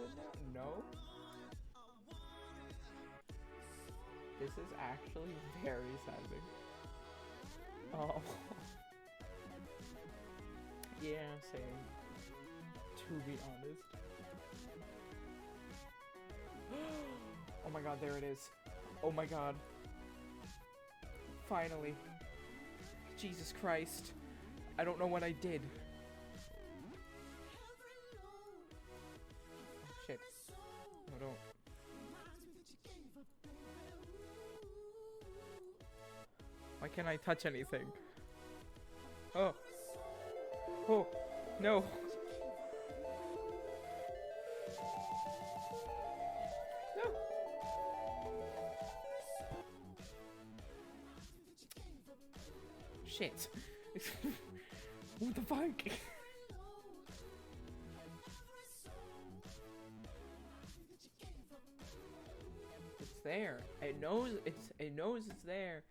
it now? No? This is actually very saddening. Oh. Yeah, same. To be honest. Oh my god, there it is. Oh my god. Finally. Jesus Christ. I don't know what I did. Oh, shit. No, don't. Why can't I touch anything? Oh. Oh. No. No. Shit. What the fuck? It's there. It knows it's there.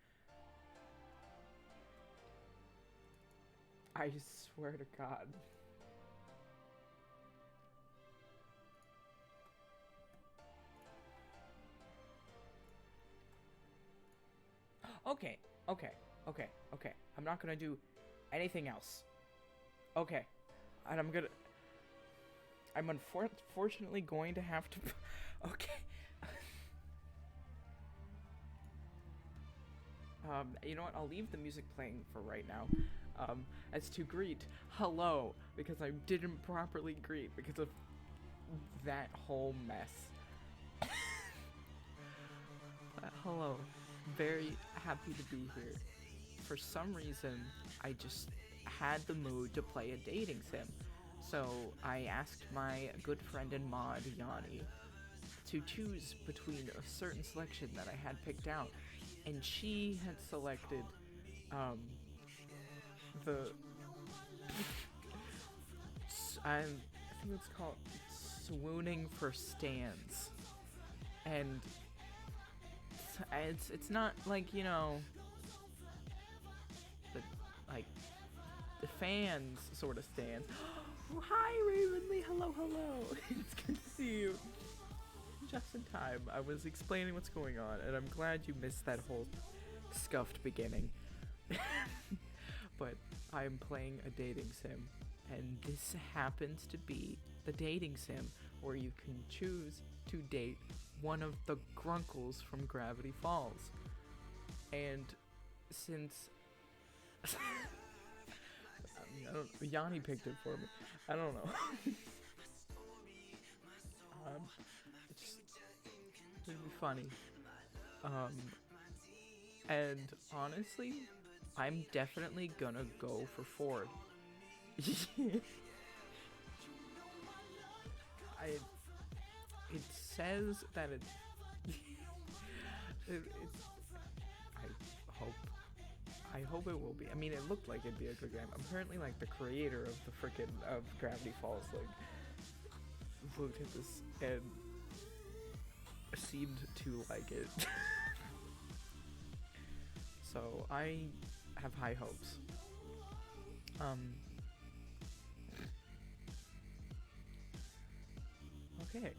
I swear to God. Okay, okay, okay, okay. I'm not gonna do anything else. Okay. And I'm unfortunately going to have to... Okay. You know what? I'll leave the music playing for right now. As to greet hello, because I didn't properly greet because of that whole mess. Hello. Very happy to be here. For some reason, I just had the mood to play a dating sim. So I asked my good friend and mod, Yanni, to choose between a certain selection that I had picked out. And she had selected, the... I think it's called Swooning for Stands. And it's not like, you know, the, like, the fans sort of stands. Oh, hi, Ravenly. Hello. It's good to see you. Just in time. I was explaining what's going on, and I'm glad you missed that whole scuffed beginning. But I'm playing a dating sim, and this happens to be the dating sim where you can choose to date one of the Grunkles from Gravity Falls. And since Yanni picked it for me. I don't know. It'd be funny. And honestly, I'm definitely gonna go for Ford. It says that it's I hope it will be. I mean, it looked like it'd be a good game. Apparently, like, the creator of the frickin' of Gravity Falls, like, looked at this and seemed to like it. So I have high hopes. Okay.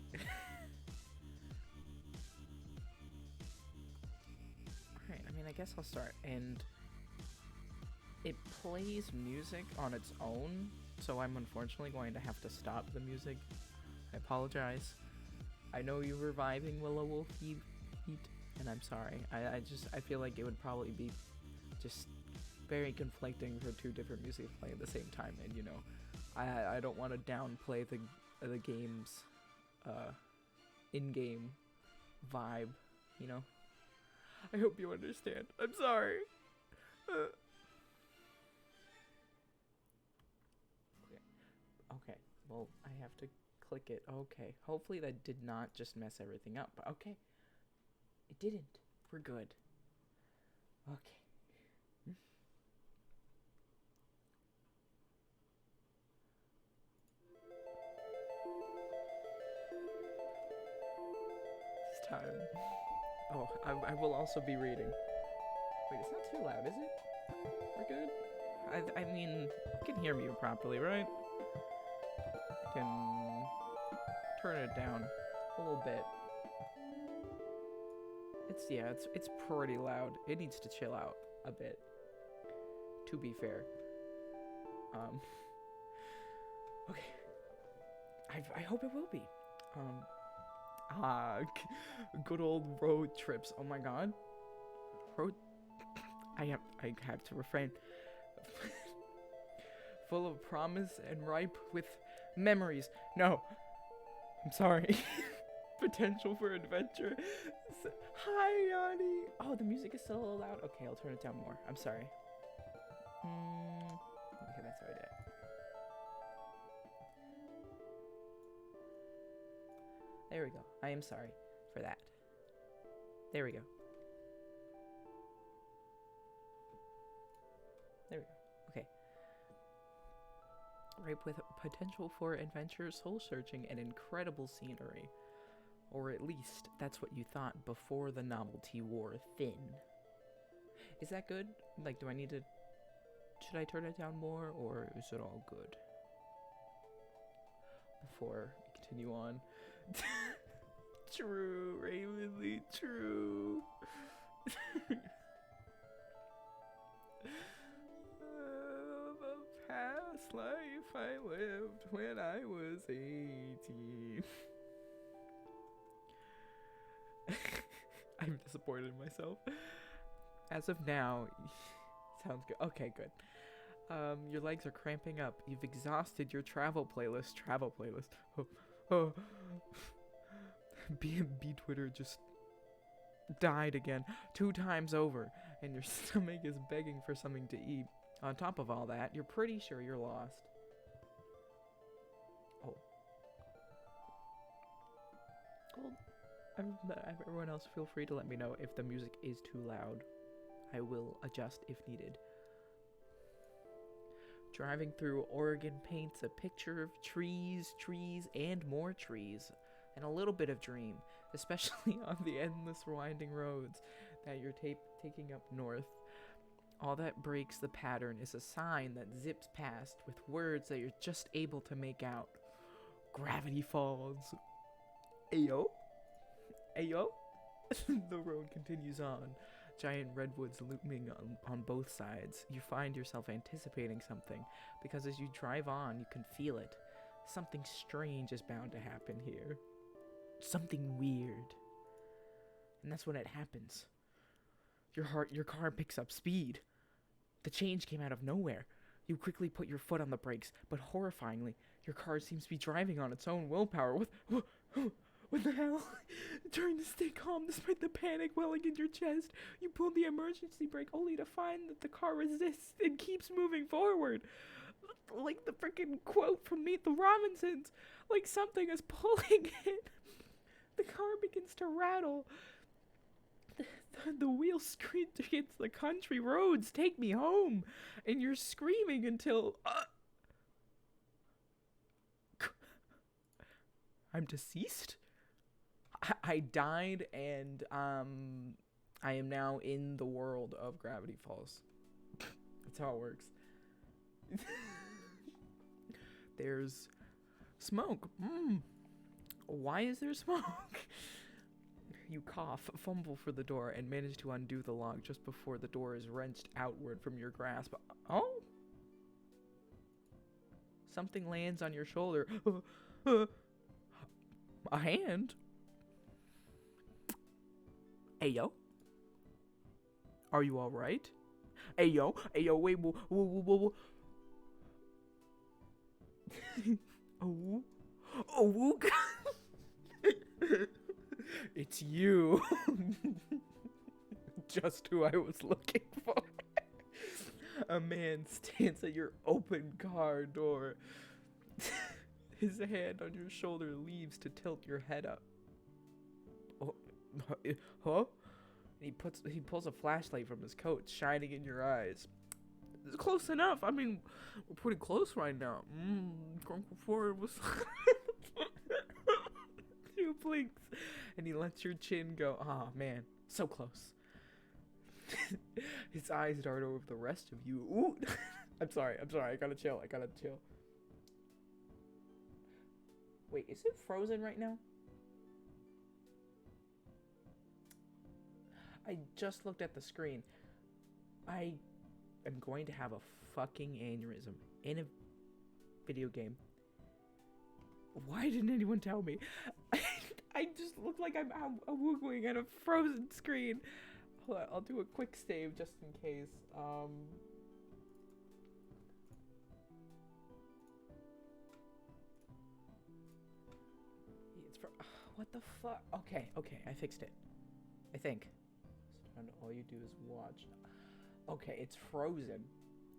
Alright, I mean, I guess I'll start. And it plays music on its own, so I'm unfortunately going to have to stop the music. I apologize. I know you were vibing Willow Wolf Heat, and I'm sorry. I feel like it would probably be just very conflicting for two different music playing at the same time, and you know, I don't want to downplay the game's in-game vibe, you know. I hope you understand. I'm sorry. Okay, well, I have to click it. Okay, hopefully that did not just mess everything up, but okay. It didn't. We're good. Okay. This time. Oh, I will also be reading. Wait, it's not too loud, is it? We're good? I mean, you can hear me properly, right? I can turn it down a little bit. It's pretty loud. It needs to chill out a bit, to be fair. Okay. I hope it will be. Good old road trips. Oh my god. I have to refrain. Full of promise and ripe with memories. No. I'm sorry. Potential for adventure. Hi, Yanni. Oh, the music is still a little loud. Okay, I'll turn it down more. I'm sorry. Okay, that's how I did it. There we go. I am sorry for that. There we go. There we go. Okay. Ripe with potential for adventure, soul-searching, and incredible scenery. Or at least, that's what you thought before the novelty wore thin. Is that good? Like, do I need to... Should I turn it down more, or is it all good? Before we continue on. True, Ravenly, true. The past life I lived when I was 18. I'm disappointed in myself. As of now, sounds good. Okay, good. Your legs are cramping up. You've exhausted your travel playlist. Oh. B&B Twitter just died again 2 times over, and your stomach is begging for something to eat. On top of all that, you're pretty sure you're lost. Oh. Well, everyone else, feel free to let me know if the music is too loud. I will adjust if needed. Driving through Oregon paints a picture of trees, and more trees, and a little bit of dream, especially on the endless winding roads that you're taking up north. All that breaks the pattern is a sign that zips past with words that you're just able to make out. Gravity Falls. Ayo? Ayo? The road continues on. Giant redwoods looming on both sides. You find yourself anticipating something, because as you drive on, you can feel it. Something strange is bound to happen here. Something weird. And that's when it happens. Your car picks up speed. The change came out of nowhere. You quickly put your foot on the brakes, but horrifyingly, your car seems to be driving on its own willpower. What the hell? Trying to stay calm despite the panic welling in your chest, you pull the emergency brake only to find that the car resists and keeps moving forward. Like the freaking quote from Meet the Robinsons. Like something is pulling it. The car begins to rattle. The wheels scream against the country roads. Take me home. And you're screaming until... I'm deceased? I died, and I am now in the world of Gravity Falls. That's how it works. There's smoke. Why is there smoke? You cough, fumble for the door, and manage to undo the lock just before the door is wrenched outward from your grasp. Oh? Something lands on your shoulder. A hand? Ayo? Are you alright? Ayo? Ayo, wait, whoa. Oh, it's you. Just who I was looking for. A man stands at your open car door. His hand on your shoulder leaves to tilt your head up. Oh, huh? He pulls a flashlight from his coat, shining in your eyes. It's close enough. I mean, we're pretty close right now. Grunkle 4 was... Two blinks, and he lets your chin go. Ah, man, so close. His eyes dart over the rest of you. Ooh. I'm sorry. I gotta chill. Wait, is it frozen right now? I just looked at the screen. I am going to have a fucking aneurysm in a video game. Why didn't anyone tell me? I just look like I'm woogling at a frozen screen. Hold on, I'll do a quick save just in case. It's for what the fuck? Okay, I fixed it. I think. And all you do is watch. Okay, it's frozen.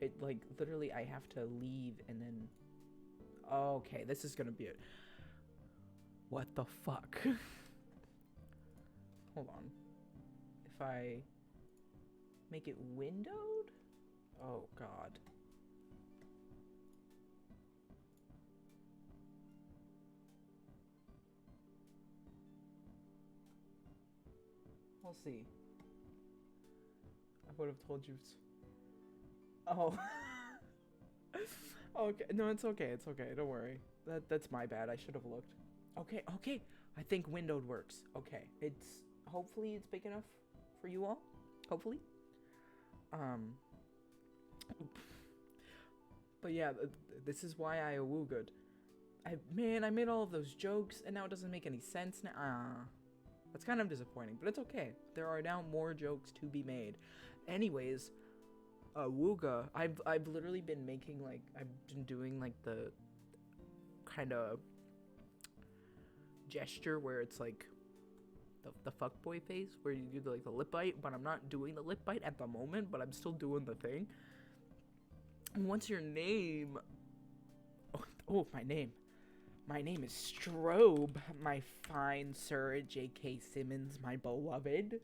It like literally I have to leave and then. Okay, this is gonna be it. What the fuck? Hold on. If I make it windowed? Oh god. We'll see. I would have told you. Oh. Okay, no, it's okay. It's okay. Don't worry. That's my bad. I should have looked. Okay. I think windowed works. Okay. Hopefully it's big enough for you all. Hopefully. But yeah, this is why I awoogood. Man, I made all of those jokes and now it doesn't make any sense now. That's kind of disappointing, but it's okay. There are now more jokes to be made. Anyways, Wooga, I've literally been making like I've been doing like the kind of gesture where it's like the fuckboy face where you do the lip bite, but I'm not doing the lip bite at the moment, but I'm still doing the thing. And what's your name? Oh, my name. My name is Strobe, my fine sir, J.K. Simmons, my beloved.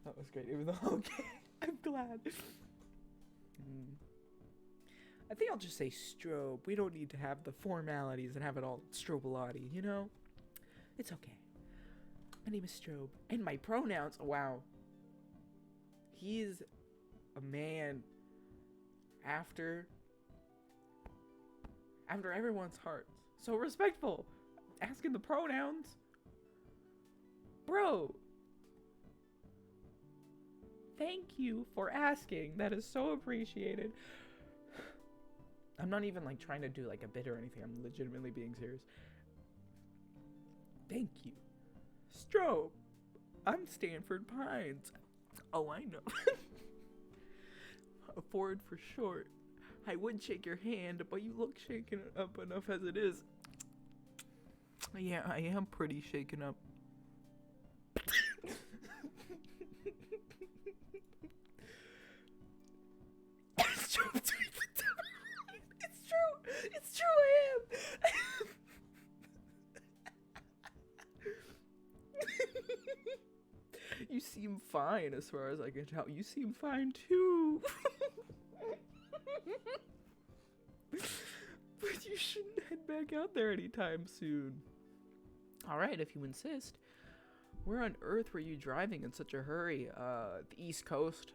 That was great. It was okay. I'm glad. I think I'll just say Strobe. We don't need to have the formalities and have it all Strobelati, you know? It's okay. My name is Strobe. And my pronouns, wow. He's a man after everyone's hearts. So respectful. Asking the pronouns. Bro. Thank you for asking. That is so appreciated. I'm not even like trying to do like a bit or anything. I'm legitimately being serious. Thank you. Strobe. I'm Stanford Pines. Oh, I know. Ford for short. I would shake your hand, but you look shaken up enough as it is. Yeah, I am pretty shaken up. It's true. It's true, I am. You seem fine as far as I can tell. You seem fine too. But you shouldn't head back out there anytime soon. Alright, if you insist. Where on earth were you driving in such a hurry? The East Coast.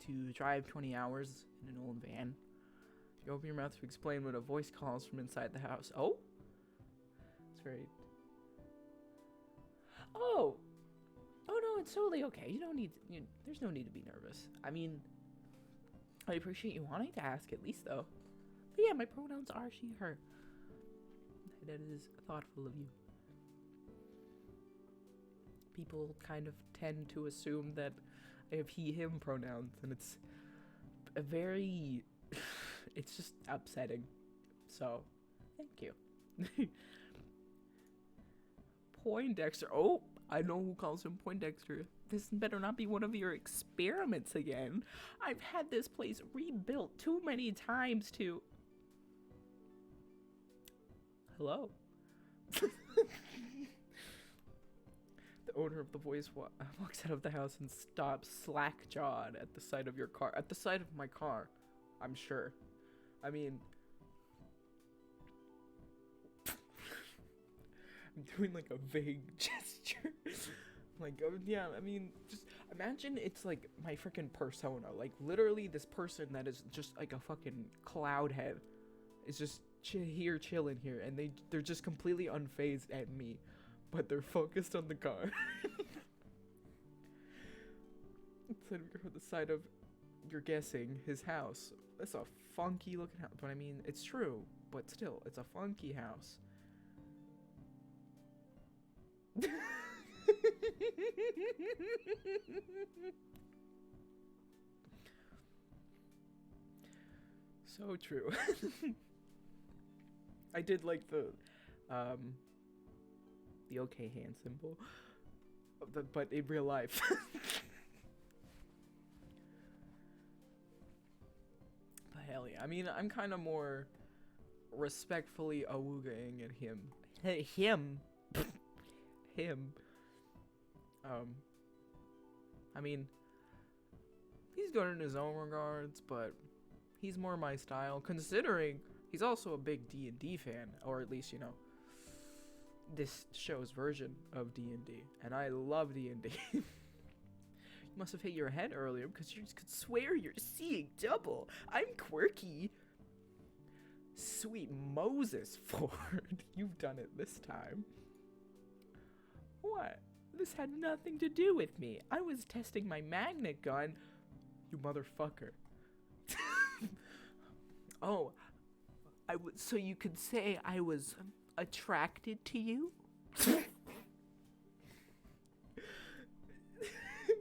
To drive 20 hours in an old van. You open your mouth to explain when a voice calls from inside the house. Oh? That's very... Oh! Oh no, it's totally okay. You don't need... there's no need to be nervous. I mean... I appreciate you wanting to ask at least, though. But yeah, my pronouns are she, her. That is thoughtful of you. People kind of tend to assume that I have he, him pronouns, and it's a very... it's just upsetting. So, thank you. Poindexter. Oh, I know who calls him Poindexter. This better not be one of your experiments again. I've had this place rebuilt too many times to... Hello? The owner of the voice walks out of the house and stops slack-jawed at the sight of your car. At the sight of my car, I'm sure. I mean... I'm doing like a vague gesture. Like, yeah, I mean, just imagine it's like my freaking persona. Like, literally this person that is just like a fucking cloud head is just chilling here, and they're just completely unfazed at me, but they're focused on the car. Instead of the side of, you're guessing, his house. That's a funky looking house, but I mean, it's true, but still, it's a funky house. So true. I did like the okay hand symbol, but in real life. But hell yeah, I mean, I'm kind of more respectfully awoogaing at him. Him. I mean, he's good in his own regards, but he's more my style, considering he's also a big D&D fan, or at least, you know, this show's version of D&D, and I love D&D. You must have hit your head earlier because you could swear you're seeing double. I'm quirky. Sweet Moses, Ford. You've done it this time. What? This had nothing to do with me. I was testing my magnet gun. You motherfucker. Oh, so you could say I was attracted to you? It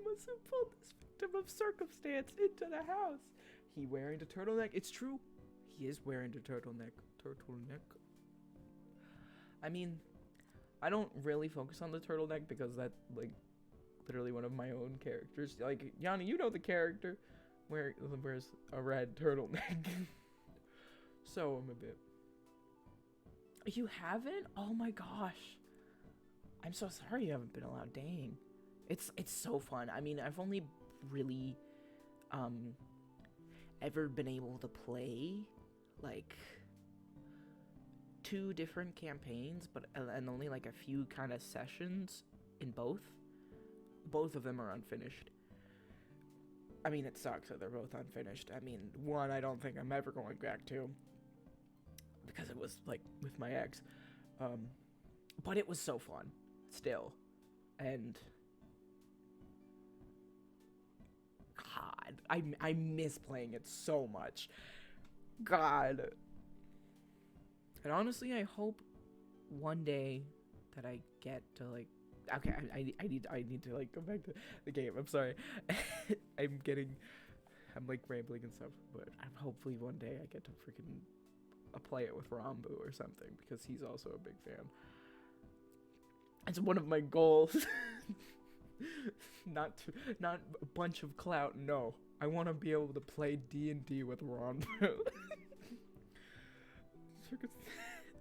must have pulled this victim of circumstance into the house. He wearing the turtleneck. It's true. He is wearing the turtleneck. I mean, I don't really focus on the turtleneck because that's, like, literally one of my own characters. Like, Yanni, you know the character where wears a red turtleneck. So I'm a bit. You haven't? Oh my gosh. I'm so sorry you haven't been allowed. Dang. It's so fun. I mean, I've only really ever been able to play like 2 different campaigns, but and only like a few kind of sessions in both. Both of them are unfinished. I mean, it sucks that they're both unfinished. I mean, one I don't think I'm ever going back to because it was like with my ex. But it was so fun still. And God, I miss playing it so much. God. And honestly, I hope one day that I get to like, okay, I need to like go back to the game. I'm sorry. I'm like rambling and stuff, but hopefully one day I get to freaking play it with Rambu or something, because he's also a big fan. It's one of my goals. Not a bunch of clout. No, I want to be able to play D&D with Rambu.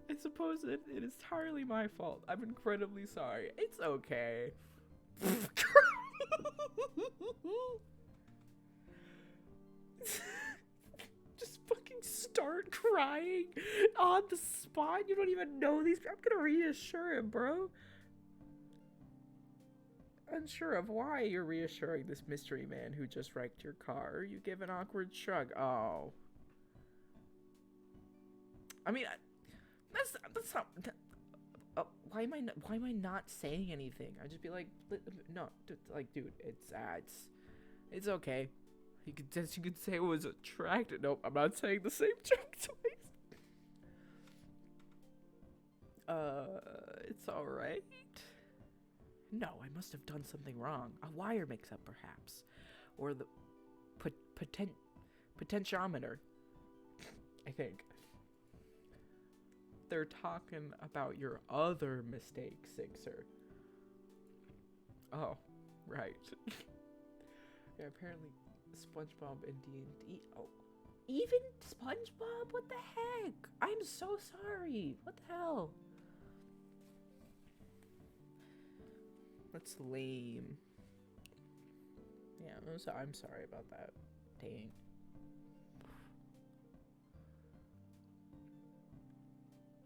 I suppose it is entirely my fault. I'm incredibly sorry. It's okay. Just fucking start crying on the spot. You don't even know these people. I'm gonna reassure him, bro. Unsure of why you're reassuring this mystery man who just wrecked your car. You give an awkward shrug. Oh. I mean, that's not. Why am I not saying anything? I just be like, no, like, dude, it's okay. You could say it was attractive. Nope, I'm not saying the same joke twice. It's all right. No, I must have done something wrong. A wire mix-up, perhaps, or the potentiometer. I think. They're talking about your other mistake, Sixer. Oh, right. Yeah, apparently SpongeBob and D&D. Oh, even SpongeBob? What the heck? I'm so sorry. What the hell? That's lame. Yeah, I'm sorry about that. Dang.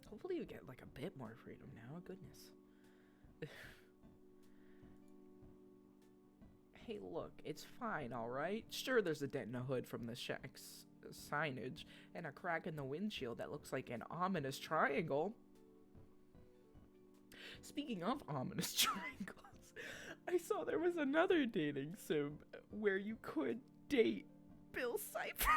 Hopefully you get like a bit more freedom now. Goodness. Hey, look, it's fine, all right? Sure, there's a dent in the hood from the Shaq's signage and a crack in the windshield that looks like an ominous triangle. Speaking of ominous triangles, I saw there was another dating sim where you could date Bill Cipher.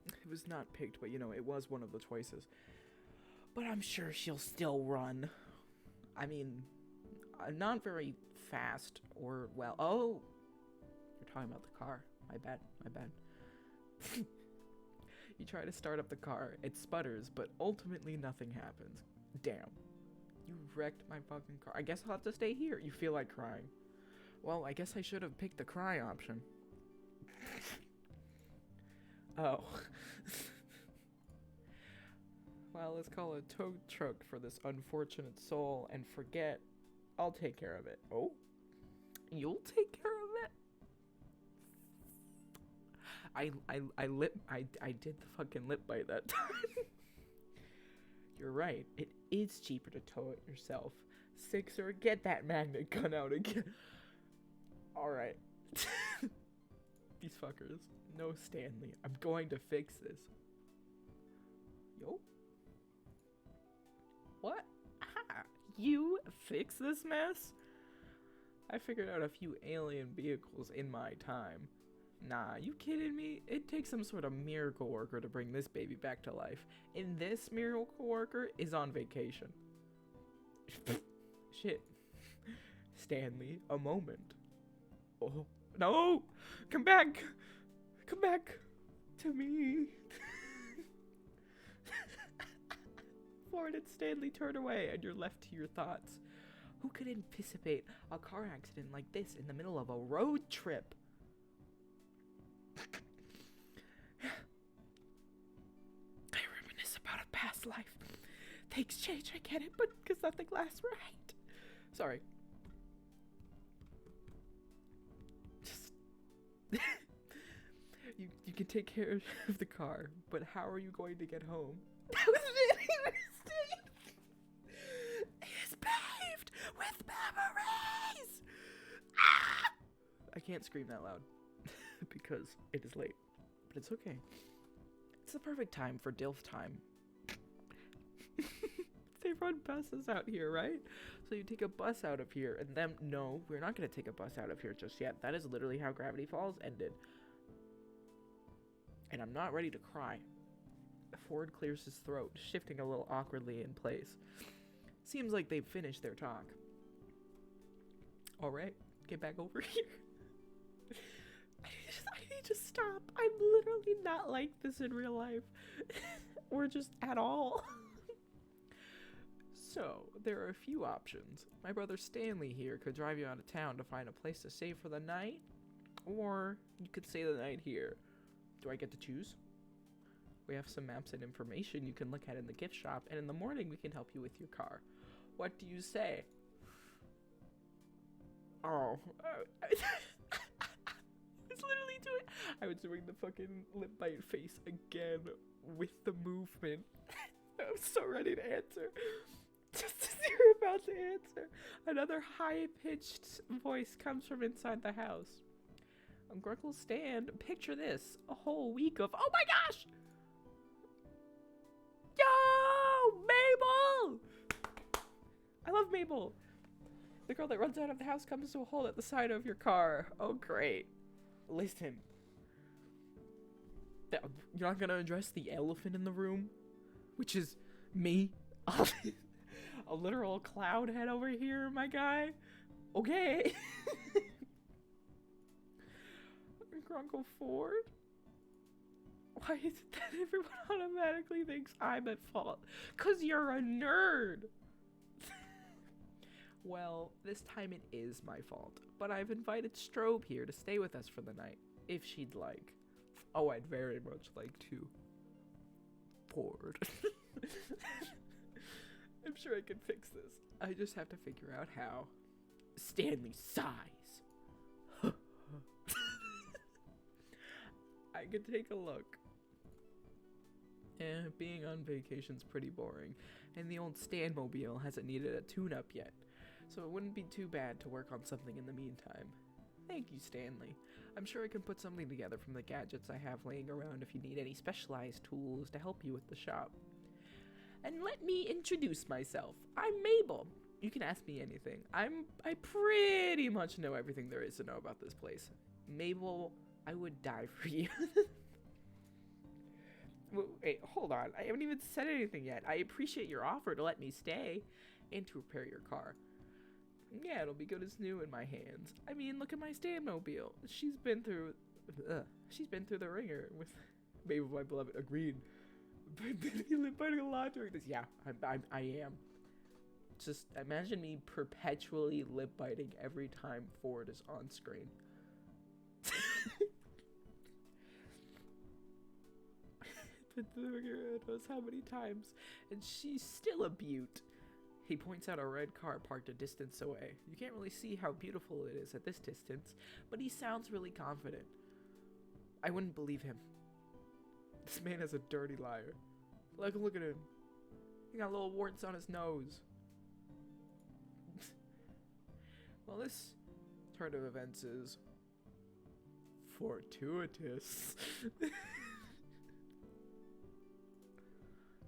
It was not picked, but it was one of the choices. But I'm sure she'll still run. I mean, not very fast or well. Oh, you're talking about the car. My bad. You try to start up the car, it sputters, but ultimately nothing happens. Damn. You wrecked my fucking car. I guess I'll have to stay here. You feel like crying. Well, I guess I should have picked the cry option. Oh. Well, let's call a tow truck for this unfortunate soul and forget. I'll take care of it. Oh? You'll take care of it? I did the fucking lip bite that time. You're right. It is cheaper to tow it yourself. Sixer, get that magnet gun out again. Alright. These fuckers. No, Stanley. I'm going to fix this. Yo? What? Ah, you fix this mess? I figured out a few alien vehicles in my time. Nah, you kidding me? It takes some sort of miracle worker to bring this baby back to life. And this miracle worker is on vacation. Shit. Stanley, a moment. Oh, no! Come back! Come back to me. Ford and Stanley turn away and you're left to your thoughts. Who could anticipate a car accident like this in the middle of a road trip? I reminisce about a past life. Things change, I get it, but because nothing lasts right. Sorry. Just... you can take care of the car, but how are you going to get home? That was really mistake. It's paved with memories. Ah! I can't scream that loud because it is late, but it's okay. It's the perfect time for DILF time. They run buses out here, right? So you take a bus out of here, and then no, we're not gonna take a bus out of here just yet. That is literally how Gravity Falls ended. And I'm not ready to cry. Ford clears his throat, shifting a little awkwardly in place. Seems like they've finished their talk. Alright, get back over here. I need to stop. I'm literally not like this in real life. Or just at all. So, there are a few options. My brother Stanley here could drive you out of town to find a place to stay for the night. Or you could stay the night here. Do I get to choose? We have some maps and information you can look at in the gift shop, and in the morning we can help you with your car. What do you say? Oh. I was literally doing... I was doing the fucking lip bite face again with the movement. I was so ready to answer. Just as you were about to answer, another high-pitched voice comes from inside the house. On Grunkle's stand, picture this, a whole week of, oh my gosh! Yo! Mabel! I love Mabel. The girl that runs out of the house comes to a hole at the side of your car. Oh, great. Listen. You're not gonna address the elephant in the room? Which is me? A literal cloud head over here, my guy? Okay. Grunkle Ford? Why is it that everyone automatically thinks I'm at fault? 'Cause you're a nerd! Well, this time it is my fault, but I've invited Strobe here to stay with us for the night, if she'd like. Oh, I'd very much like to. Ford. I'm sure I can fix this. I just have to figure out how. Stanley sighs. I could take a look. Being on vacation's pretty boring, and the old Stanmobile hasn't needed a tune-up yet. so it wouldn't be too bad to work on something in the meantime. Thank you, Stanley. I'm sure I can put something together from the gadgets I have laying around if you need any specialized tools to help you with the shop. And let me introduce myself. I'm Mabel. You can ask me anything. I pretty much know everything there is to know about this place. Mabel, I would die for you. Wait, hold on. I haven't even said anything yet. I appreciate your offer to let me stay and to repair your car. Yeah, it'll be good as new in my hands. I mean, look at my stand-mobile. She's been through the ringer with Mabel, my beloved. Agreed. But you live fighting a lot during this. Yeah, I am. Just imagine me perpetually lip biting every time Ford is on screen. Been through the ringer knows how many times, and she's still a beaut. He points out a red car parked a distance away. You can't really see how beautiful it is at this distance, but he sounds really confident. I wouldn't believe him. This man is a dirty liar. Like, look at him. He got little warts on his nose. Well, this turn of events is fortuitous.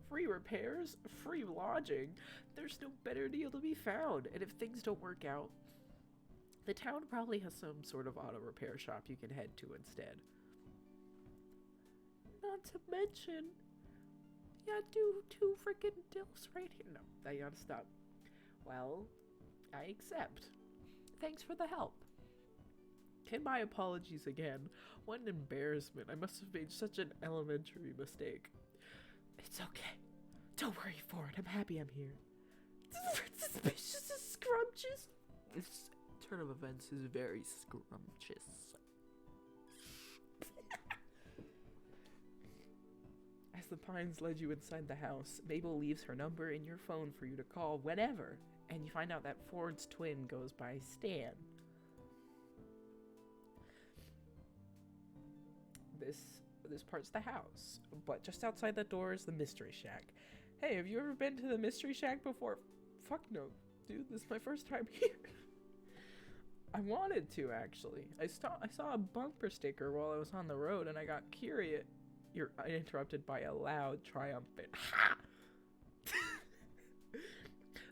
Free repairs, free lodging. There's no better deal to be found. And if things don't work out, the town probably has some sort of auto repair shop you can head to instead. Not to mention, you got two freaking dilfs right here. No, I gotta stop. Well, I accept. Thanks for the help. And my apologies again. What an embarrassment. I must have made such an elementary mistake. It's okay. Don't worry, Ford. I'm happy I'm here. Suspicious and scrumptious. This turn of events is very scrumptious. As the Pines led you inside the house, Mabel leaves her number in your phone for you to call whenever, and you find out that Ford's twin goes by Stan. This part's the house, but just outside the door is the Mystery Shack. Hey, have you ever been to the Mystery Shack before? Fuck no, dude, this is my first time here. I wanted to, actually. I saw a bumper sticker while I was on the road, and I got curious. You're interrupted by a loud, triumphant ha!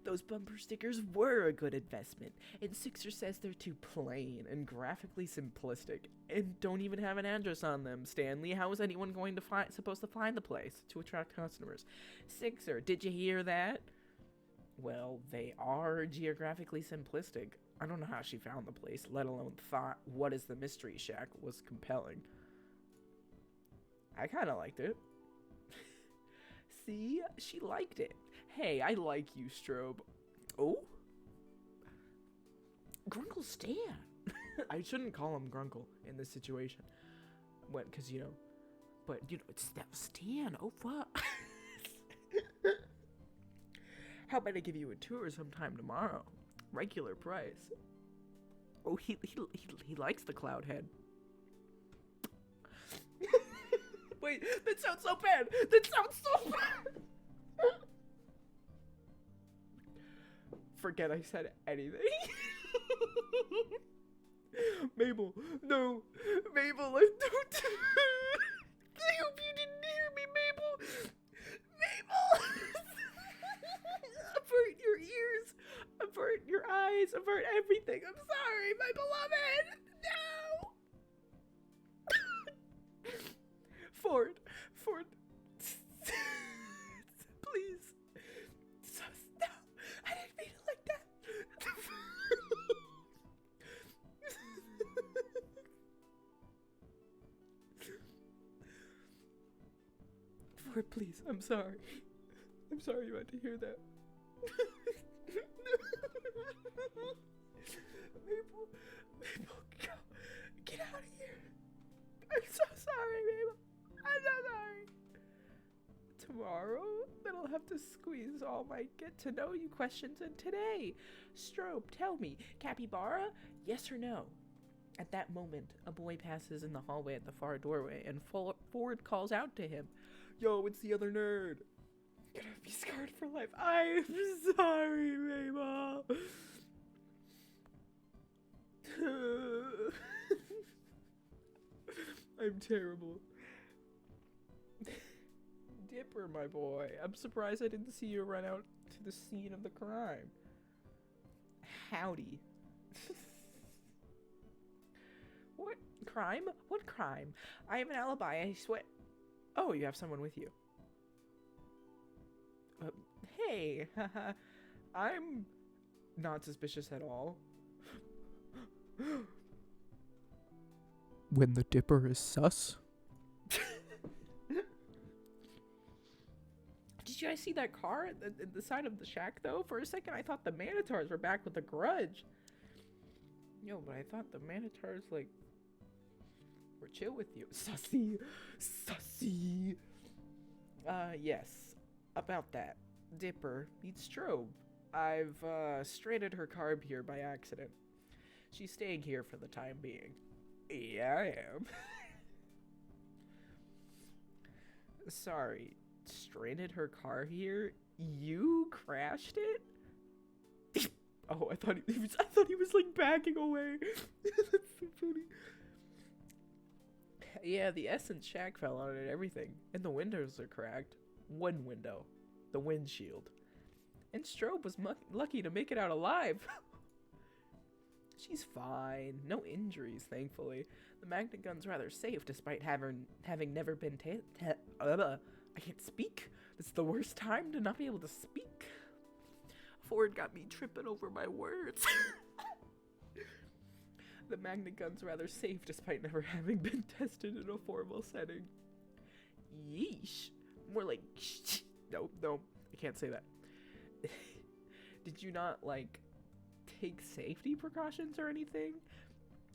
Those bumper stickers were a good investment, and Sixer says they're too plain and graphically simplistic, and don't even have an address on them, Stanley. How is anyone supposed to find the place to attract customers? Sixer, did you hear that? Well, they are geographically simplistic. I don't know how she found the place, let alone thought what is the Mystery Shack was compelling. I kind of liked it. See? She liked it. Hey, I like you, Strobe. Oh? Grunkle Stan. I shouldn't call him Grunkle in this situation. Because, you know. But, you know, it's that Stan. Oh, fuck. How about I give you a tour sometime tomorrow? Regular price. Oh, he likes the cloud head. Wait, that sounds so bad. That sounds so bad. Forget I said anything. Mabel, no. Mabel, I don't. I hope you didn't hear me, Mabel. Mabel. I've hurt your ears. I've hurt your eyes. I've hurt everything. I'm sorry, my beloved. No. Ford, please. No, I didn't mean it like that. Ford, please, I'm sorry. I'm sorry you had to hear that. Mabel, go. Get out of here. I'm so sorry, Mabel. I'm so sorry. Tomorrow, then I'll have to squeeze all my get-to-know-you questions in today. Strobe, tell me, capybara, yes or no? At that moment, a boy passes in the hallway at the far doorway, and Ford calls out to him, "Yo, it's the other nerd. You're gonna be scarred for life." I'm sorry, Mabel. I'm terrible. Dipper, my boy. I'm surprised I didn't see you run out to the scene of the crime. Howdy. What crime? What crime? I have an alibi, I swear. Oh, you have someone with you. Hey, I'm not suspicious at all. When the Dipper is sus? Did you guys see that car at the side of the shack, though? For a second, I thought the Manitars were back with a grudge. Yo, but I thought the Manitars, like, were chill with you. Sussy! Sussy! Yes. About that. Dipper meets Strobe. I've, stranded her carb here by accident. She's staying here for the time being. Yeah, I am. Sorry. Stranded her car here? You crashed it? Oh, I thought he was like backing away. That's so funny. Yeah, the Essence shack fell on it and everything. And the windows are cracked. One window. The windshield. And Strobe was lucky to make it out alive. She's fine. No injuries, thankfully. The magnet gun's rather safe despite having never been I can't speak. This is the worst time to not be able to speak. Ford got me tripping over my words. The magnet gun's rather safe despite never having been tested in a formal setting. Yeesh. More like no, I can't say that. Did you not, like, take safety precautions or anything?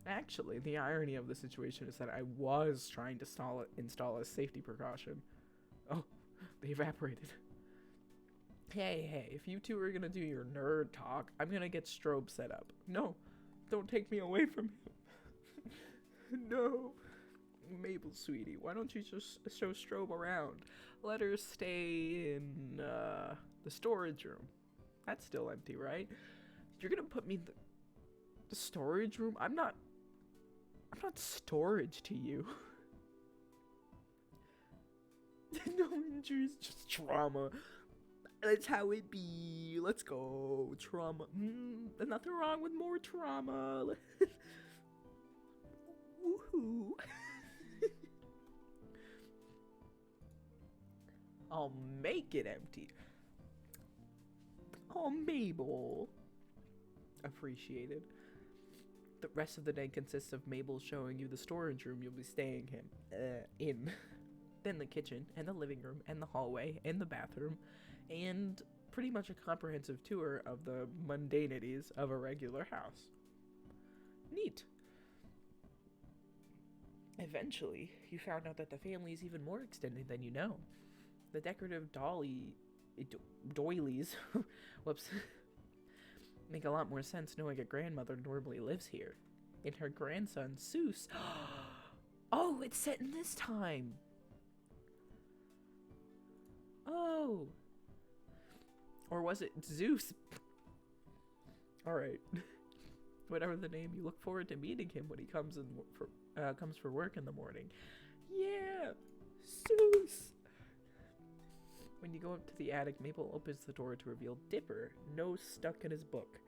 Actually, the irony of the situation is that I was trying to install a safety precaution. Oh, they evaporated. Hey, if you two are gonna do your nerd talk, I'm gonna get Strobe set up. No, don't take me away from him. No. Mabel, sweetie, why don't you just show Strobe around? Let her stay in, the storage room. That's still empty, right? You're gonna put me in the storage room? I'm not storage to you. No injuries, just trauma. That's how it be. Let's go. Trauma. There's nothing wrong with more trauma. Woohoo. I'll make it empty. Oh, Mabel. Appreciated. The rest of the day consists of Mabel showing you the storage room you'll be staying in. Then the kitchen, and the living room, and the hallway, and the bathroom, and pretty much a comprehensive tour of the mundanities of a regular house. Neat. Eventually, you found out that the family is even more extended than you know. The decorative doilies, whoops, make a lot more sense knowing a grandmother normally lives here. And her grandson, Seuss. Oh, it's set in this time. Oh. Or was it Zeus? Alright. Whatever the name, you look forward to meeting him when he comes for work in the morning. Yeah! Zeus! When you go up to the attic, Mabel opens the door to reveal Dipper, nose stuck in his book,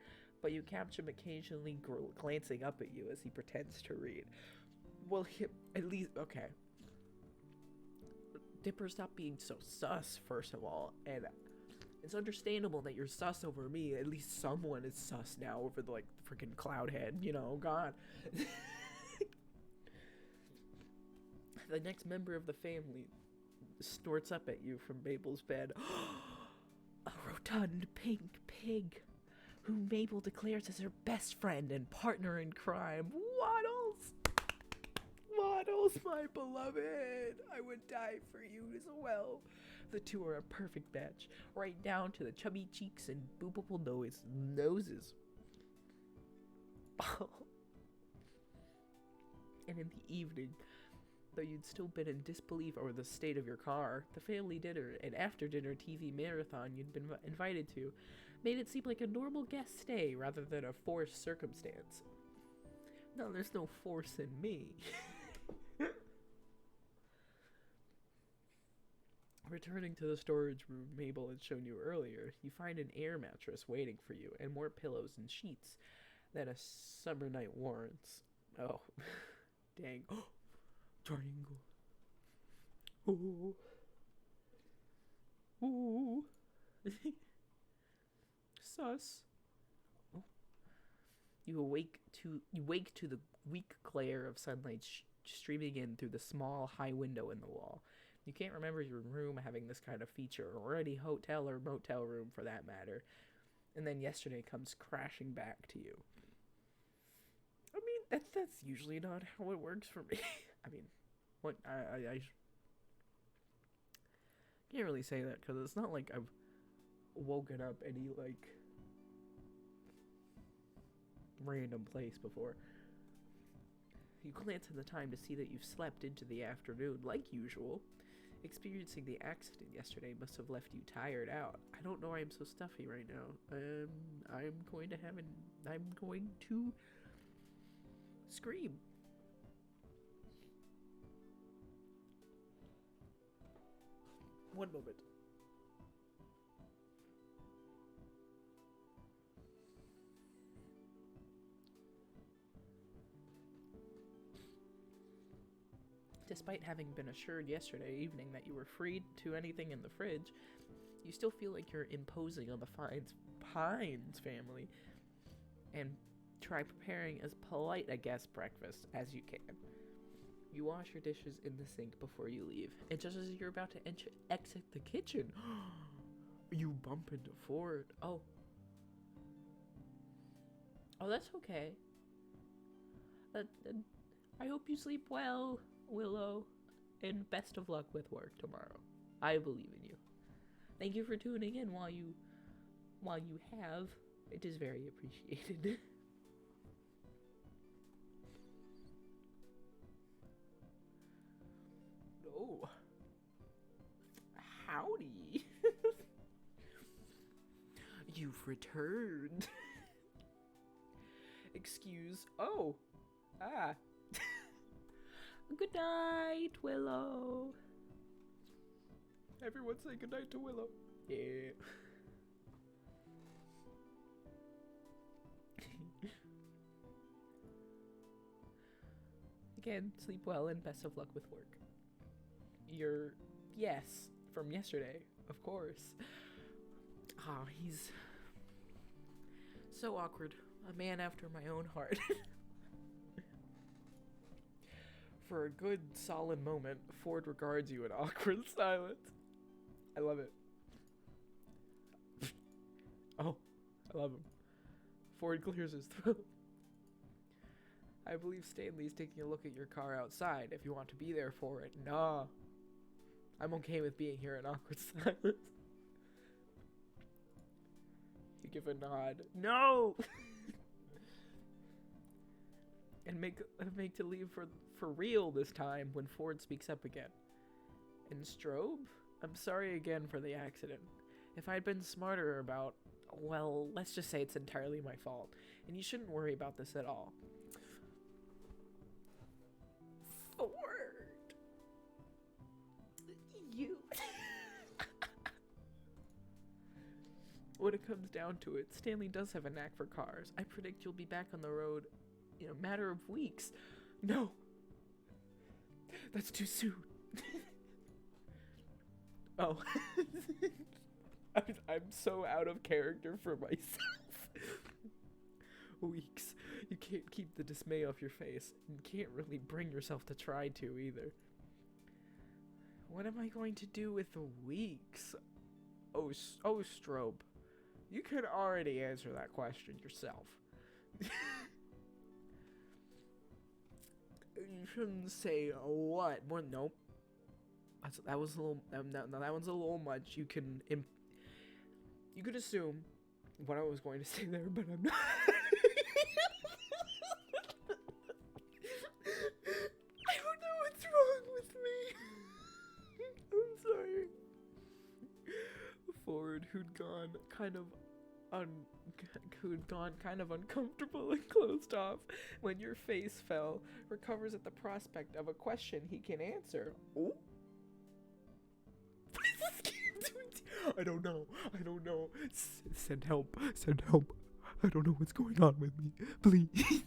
but you catch him occasionally glancing up at you as he pretends to read. Well, at least, okay. Dipper, stop being so sus, first of all, and it's understandable that you're sus over me. At least someone is sus now over the, like, freaking cloud head, you know, God. The next member of the family snorts up at you from Mabel's bed. A rotund pink pig, whom Mabel declares as her best friend and partner in crime. Waddles! Waddles, my beloved! I would die for you as well. The two are a perfect match, right down to the chubby cheeks and boopable noses. And in the evening, though you'd still been in disbelief over the state of your car, the family dinner and after-dinner TV marathon you'd been invited to made it seem like a normal guest stay rather than a forced circumstance. No, there's no force in me. Returning to the storage room Mabel had shown you earlier, you find an air mattress waiting for you and more pillows and sheets than a summer night warrants. Oh, dang. Triangle. Ooh. Ooh. Sus. Oh. You wake to the weak glare of sunlight streaming in through the small high window in the wall. You can't remember your room having this kind of feature, or any hotel or motel room for that matter. And then yesterday comes crashing back to you. I mean, that's usually not how it works for me. I mean, what I can't really say that because it's not like I've woken up any like random place before. You glance at the time to see that you've slept into the afternoon like usual. Experiencing the accident yesterday must have left you tired out. I don't know why I'm so stuffy right now. I'm going to scream. One moment. Despite having been assured yesterday evening that you were free to anything in the fridge, you still feel like you're imposing on the Pines family and try preparing as polite a guest breakfast as you can. You wash your dishes in the sink before you leave, and just as you're about to exit the kitchen, you bump into Ford. Oh, that's okay. I hope you sleep well, Willow, and best of luck with work tomorrow. I believe in you. Thank you for tuning in while you have. It is very appreciated. Oh. Howdy. You've returned. Excuse. Oh. Ah. Good night, Willow. Everyone say good night to Willow. Yeah. Again, sleep well and best of luck with work. Yes, from yesterday, of course. Ah, he's so awkward. A man after my own heart. For a good, solid moment, Ford regards you in awkward silence. I love it. Oh, I love him. Ford clears his throat. I believe Stanley's taking a look at your car outside if you want to be there for it. Nah. I'm okay with being here in awkward silence. You give a nod. No! And make to leave for real this time when Ford speaks up again. And Strobe, I'm sorry again for the accident. If I'd been smarter about, well, let's just say it's entirely my fault, and you shouldn't worry about this at all. Ford! You... When it comes down to it, Stanley does have a knack for cars. I predict you'll be back on the road in a matter of weeks. No. That's too soon. Oh. I'm so out of character for myself. Weeks. You can't keep the dismay off your face. And can't really bring yourself to try to either. What am I going to do with the weeks? Oh, Strobe. You could already answer that question yourself. You shouldn't say what. More, nope. That was a little. No, that one's a little much. You could assume what I was going to say there, but I'm not. I don't know what's wrong with me. I'm sorry. Ford, who'd gone kind of who'd gone kind of uncomfortable and closed off when your face fell, recovers at the prospect of a question he can answer. Oh? What is this game doing? I don't know. Send help. I don't know what's going on with me. Please.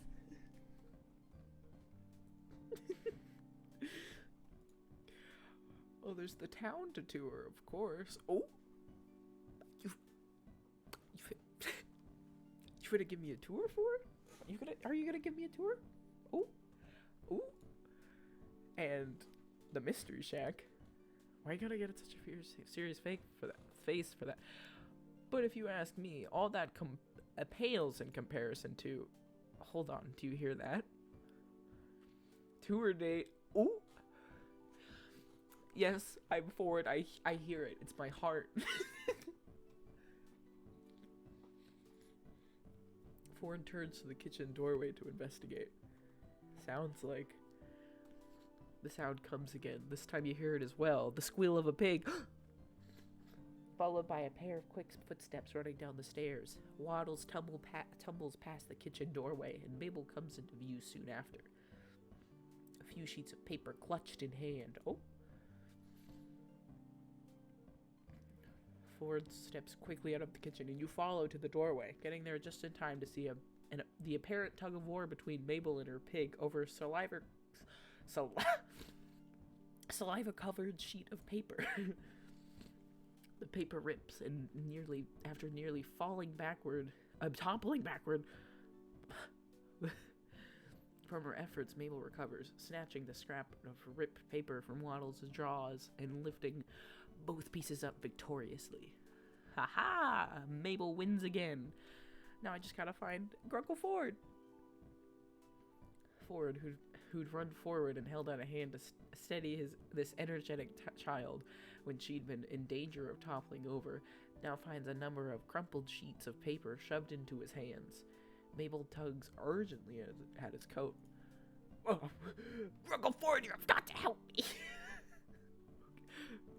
Oh, there's the town to tour, of course. Oh? You gonna give me a tour for it? Are you gonna give me a tour? Oh. And the Mystery Shack. Why you gotta get such a serious face for that? But if you ask me, all that pales in comparison to... Hold on, do you hear that? Tour date. Oh. Yes, I'm forward. I hear it. It's my heart. Ford turns to the kitchen doorway to investigate. Sounds like... The sound comes again. This time you hear it as well. The squeal of a pig. Followed by a pair of quick footsteps running down the stairs. Waddles tumbles past the kitchen doorway, and Mabel comes into view soon after. A few sheets of paper clutched in hand. Oh. Ford steps quickly out of the kitchen, and you follow to the doorway, getting there just in time to see the apparent tug-of-war between Mabel and her pig over a saliva-covered sheet of paper. The paper rips, and after nearly toppling backward from her efforts, Mabel recovers, snatching the scrap of ripped paper from Waddles' jaws and lifting both pieces up victoriously. Ha-ha! Mabel wins again. Now I just gotta find Grunkle Ford. Ford, who'd run forward and held out a hand to steady this energetic child when she'd been in danger of toppling over, now finds a number of crumpled sheets of paper shoved into his hands. Mabel tugs urgently at his coat. Oh, Grunkle Ford, you've got to help me!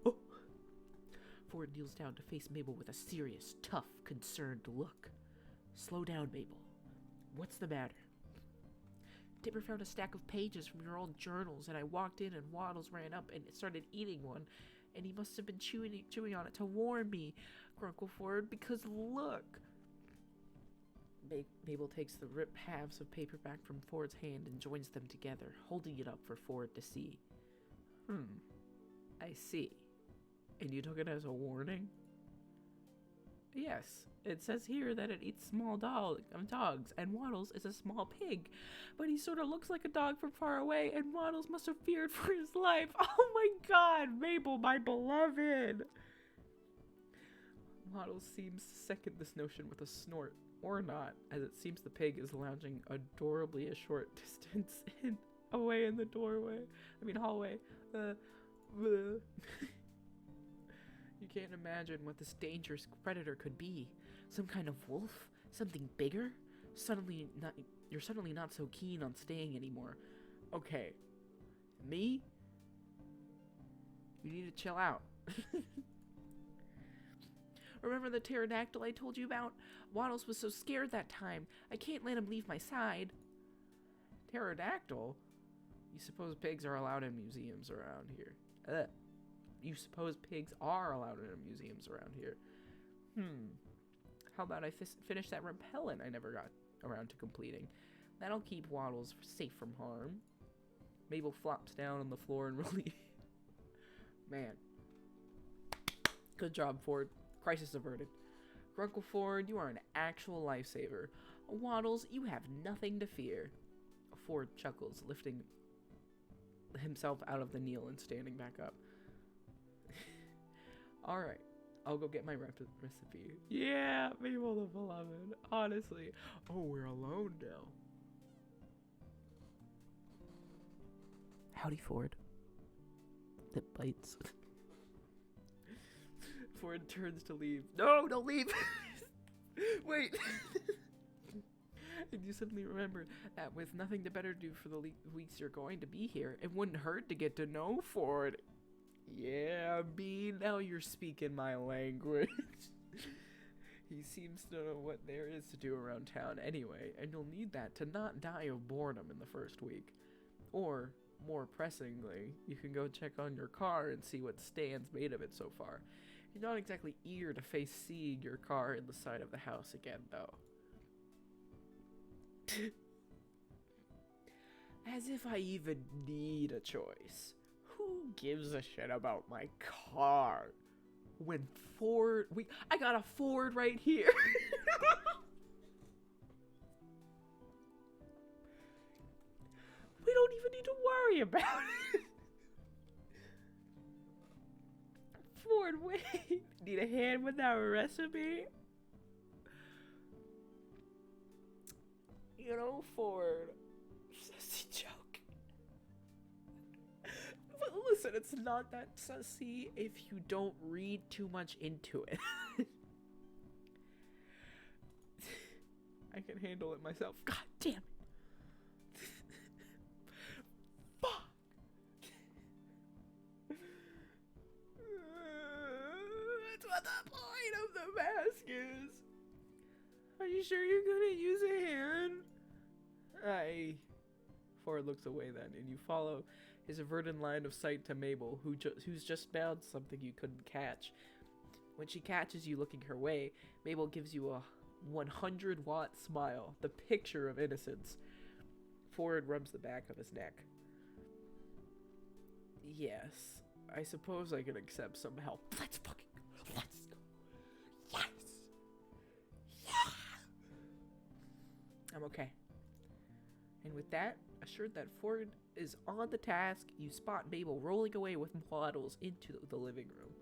Oh. Ford kneels down to face Mabel with a serious, tough, concerned look. Slow down, Mabel. What's the matter? Tipper found a stack of pages from your old journals, and I walked in and Waddles ran up and started eating one, and he must have been chewing on it to warn me, Grunkle Ford, because look. Mabel takes the ripped halves of paper back from Ford's hand and joins them together, holding it up for Ford to see. I see. And you took it as a warning? Yes, it says here that it eats small dogs, and Waddles is a small pig. But he sort of looks like a dog from far away, and Waddles must have feared for his life. Oh my God, Mabel, my beloved! Waddles seems to second this notion with a snort, or not, as it seems the pig is lounging adorably a short distance away in the hallway. You can't imagine what this dangerous predator could be. Some kind of wolf? Something bigger? You're suddenly not so keen on staying anymore. Okay. Me? You need to chill out. Remember the pterodactyl I told you about? Waddles was so scared that time. I can't let him leave my side. Pterodactyl? You suppose pigs are allowed in museums around here? You suppose pigs are allowed in museums around here? How about I finish that repellent I never got around to completing? That'll keep Waddles safe from harm. Mabel flops down on the floor in relief. Man. Good job, Ford. Crisis averted. Grunkle Ford, you are an actual lifesaver. Waddles, you have nothing to fear. Ford chuckles, lifting himself out of the kneel and standing back up. Alright, I'll go get my recipe. Yeah, Mabel the beloved. Honestly. Oh, we're alone now. Howdy, Ford. That bites. Ford turns to leave. No, don't leave! Wait! And you suddenly remember that with nothing to better do for the weeks you're going to be here, it wouldn't hurt to get to know Ford. Yeah, B, now you're speaking my language. He He seems to know what there is to do around town anyway, and you'll need that to not die of boredom in the first week. Or, more pressingly, you can go check on your car and see what Stan's made of it so far. You're not exactly eager to face seeing your car in the side of the house again, though. As if I even need a choice. Who gives a shit about my car? When Ford... I got a Ford right here! We don't even need to worry about it! Ford, wait! Need a hand with our recipe? You know, Ford... Sussy joke. But listen, it's not that sussy if you don't read too much into it. I can handle it myself. God damn it. Fuck. That's what the point of the mask is. Are you sure you're gonna use a hand? Ford looks away then, and you follow his averted line of sight to Mabel, who's just found something you couldn't catch. When she catches you looking her way, Mabel gives you a 100-watt smile, the picture of innocence. Ford rubs the back of his neck. Yes, I suppose I could accept some help. Let's go. Yes! Yeah! I'm okay. And with that, assured that Ford is on the task, you spot Mabel rolling away with models into the living room.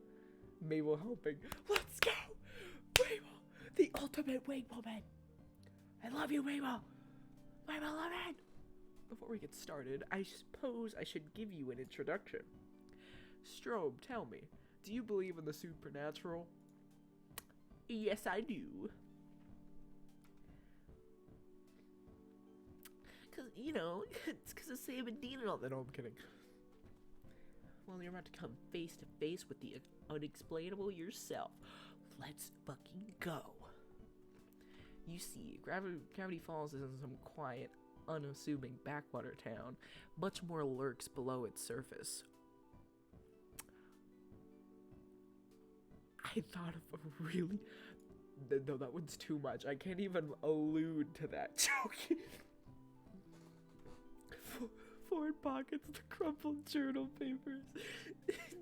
Mabel helping. Let's go! Mabel! The ultimate wing woman! I love you, Mabel! Mabel, love it! Before we get started, I suppose I should give you an introduction. Strobe, tell me, do you believe in the supernatural? Yes, I do. It's because of Sam and Dean and all that. No, I'm kidding. Well, you're about to come face to face with the unexplainable yourself. Let's fucking go. You see, Gravity Falls isn't some quiet, unassuming backwater town. Much more lurks below its surface. I thought of a really... No, that one's too much. I can't even allude to that joke. Ford pockets the crumpled journal papers,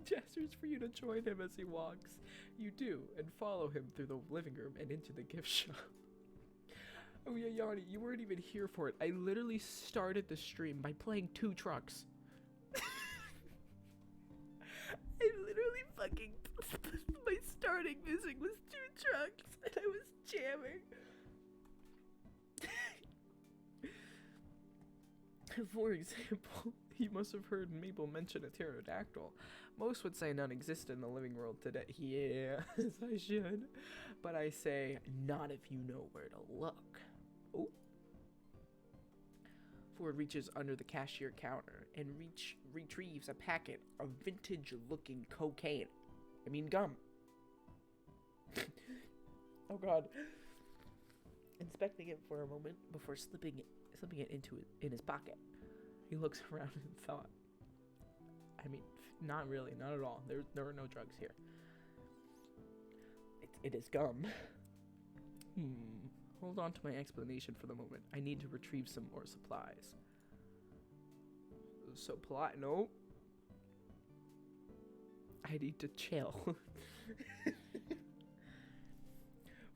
gestures for you to join him as he walks. You do, and follow him through the living room and into the gift shop. Oh yeah, Yanni, you weren't even here for it. I literally started the stream by playing 2 trucks. I literally fucking... My starting music was 2 trucks, and I was jamming. For example, you must have heard Mabel mention a pterodactyl. Most would say none exist in the living world today. Yeah, as I should. But I say, not if you know where to look. Oh. Ford reaches under the cashier counter and retrieves a packet of vintage-looking cocaine. I mean gum. Oh god. Inspecting it for a moment before slipping it in his pocket. He looks around in thought. I mean, not really, not at all. There are no drugs here. It is gum. Hold on to my explanation for the moment. I need to retrieve some more supplies. So polite, no. I need to chill.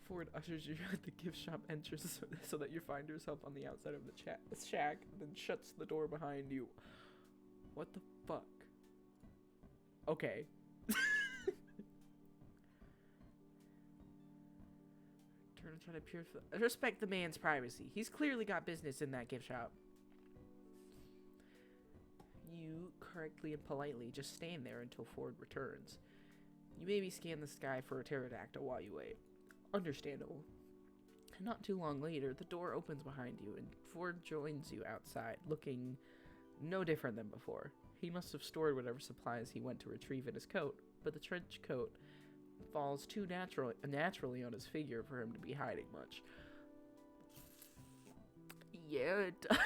Ford ushers you at the gift shop entrance so that you find yourself on the outside of the shack, then shuts the door behind you. What the fuck? Okay. Turn and try to peer through. Respect the man's privacy. He's clearly got business in that gift shop. You correctly and politely just stand there until Ford returns. You maybe scan the sky for a pterodactyl while you wait. Understandable. Not too long later, the door opens behind you, and Ford joins you outside, looking no different than before. He must have stored whatever supplies he went to retrieve in his coat, but the trench coat falls too naturally on his figure for him to be hiding much. Yeah, it does.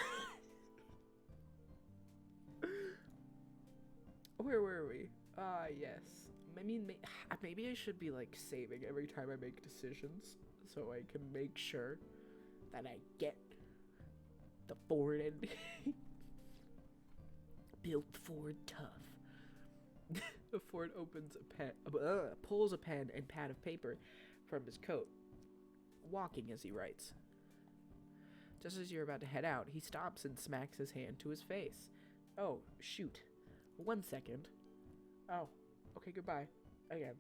Where were we? Yes. I mean, maybe I should be, like, saving every time I make decisions so I can make sure that I get the Ford ending. Built Ford tough. Ford opens a pen, pulls a pen and pad of paper from his coat, walking as he writes. Just as you're about to head out, he stops and smacks his hand to his face. Oh, shoot. 1 second. Oh, okay, goodbye. Again.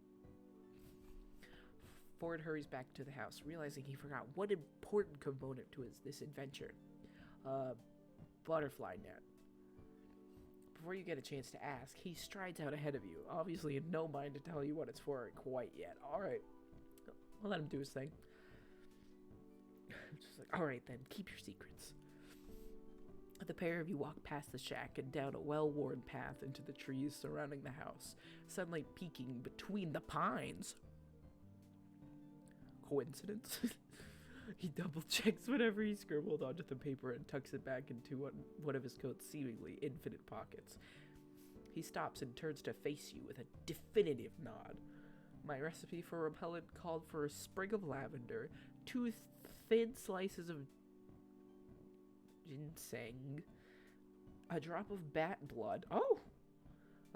Ford hurries back to the house, realizing he forgot one important component to this adventure. Butterfly net. Before you get a chance to ask, he strides out ahead of you, obviously in no mind to tell you what it's for quite yet. Alright. I'll let him do his thing. Just like, alright then, keep your secrets. The pair of you walk past the shack and down a well-worn path into the trees surrounding the house, sunlight peeking between the pines. Coincidence? He double-checks whatever he scribbled onto the paper and tucks it back into one of his coat's seemingly infinite pockets. He stops and turns to face you with a definitive nod. My recipe for repellent called for a sprig of lavender, 2 thin slices of ginseng, a drop of bat blood,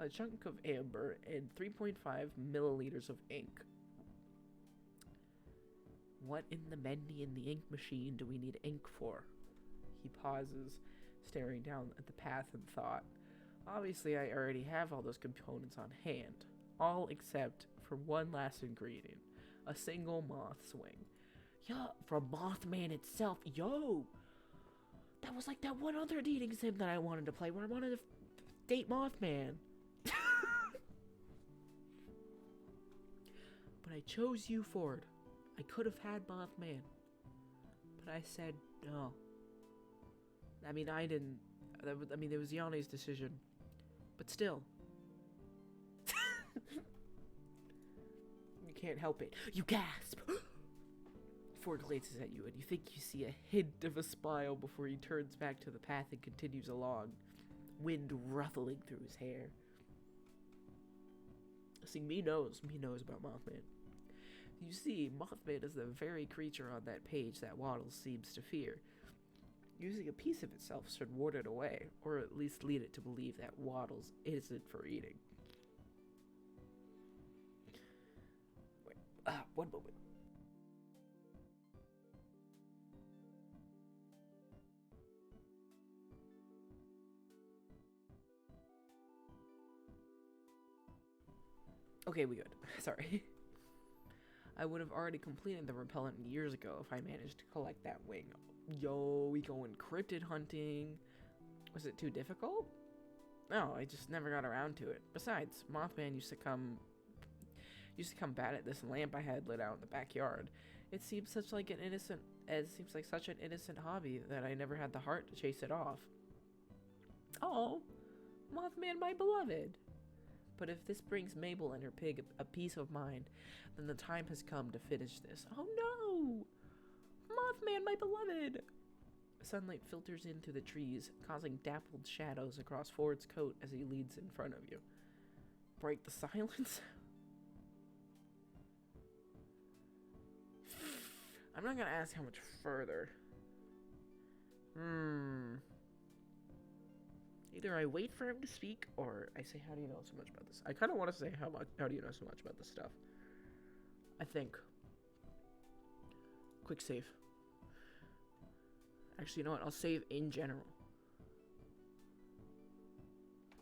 a chunk of amber, and 3.5 milliliters of ink. What in the Mendy in the ink machine do we need ink for? He pauses, staring down at the path in thought. Obviously, I already have all those components on hand, all except for one last ingredient, a single moth swing. Yeah, from Mothman itself. Yo! That was like that one other dating sim that I wanted to play where I wanted to date Mothman. But I chose you, Ford. I could have had Mothman. But I said no. I mean, I didn't. I mean, it was Yanni's decision. But still. You can't help it. You gasp! Ford glances at you, and you think you see a hint of a smile before he turns back to the path and continues along, wind ruffling through his hair. See, me knows about Mothman. You see, Mothman is the very creature on that page that Waddles seems to fear. Using a piece of itself should ward it away, or at least lead it to believe that Waddles isn't for eating. Wait, one moment. Okay, we good. Sorry. I would have already completed the repellent years ago if I managed to collect that wing. Yo, we going cryptid hunting. Was it too difficult? No, I just never got around to it. Besides, Mothman used to come bat at this lamp I had lit out in the backyard. It seems like such an innocent hobby that I never had the heart to chase it off. Oh, Mothman, my beloved. But if this brings Mabel and her pig a peace of mind, then the time has come to finish this. Oh no! Mothman, my beloved! Sunlight filters in through the trees, causing dappled shadows across Ford's coat as he leads in front of you. Break the silence? I'm not gonna ask how much further. Either I wait for him to speak, or I say, how do you know so much about this? I kind of want to say, how do you know so much about this stuff? I think. Quick save. Actually, you know what? I'll save in general.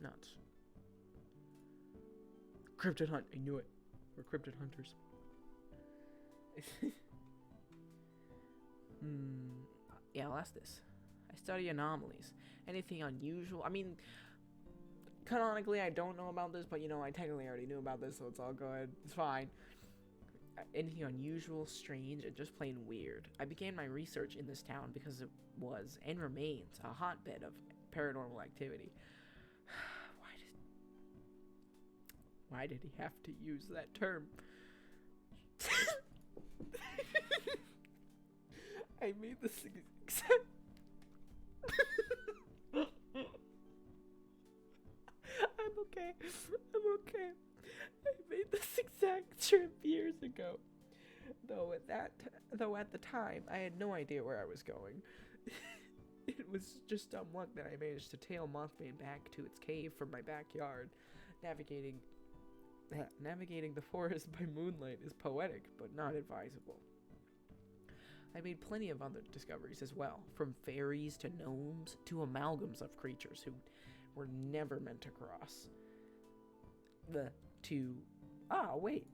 Nuts. Cryptid hunt. I knew it. We're cryptid hunters. Yeah, I'll ask this. I study anomalies. Anything unusual? I mean, canonically, I don't know about this, but, you know, I technically already knew about this, so it's all good. It's fine. Anything unusual, strange, and just plain weird. I began my research in this town because it was, and remains, a hotbed of paranormal activity. Why did he have to use that term? I made this exact... I'm okay. I'm okay. I made this exact trip years ago. Though at the time, I had no idea where I was going. It was just dumb luck that I managed to tail Mothman back to its cave from my backyard. Navigating the forest by moonlight is poetic, but not advisable. I made plenty of other discoveries as well, from fairies to gnomes to amalgams of creatures who were never meant to cross. Wait.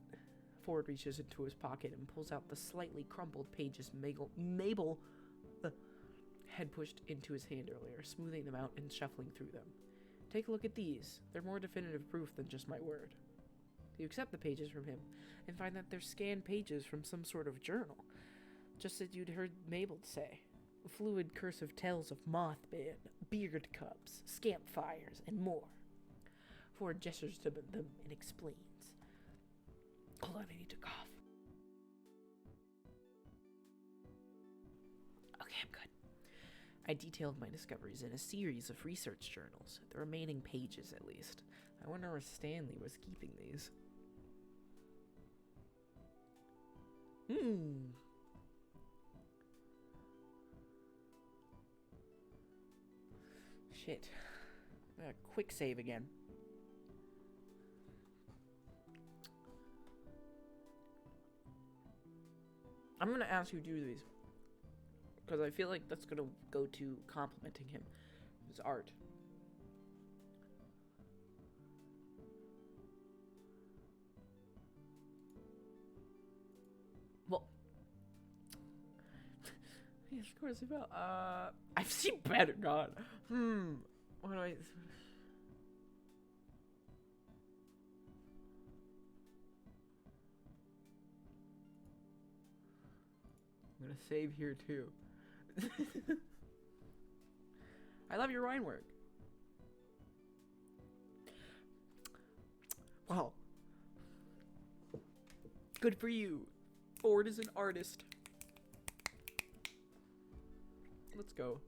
Ford reaches into his pocket and pulls out the slightly crumpled pages Mabel had pushed into his hand earlier, smoothing them out and shuffling through them. Take a look at these. They're more definitive proof than just my word. You accept the pages from him and find that they're scanned pages from some sort of journal, just as you'd heard Mabel say. Fluid cursive tales of Mothman, beard cups, scamp fires, and more. Ford gestures to them and explains. Hold on, I need to cough. Okay, I'm good. I detailed my discoveries in a series of research journals, the remaining pages at least. I wonder where Stanley was keeping these. Shit. Quick save again. I'm gonna ask you to do these, because I feel like that's gonna go to complimenting him, his art. Well, yes, of course he fell. I've seen better. God. What do I? I'm gonna save here too. I love your wine work. Wow. Good for you. Ford is an artist. Let's go.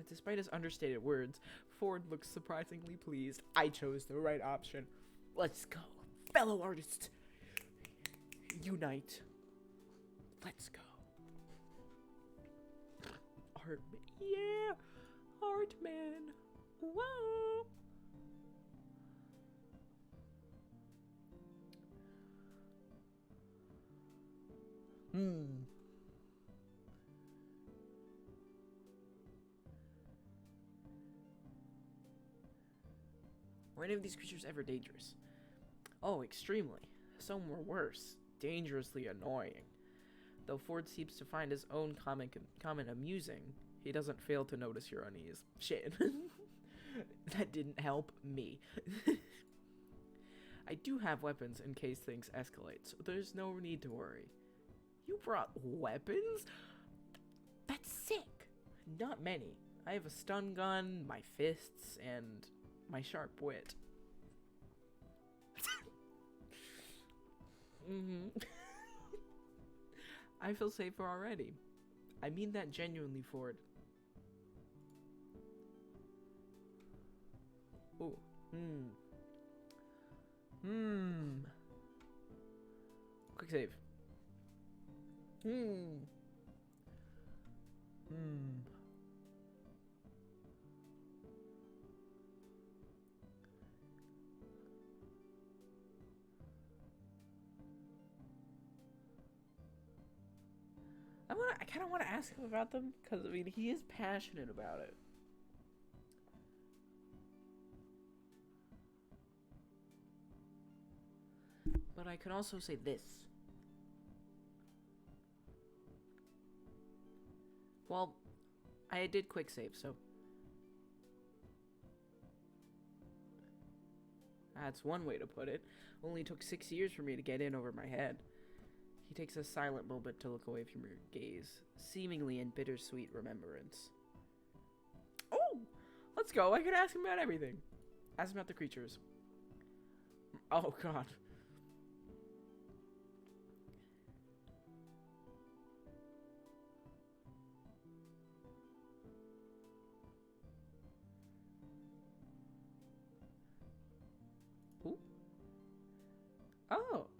Despite his understated words, Ford looks surprisingly pleased. I chose the right option. Let's go. Fellow artists, unite. Let's go. Art man. Yeah. Art man. Whoa. Were any of these creatures ever dangerous? Oh, extremely. Some were worse. Dangerously annoying. Though Ford seems to find his own comment amusing, he doesn't fail to notice your unease. Shit. That didn't help me. I do have weapons in case things escalate, so there's no need to worry. You brought weapons? That's sick. Not many. I have a stun gun, my fists, and my sharp wit. I feel safer already. I mean that genuinely, Ford. Ooh. Quick save. I kind of want to ask him about them, because, I mean, he is passionate about it. But I could also say this. Well, I did quick save, so that's one way to put it. Only took 6 years for me to get in over my head. He takes a silent moment to look away from your gaze, seemingly in bittersweet remembrance. Oh! Let's go. I could ask him about everything. Ask him about the creatures. Oh, God.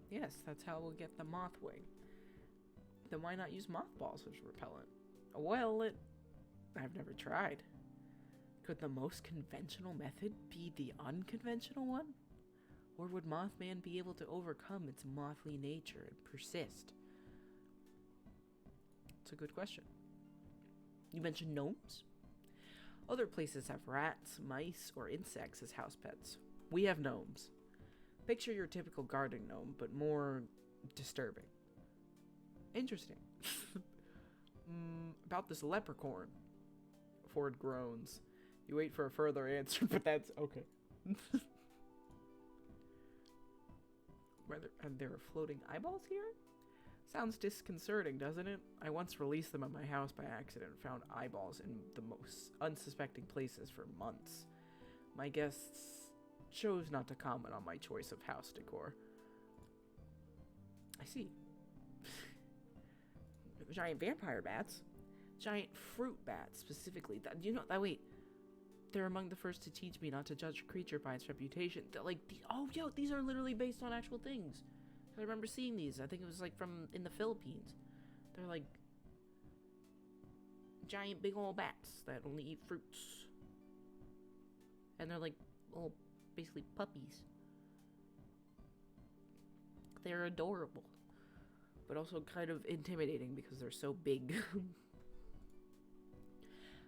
Yes, that's how we'll get the moth wing. Then why not use mothballs as repellent? Well, I've never tried. Could the most conventional method be the unconventional one? Or would Mothman be able to overcome its mothly nature and persist? It's a good question. You mentioned gnomes? Other places have rats, mice, or insects as house pets. We have gnomes. Picture your typical garden gnome, but more disturbing. Interesting. About this leprechaun. Ford groans. You wait for a further answer, but that's okay. Are there floating eyeballs here? Sounds disconcerting, doesn't it? I once released them at my house by accident and found eyeballs in the most unsuspecting places for months. My guests chose not to comment on my choice of house decor. I see. Giant vampire bats? Giant fruit bats, specifically. You know, wait. They're among the first to teach me not to judge a creature by its reputation. They're like, these are literally based on actual things. I remember seeing these. I think it was like in the Philippines. They're like giant big old bats that only eat fruits. And they're like little, basically puppies. They're adorable. But also kind of intimidating because they're so big.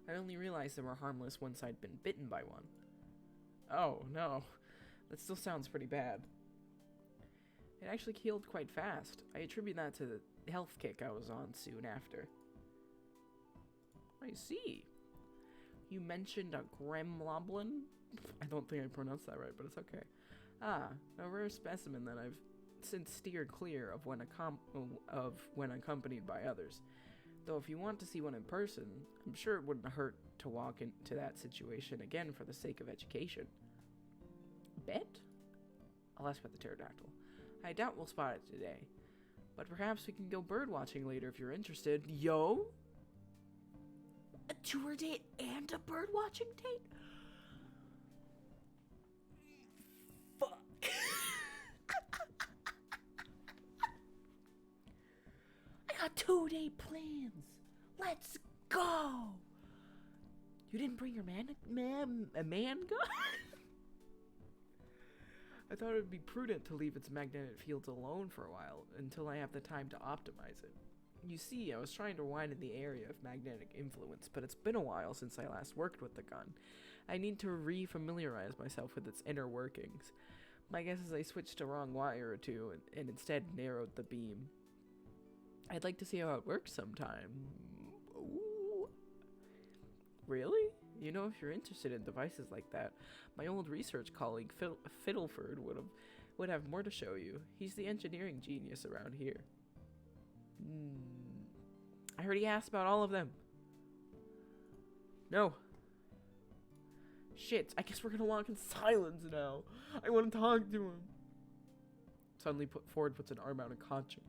I only realized they were harmless once I'd been bitten by one. Oh, no. That still sounds pretty bad. It actually healed quite fast. I attribute that to the health kick I was on soon after. I see. You mentioned a gremloblin? I don't think I pronounced that right, but it's okay. Ah, a rare specimen that I've since steered clear of when accompanied by others. Though if you want to see one in person, I'm sure it wouldn't hurt to walk into that situation again for the sake of education. Bet? I'll ask about the pterodactyl. I doubt we'll spot it today, but perhaps we can go birdwatching later if you're interested. Yo? A tour date and a birdwatching date? Fuck. I got 2-day plans. Let's go. You didn't bring your man gun? I thought it would be prudent to leave its magnetic fields alone for a while until I have the time to optimize it. You see, I was trying to wind in the area of magnetic influence, but it's been a while since I last worked with the gun. I need to re-familiarize myself with its inner workings. My guess is I switched a wrong wire or two and instead narrowed the beam. I'd like to see how it works sometime. Ooh. Really? You know, if you're interested in devices like that, my old research colleague Fiddleford would have more to show you. He's the engineering genius around here. I already asked about all of them. No. Shit, I guess we're gonna walk in silence now. I want to talk to him. Suddenly Ford puts an arm out in caution.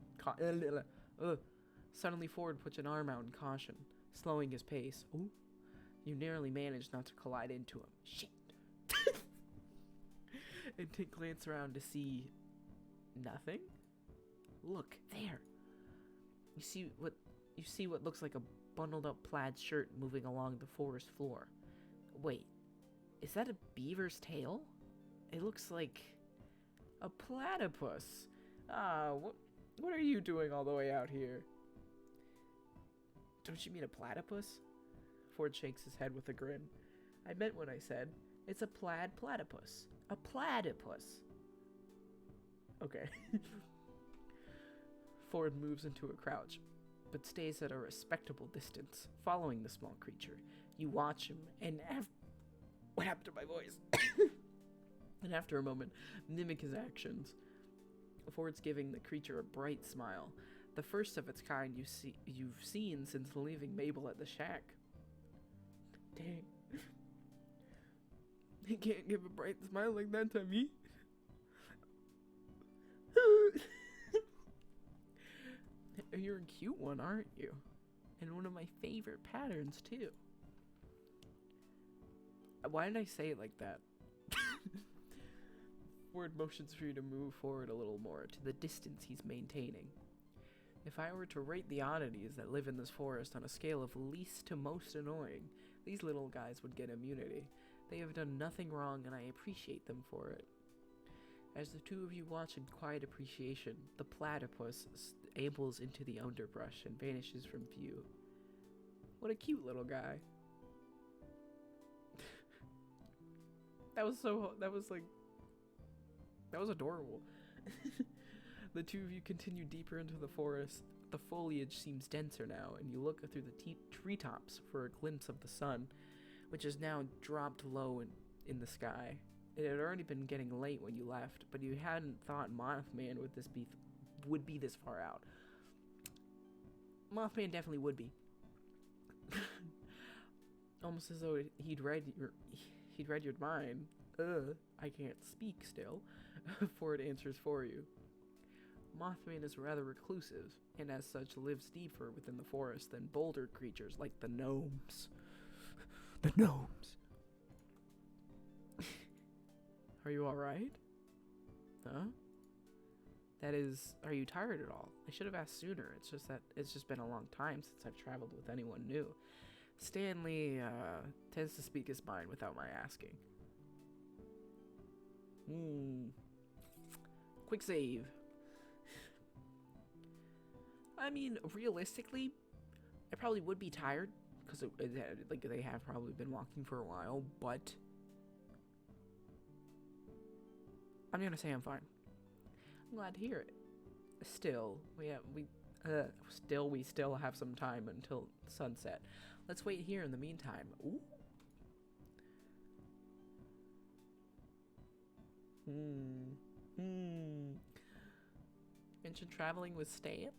Suddenly Ford puts an arm out in caution, slowing his pace. Ooh. You narrowly managed not to collide into him. Shit. And Tink glance around to see nothing. Look there. You see what looks like a bundled up plaid shirt moving along the forest floor. Wait, is that a beaver's tail? It looks like a platypus. What are you doing all the way out here? Don't you mean a platypus? Ford shakes his head with a grin. I meant what I said. It's a plaid platypus. A platypus. Okay. Ford moves into a crouch, but stays at a respectable distance, following the small creature. You watch him, and what happened to my voice? And after a moment, mimic his actions. Ford's giving the creature a bright smile, the first of its kind you've seen since leaving Mabel at the shack. Dang. He can't give a bright smile like that to me. You're a cute one, aren't you? And one of my favorite patterns, too. Why did I say it like that? Ford motions for you to move forward a little more to the distance he's maintaining. If I were to rate the oddities that live in this forest on a scale of least to most annoying, these little guys would get immunity. They have done nothing wrong, and I appreciate them for it. As the two of you watch in quiet appreciation, the platypus ambles into the underbrush and vanishes from view. What a cute little guy. That was adorable. The two of you continue deeper into the forest. The foliage seems denser now, and you look through the treetops for a glimpse of the sun, which has now dropped low in the sky. It had already been getting late when you left, but you hadn't thought Mothman would be this far out. Mothman definitely would be. Almost as though he'd read your mind. I can't speak still. Ford answers for you. Mothman is rather reclusive, and as such lives deeper within the forest than bolder creatures like the gnomes. The gnomes! Are you alright? Huh? That is, are you tired at all? I should have asked sooner. It's just that it's just been a long time since I've traveled with anyone new. Stanley tends to speak his mind without my asking. Quick save. I mean, realistically, I probably would be tired because like they have probably been walking for a while, but I'm gonna say I'm fine. I'm glad to hear it. Still, we still have some time until sunset. Let's wait here in the meantime. Ooh. Mentioned traveling with Stan?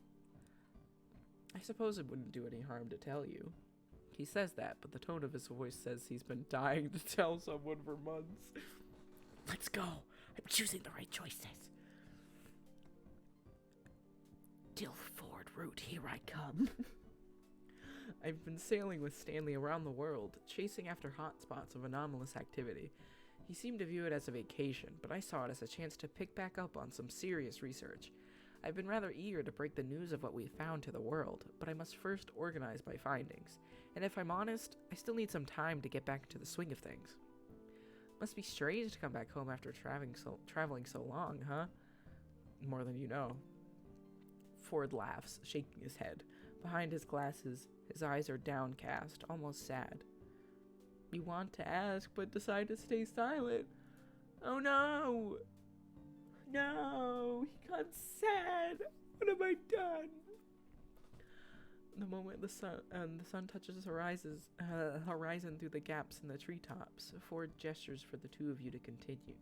I suppose it wouldn't do any harm to tell you. He says that, but the tone of his voice says he's been dying to tell someone for months. Let's go. I'm choosing the right choices. Dilford route, here I come. I've been sailing with Stanley around the world, chasing after hotspots of anomalous activity. He seemed to view it as a vacation, but I saw it as a chance to pick back up on some serious research. I've been rather eager to break the news of what we found to the world, but I must first organize my findings. And if I'm honest, I still need some time to get back into the swing of things. Must be strange to come back home after traveling so long, huh? More than you know. Ford laughs, shaking his head. Behind his glasses, his eyes are downcast, almost sad. You want to ask, but decide to stay silent. Oh no! No! He got sad! What have I done? The moment the sun touches the horizon through the gaps in the treetops, Ford gestures for the two of you to continue.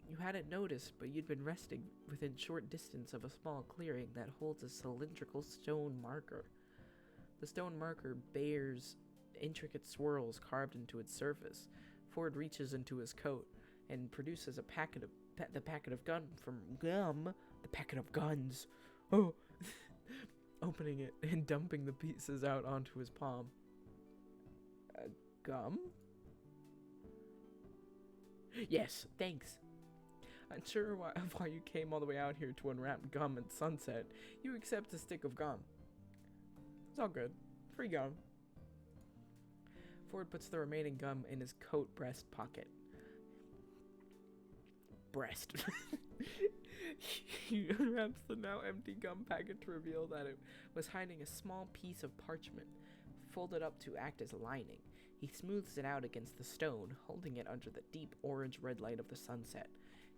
You hadn't noticed, but you'd been resting within short distance of a small clearing that holds a cylindrical stone marker. The stone marker bears intricate swirls carved into its surface. Ford reaches into his coat and produces the packet of guns. Oh, opening it and dumping the pieces out onto his palm. Gum? Yes, thanks. Unsure why you came all the way out here to unwrap gum at sunset, you accept a stick of gum. It's all good. Free gum. Ford puts the remaining gum in his coat breast pocket. Breast. He unwraps the now empty gum packet to reveal that it was hiding a small piece of parchment, folded up to act as lining. He smooths it out against the stone, holding it under the deep orange-red light of the sunset.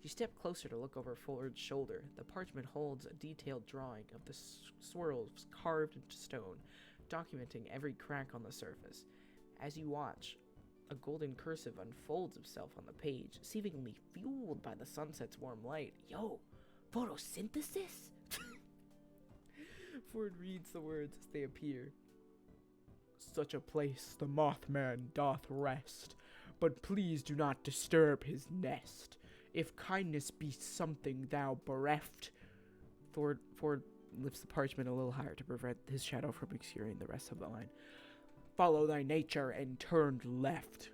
You step closer to look over Ford's shoulder. The parchment holds a detailed drawing of the swirls carved into stone, documenting every crack on the surface. As you watch, a golden cursive unfolds itself on the page, seemingly fueled by the sunset's warm light. Yo, photosynthesis? Ford reads the words as they appear. Such a place the Mothman doth rest, but please do not disturb his nest. If kindness be something thou bereft. Ford lifts the parchment a little higher to prevent his shadow from obscuring the rest of the line. Follow thy nature and turn left.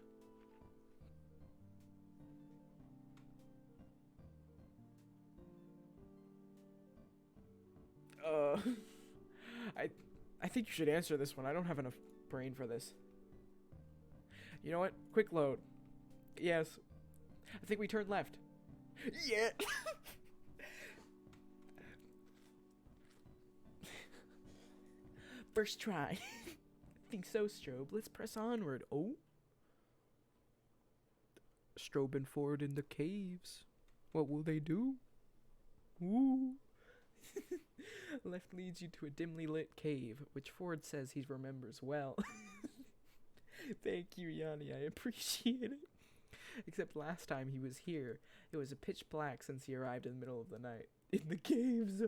Uh, I think you should answer this one. I don't have enough brain for this. You know what? Quick load. Yes. I think we turned left. Yeah. First try. I think so, Strobe. Let's press onward. Oh. Strobe and Ford in the caves. What will they do? Ooh. Left leads you to a dimly lit cave, which Ford says he remembers well. Thank you, Yanni. I appreciate it. Except last time he was here, it was a pitch black since he arrived in the middle of the night. In the caves.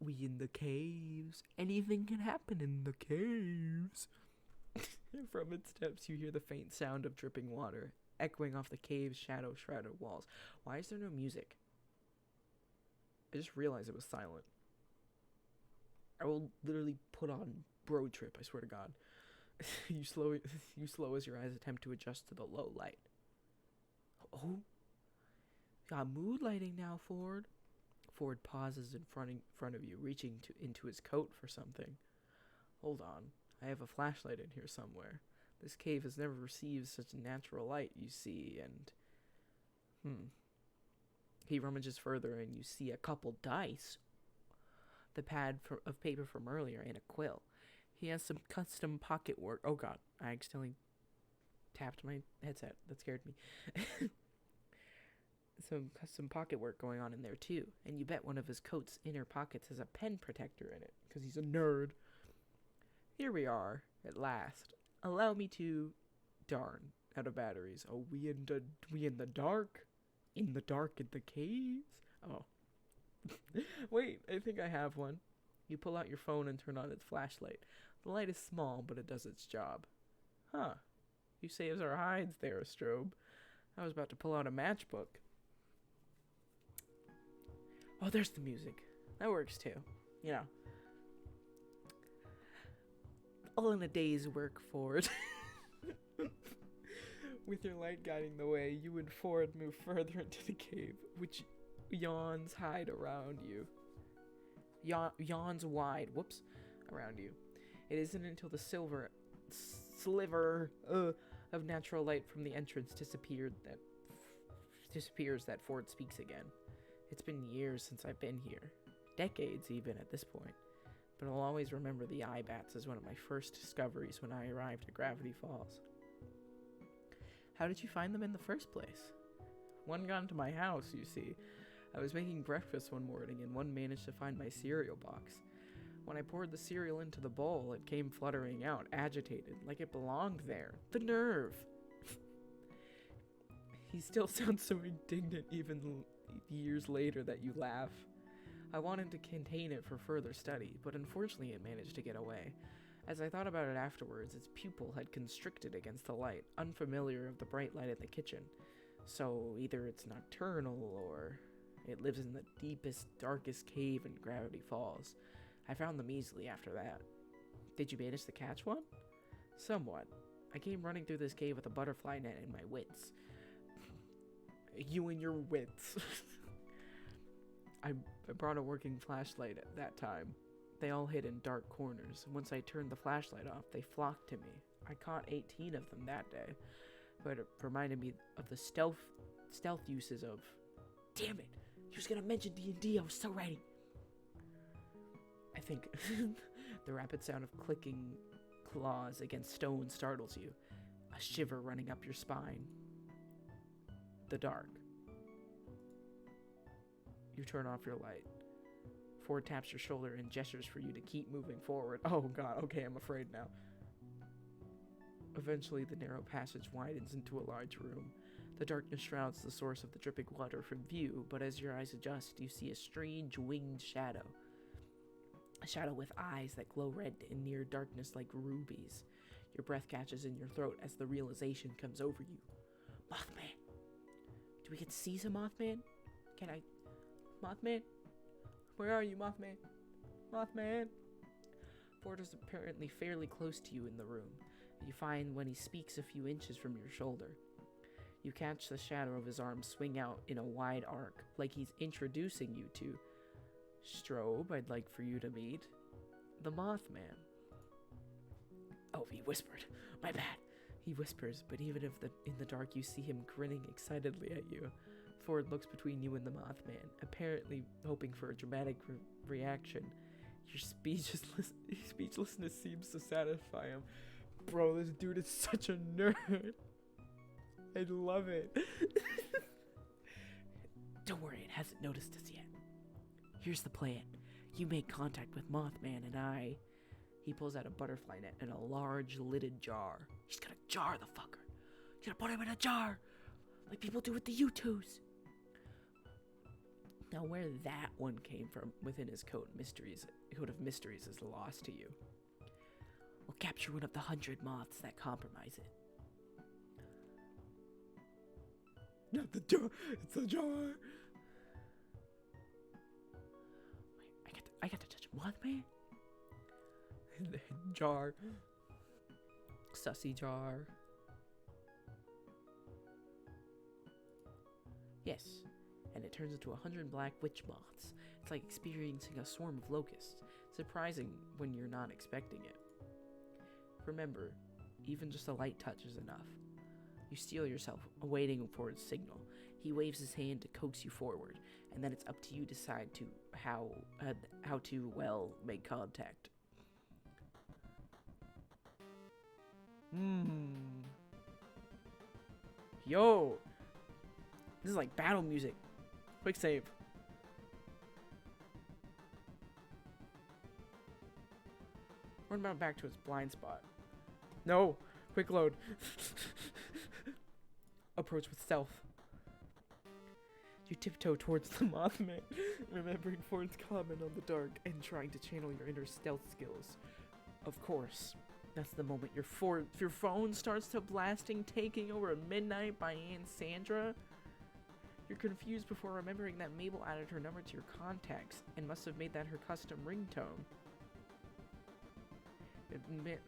We in the caves. Anything can happen in the caves. From its depths, you hear the faint sound of dripping water, echoing off the cave's shadow-shrouded walls. Why is there no music? I just realized it was silent. I will literally put on Bro Trip, I swear to God. You slow as your eyes attempt to adjust to the low light. Oh? Got mood lighting now, Ford. Ford pauses in front of you, reaching into his coat for something. Hold on. I have a flashlight in here somewhere. This cave has never received such natural light, you see, and... He rummages further, and you see a couple dice, the pad of paper from earlier, and a quill. He has some custom pocket work. Oh god, I accidentally tapped my headset. That scared me. Some custom pocket work going on in there too, and you bet one of his coat's inner pockets has a pen protector in it, because he's a nerd. Here we are, at last. Allow me to... Darn, out of batteries. Oh, we in the dark? In the dark in the caves? Oh. Wait, I think I have one. You pull out your phone and turn on its flashlight. The light is small, but it does its job. Huh. You saves our hides there, Strobe. I was about to pull out a matchbook. Oh, there's the music. That works too. You know. All in a day's work, Ford. With your light guiding the way, you and Ford move further into the cave, which yawns hide around you. Yawns wide, around you. It isn't until the sliver of natural light from the entrance disappears that Ford speaks again. It's been years since I've been here. Decades, even, at this point. But I'll always remember the eye bats as one of my first discoveries when I arrived at Gravity Falls. How did you find them in the first place? One got into my house, you see. I was making breakfast one morning, and one managed to find my cereal box. When I poured the cereal into the bowl, it came fluttering out, agitated, like it belonged there. The nerve! He still sounds so indignant even years later that you laugh. I wanted to contain it for further study, but unfortunately it managed to get away. As I thought about it afterwards, its pupil had constricted against the light, unfamiliar of the bright light in the kitchen. So either it's nocturnal, or it lives in the deepest, darkest cave in Gravity Falls. I found them easily after that. Did you manage to catch one? Somewhat. I came running through this cave with a butterfly net in my wits. You and your wits. I brought a working flashlight at that time. They all hid in dark corners. Once I turned the flashlight off, they flocked to me. I caught 18 of them that day, but it reminded me of the stealth uses of... Damn it! You was gonna mention D&D, I was so ready! I think the rapid sound of clicking claws against stone startles you, a shiver running up your spine. The dark. You turn off your light. Ford taps your shoulder and gestures for you to keep moving forward. Oh god, okay, I'm afraid now. Eventually, the narrow passage widens into a large room. The darkness shrouds the source of the dripping water from view, but as your eyes adjust, you see a strange winged shadow. A shadow with eyes that glow red in near darkness like rubies. Your breath catches in your throat as the realization comes over you. Mothman! Do we get to see some Mothman? Can I... Mothman? Where are you, Mothman? Mothman? Ford is apparently fairly close to you in the room. You find when he speaks a few inches from your shoulder. You catch the shadow of his arm swing out in a wide arc, like he's introducing you to Strobe, I'd like for you to meet the Mothman. Oh, he whispered. My bad. He whispers, but even if in the dark you see him grinning excitedly at you. Ford looks between you and the Mothman, apparently hoping for a dramatic reaction. Your speechlessness seems to satisfy him. Bro, this dude is such a nerd. I love it. Don't worry, it hasn't noticed us yet. Here's the plan. You make contact with Mothman and I... He pulls out a butterfly net and a large lidded jar. He's gonna jar the fucker. He's gonna put him in a jar. Like people do with the U2s. Now where that one came from within his coat of mysteries is lost to you. We'll capture one of the 100 moths that compromise it. Not the jar. It's a jar. Wait, I got to touch Mothman? The jar. Sussy jar. Yes. And it turns into 100 black witch moths. It's like experiencing a swarm of locusts. Surprising when you're not expecting it. Remember, even just a light touch is enough. You steel yourself, awaiting for his signal. He waves his hand to coax you forward, and then it's up to you to decide how to, well, make contact. Yo! This is like battle music. Quick save. Run about back to its blind spot. No! Quick load. Approach with stealth. You tiptoe towards the Mothman, remembering Ford's comment on the dark and trying to channel your inner stealth skills. Of course. That's the moment your phone starts to blasting Taking Over at Midnight by Aunt Sandra. You're confused before remembering that Mabel added her number to your contacts and must have made that her custom ringtone.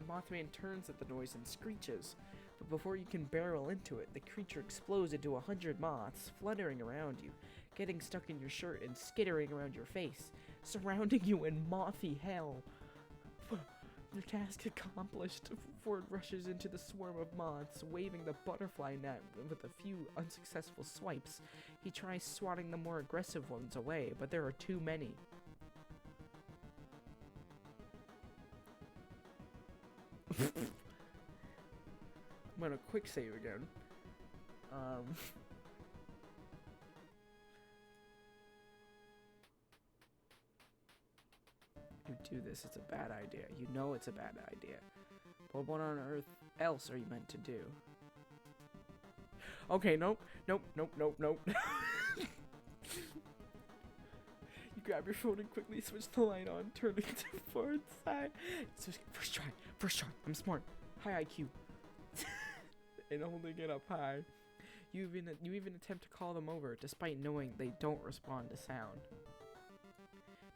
Mothman turns at the noise and screeches, but before you can barrel into it, the creature explodes into 100 moths, fluttering around you, getting stuck in your shirt and skittering around your face, surrounding you in mothy hell. Your task accomplished, Ford rushes into the swarm of moths, waving the butterfly net with a few unsuccessful swipes. He tries swatting the more aggressive ones away, but there are too many. I'm gonna quick save again. You do this, it's a bad idea. You know it's a bad idea. But what on earth else are you meant to do? Okay, nope. You grab your phone and quickly switch the light on, turning to Ford's side. First try. I'm smart. High IQ. And holding it up high. You even attempt to call them over, despite knowing they don't respond to sound.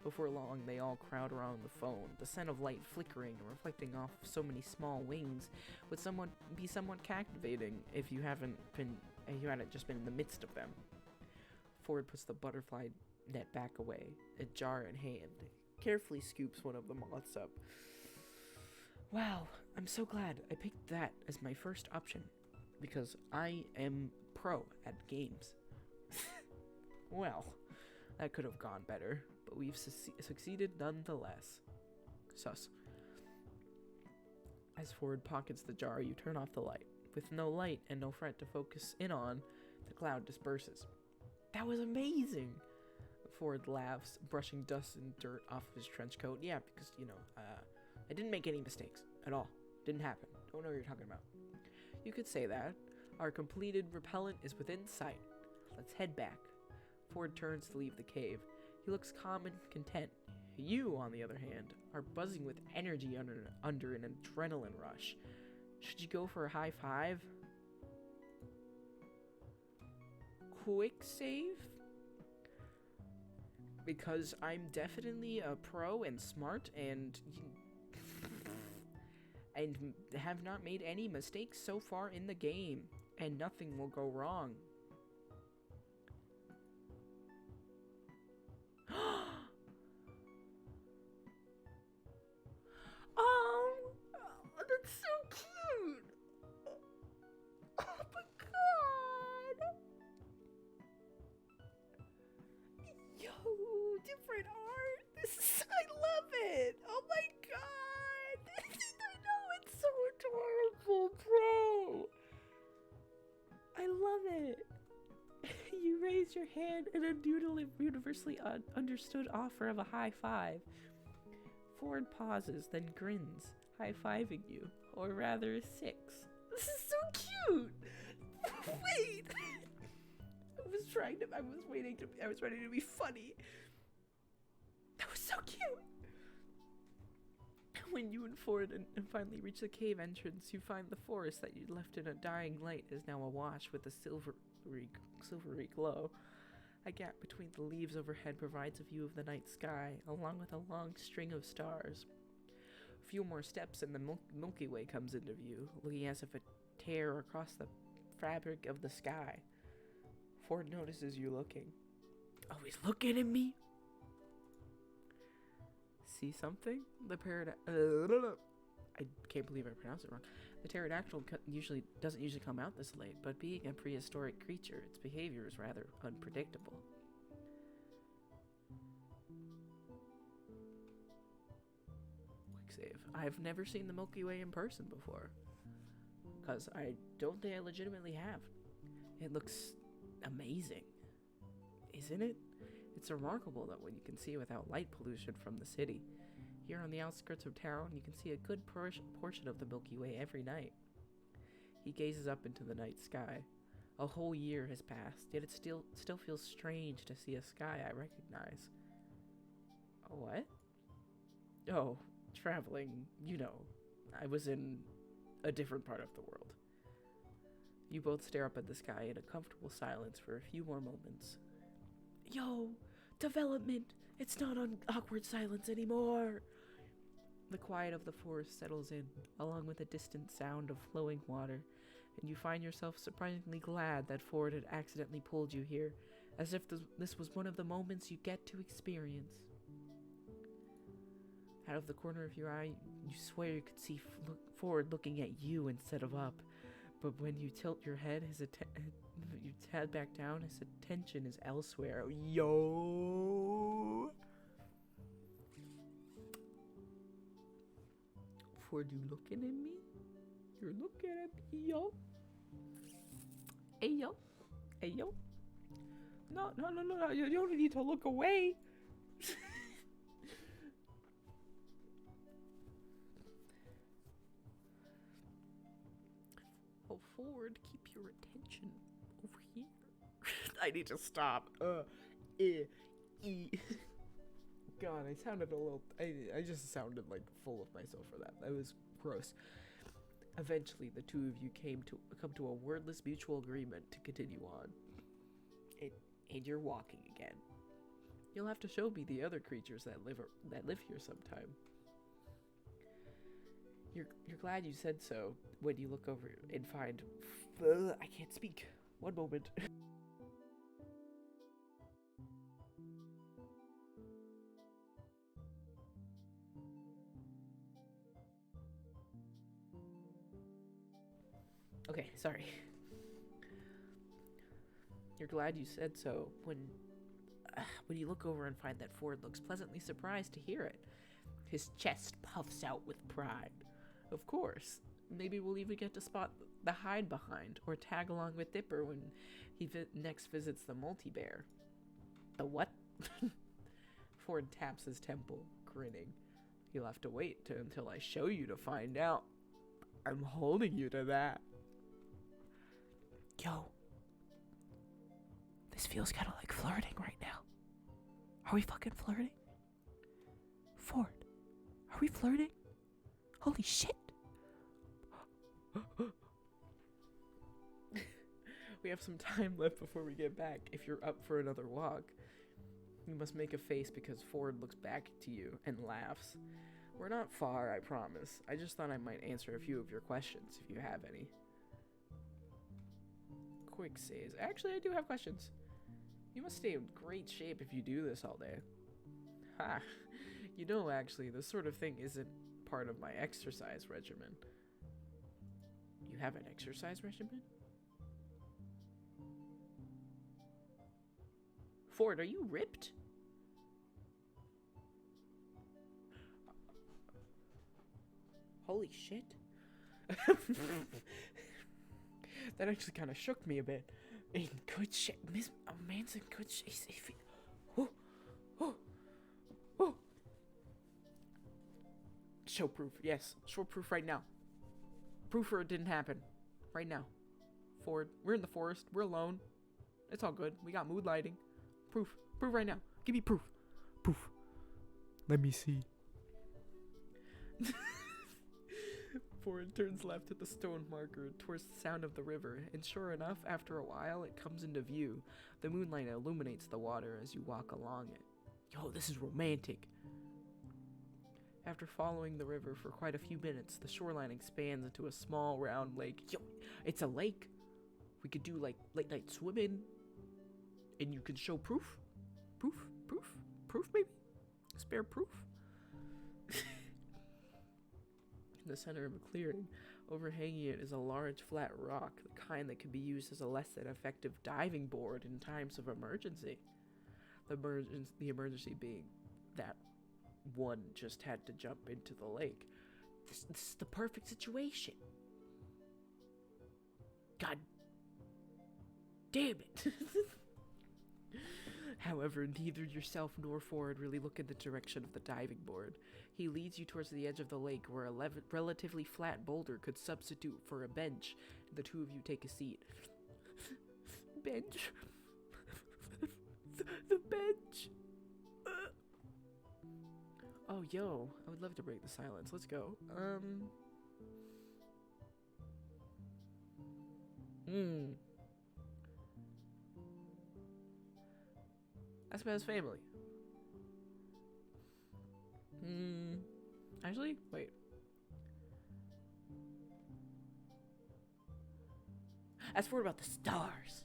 Before long, they all crowd around the phone, the scent of light flickering and reflecting off so many small wings would be somewhat captivating if you hadn't just been in the midst of them. Ford puts the butterfly net back away, a jar in hand, carefully scoops one of the moths up. Wow, I'm so glad I picked that as my first option, because I am pro at games. Well, that could have gone better. But we've succeeded nonetheless. Sus. As Ford pockets the jar, you turn off the light. With no light and no front to focus in on, the cloud disperses. That was amazing! Ford laughs, brushing dust and dirt off of his trench coat. Yeah, because, I didn't make any mistakes. At all. Didn't happen. Don't know what you're talking about. You could say that. Our completed repellent is within sight. Let's head back. Ford turns to leave the cave. He looks calm and content. You, on the other hand, are buzzing with energy under an adrenaline rush. Should you go for a high five? Quick save? Because I'm definitely a pro and smart and have not made any mistakes so far in the game, and nothing will go wrong. hand in a universally understood offer of a high five. Ford pauses, then grins, high-fiving you, or rather a 6. This is so cute! Wait! I was ready to be funny. That was so cute! When you and Ford and finally reach the cave entrance, you find the forest that you left in a dying light is now awash with a silvery glow. A gap between the leaves overhead provides a view of the night sky, along with a long string of stars. A few more steps and the Milky Way comes into view, looking as if a tear across the fabric of the sky. Ford notices you looking. Oh, he's looking at me? See something? The I can't believe I pronounced it wrong. The pterodactyl doesn't usually come out this late, but being a prehistoric creature, its behavior is rather unpredictable. Quick save. I've never seen the Milky Way in person before. Because I don't think I legitimately have. It looks amazing. Isn't it? It's remarkable that when you can see without light pollution from the city. Here on the outskirts of town, you can see a good portion of the Milky Way every night. He gazes up into the night sky. A whole year has passed, yet it still feels strange to see a sky I recognize. What? Oh, traveling, you know. I was in a different part of the world. You both stare up at the sky in a comfortable silence for a few more moments. Yo, development! It's not on awkward silence anymore! The quiet of the forest settles in, along with a distant sound of flowing water, and you find yourself surprisingly glad that Ford had accidentally pulled you here, as if this was one of the moments you get to experience. Out of the corner of your eye, you swear you could see Ford looking at you instead of up, but when you tilt your head, you head back down, his attention is elsewhere. Yo! Ford, you looking at me? You're looking at me, yo. Hey, yo. Hey, yo. No. You don't need to look away. Oh, Ford, keep your attention over here. I need to stop. God, I sounded a little... I just sounded like full of myself for that. That was gross. Eventually, the two of you come to a wordless mutual agreement to continue on. And you're walking again. You'll have to show me the other creatures that live here sometime. You're glad you said so when you look over and find... I can't speak. One moment. Okay, sorry. You're glad you said so when you look over and find that Ford looks pleasantly surprised to hear it. His chest puffs out with pride. Of course. Maybe we'll even get to spot the hide behind or tag along with Dipper when he next visits the multi-bear. The what? Ford taps his temple, grinning. You'll have to wait until I show you to find out. I'm holding you to that. Yo. This feels kind of like flirting right now. Are we fucking flirting? Ford, are we flirting? Holy shit. We have some time left before we get back. If you're up for another walk, you must make a face because Ford looks back to you and laughs. We're not far, I promise. I just thought I might answer a few of your questions if you have any. Quick says. Actually, I do have questions. You must stay in great shape if you do this all day. Ha! You know, actually, this sort of thing isn't part of my exercise regimen. You have an exercise regimen? Ford, are you ripped? Holy shit. That actually kind of shook me a bit. In good shape. A man's in good shape. Oh, oh, oh. Show proof. Yes. Show proof right now. Proof or it didn't happen. Right now. Ford. We're in the forest. We're alone. It's all good. We got mood lighting. Proof. Proof right now. Give me proof. Proof. Let me see. Ford turns left at the stone marker towards the sound of the river, and sure enough, after a while, it comes into view. The moonlight illuminates the water as you walk along it. Yo, this is romantic. After following the river for quite a few minutes, the shoreline expands into a small round lake. Yo, it's a lake. We could do like late night swimming, and you can show proof. Proof maybe? Spare proof? In the center of a clearing, overhanging it is a large flat rock, the kind that can be used as a less than effective diving board in times of emergency. The emergency being that one just had to jump into the lake. This is the perfect situation. God damn it. However, neither yourself nor Ford really look in the direction of the diving board. He leads you towards the edge of the lake where a relatively flat boulder could substitute for a bench. The two of you take a seat. Bench? the bench? Oh, yo, I would love to break the silence. Let's go. Ask about his family. Actually, wait. Ask Ford about the stars.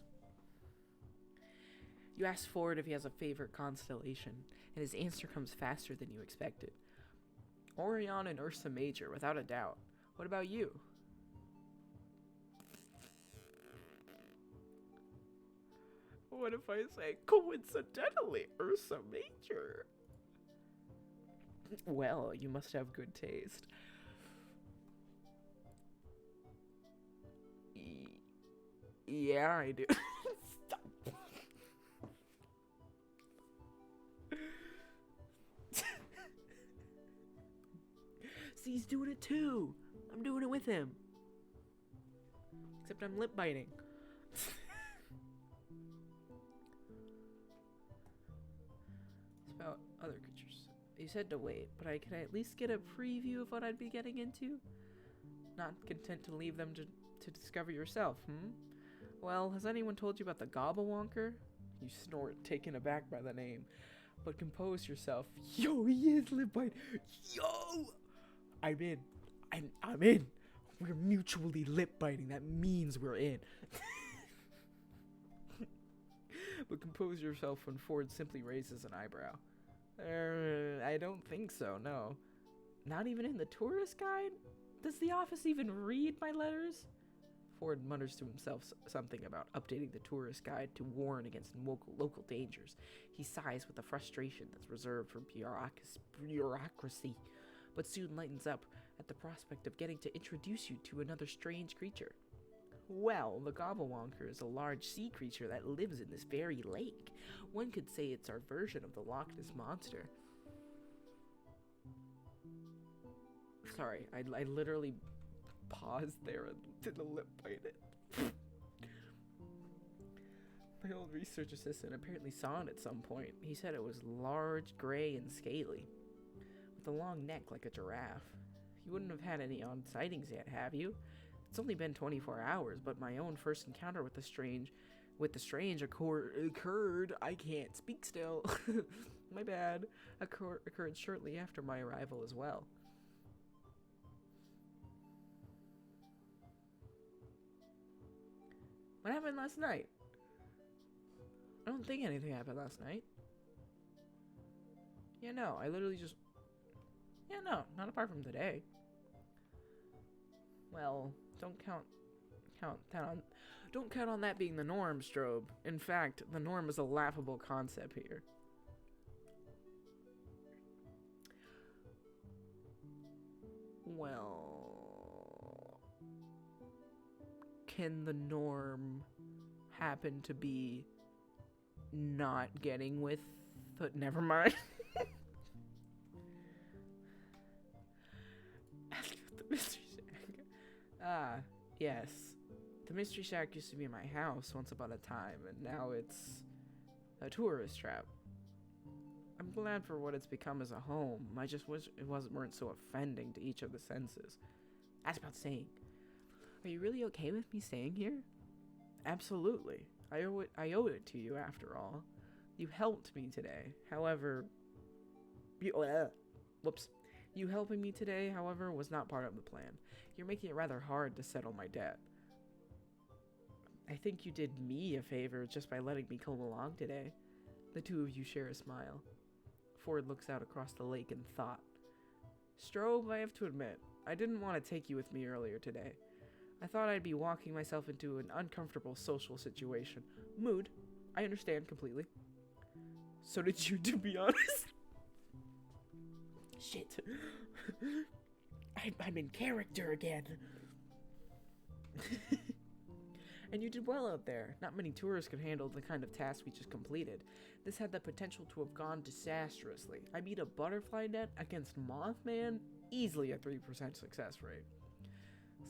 You ask Ford if he has a favorite constellation, and his answer comes faster than you expected. Orion and Ursa Major, without a doubt. What about you? What if I say, coincidentally, Ursa Major? Well, you must have good taste. Yeah, I do. Stop. See, he's doing it too. I'm doing it with him. Except I'm lip biting. It's about other creatures. You said to wait, but I can at least get a preview of what I'd be getting into? Not content to leave them to discover yourself, Well, has anyone told you about the Gobblewonker? You snort, taken aback by the name. But compose yourself. Yo, he is lip biting. Yo! I'm in. I'm in. We're mutually lip biting. That means we're in. But compose yourself when Ford simply raises an eyebrow. I don't think so, no. Not even in the tourist guide? Does the office even read my letters? Ford mutters to himself something about updating the tourist guide to warn against local dangers. He sighs with the frustration that's reserved for bureaucracy, but soon lightens up at the prospect of getting to introduce you to another strange creature. Well, the Gobblewonker is a large sea creature that lives in this very lake. One could say it's our version of the Loch Ness Monster. Sorry, I literally paused there and did a lip bite it. My old research assistant apparently saw it at some point. He said it was large, gray, and scaly, with a long neck like a giraffe. You wouldn't have had any odd sightings yet, have you? It's only been 24 hours, but my own first encounter with the strange occurred. I can't speak still. My bad. Occurred shortly after my arrival as well. What happened last night? I don't think anything happened last night. Yeah, no, I literally just... Yeah, no, not apart from today. Well, don't count on that being the norm, Strobe. In fact, the norm is a laughable concept here. Well, can the norm happen to be not getting with, but never mind. The Mystery Shack. Ah, yes. The Mystery Shack used to be my house once upon a time, and now it's a tourist trap. I'm glad for what it's become as a home. I just wish it weren't so offending to each of the senses. As about saying, are you really okay with me staying here? Absolutely. I owe it to you after all. You helped me today. However, you helping me today, however, was not part of the plan. You're making it rather hard to settle my debt. I think you did me a favor just by letting me come along today. The two of you share a smile. Ford looks out across the lake in thought. Strobe, I have to admit, I didn't want to take you with me earlier today. I thought I'd be walking myself into an uncomfortable social situation. Mood, I understand completely. So did you, to be honest. Shit. I'm in character again. And you did well out there. Not many tourists could handle the kind of task we just completed. This had the potential to have gone disastrously. I beat a butterfly net against Mothman, easily a 3% success rate.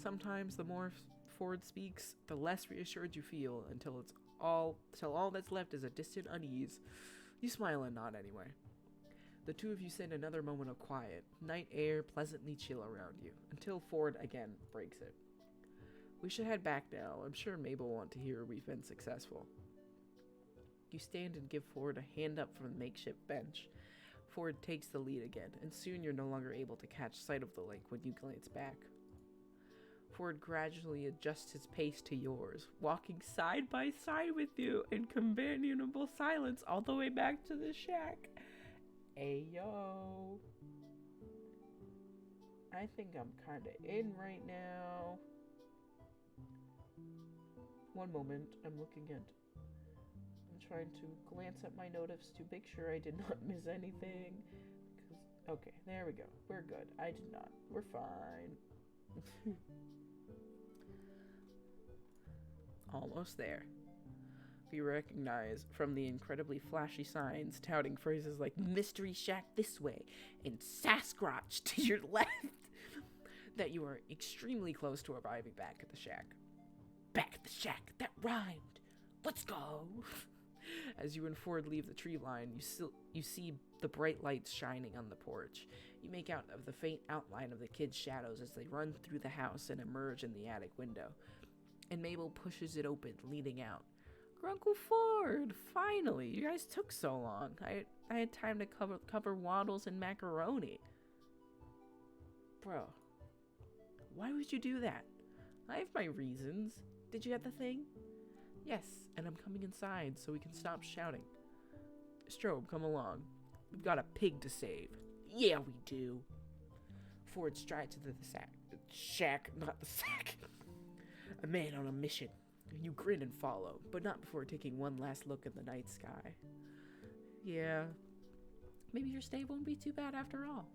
Sometimes the more Ford speaks, the less reassured you feel until all that's left is a distant unease. You smile and nod anyway. The two of you sit in another moment of quiet, night air pleasantly chill around you, until Ford again breaks it. We should head back now. I'm sure Mabel will want to hear we've been successful. You stand and give Ford a hand up from the makeshift bench. Ford takes the lead again, and soon you're no longer able to catch sight of the lake when you glance back. Ford gradually adjusts his pace to yours, walking side by side with you in companionable silence all the way back to the shack. Ayo. I think I'm kinda in right now. One moment, I'm trying to glance at my notes to make sure I did not miss anything. Okay, there we go. We're good. I did not. We're fine. Almost there. We recognize from the incredibly flashy signs touting phrases like Mystery Shack this way and Sasquatch to your left that you are extremely close to arriving back at the shack. Back at the shack, that rhymed. Let's go. As you and Ford leave the tree line, you see the bright lights shining on the porch. You make out of the faint outline of the kids' shadows as they run through the house and emerge in the attic window. And Mabel pushes it open, leading out. Grunkle Ford, finally! You guys took so long. I had time to cover waddles and macaroni. Bro, why would you do that? I have my reasons. Did you get the thing? Yes, and I'm coming inside so we can stop shouting. Strobe, come along. We've got a pig to save. Yeah, we do. Ford strides to the shack, not the sack. A man on a mission. You grin and follow, but not before taking one last look at the night sky. Yeah, maybe your stay won't be too bad after all.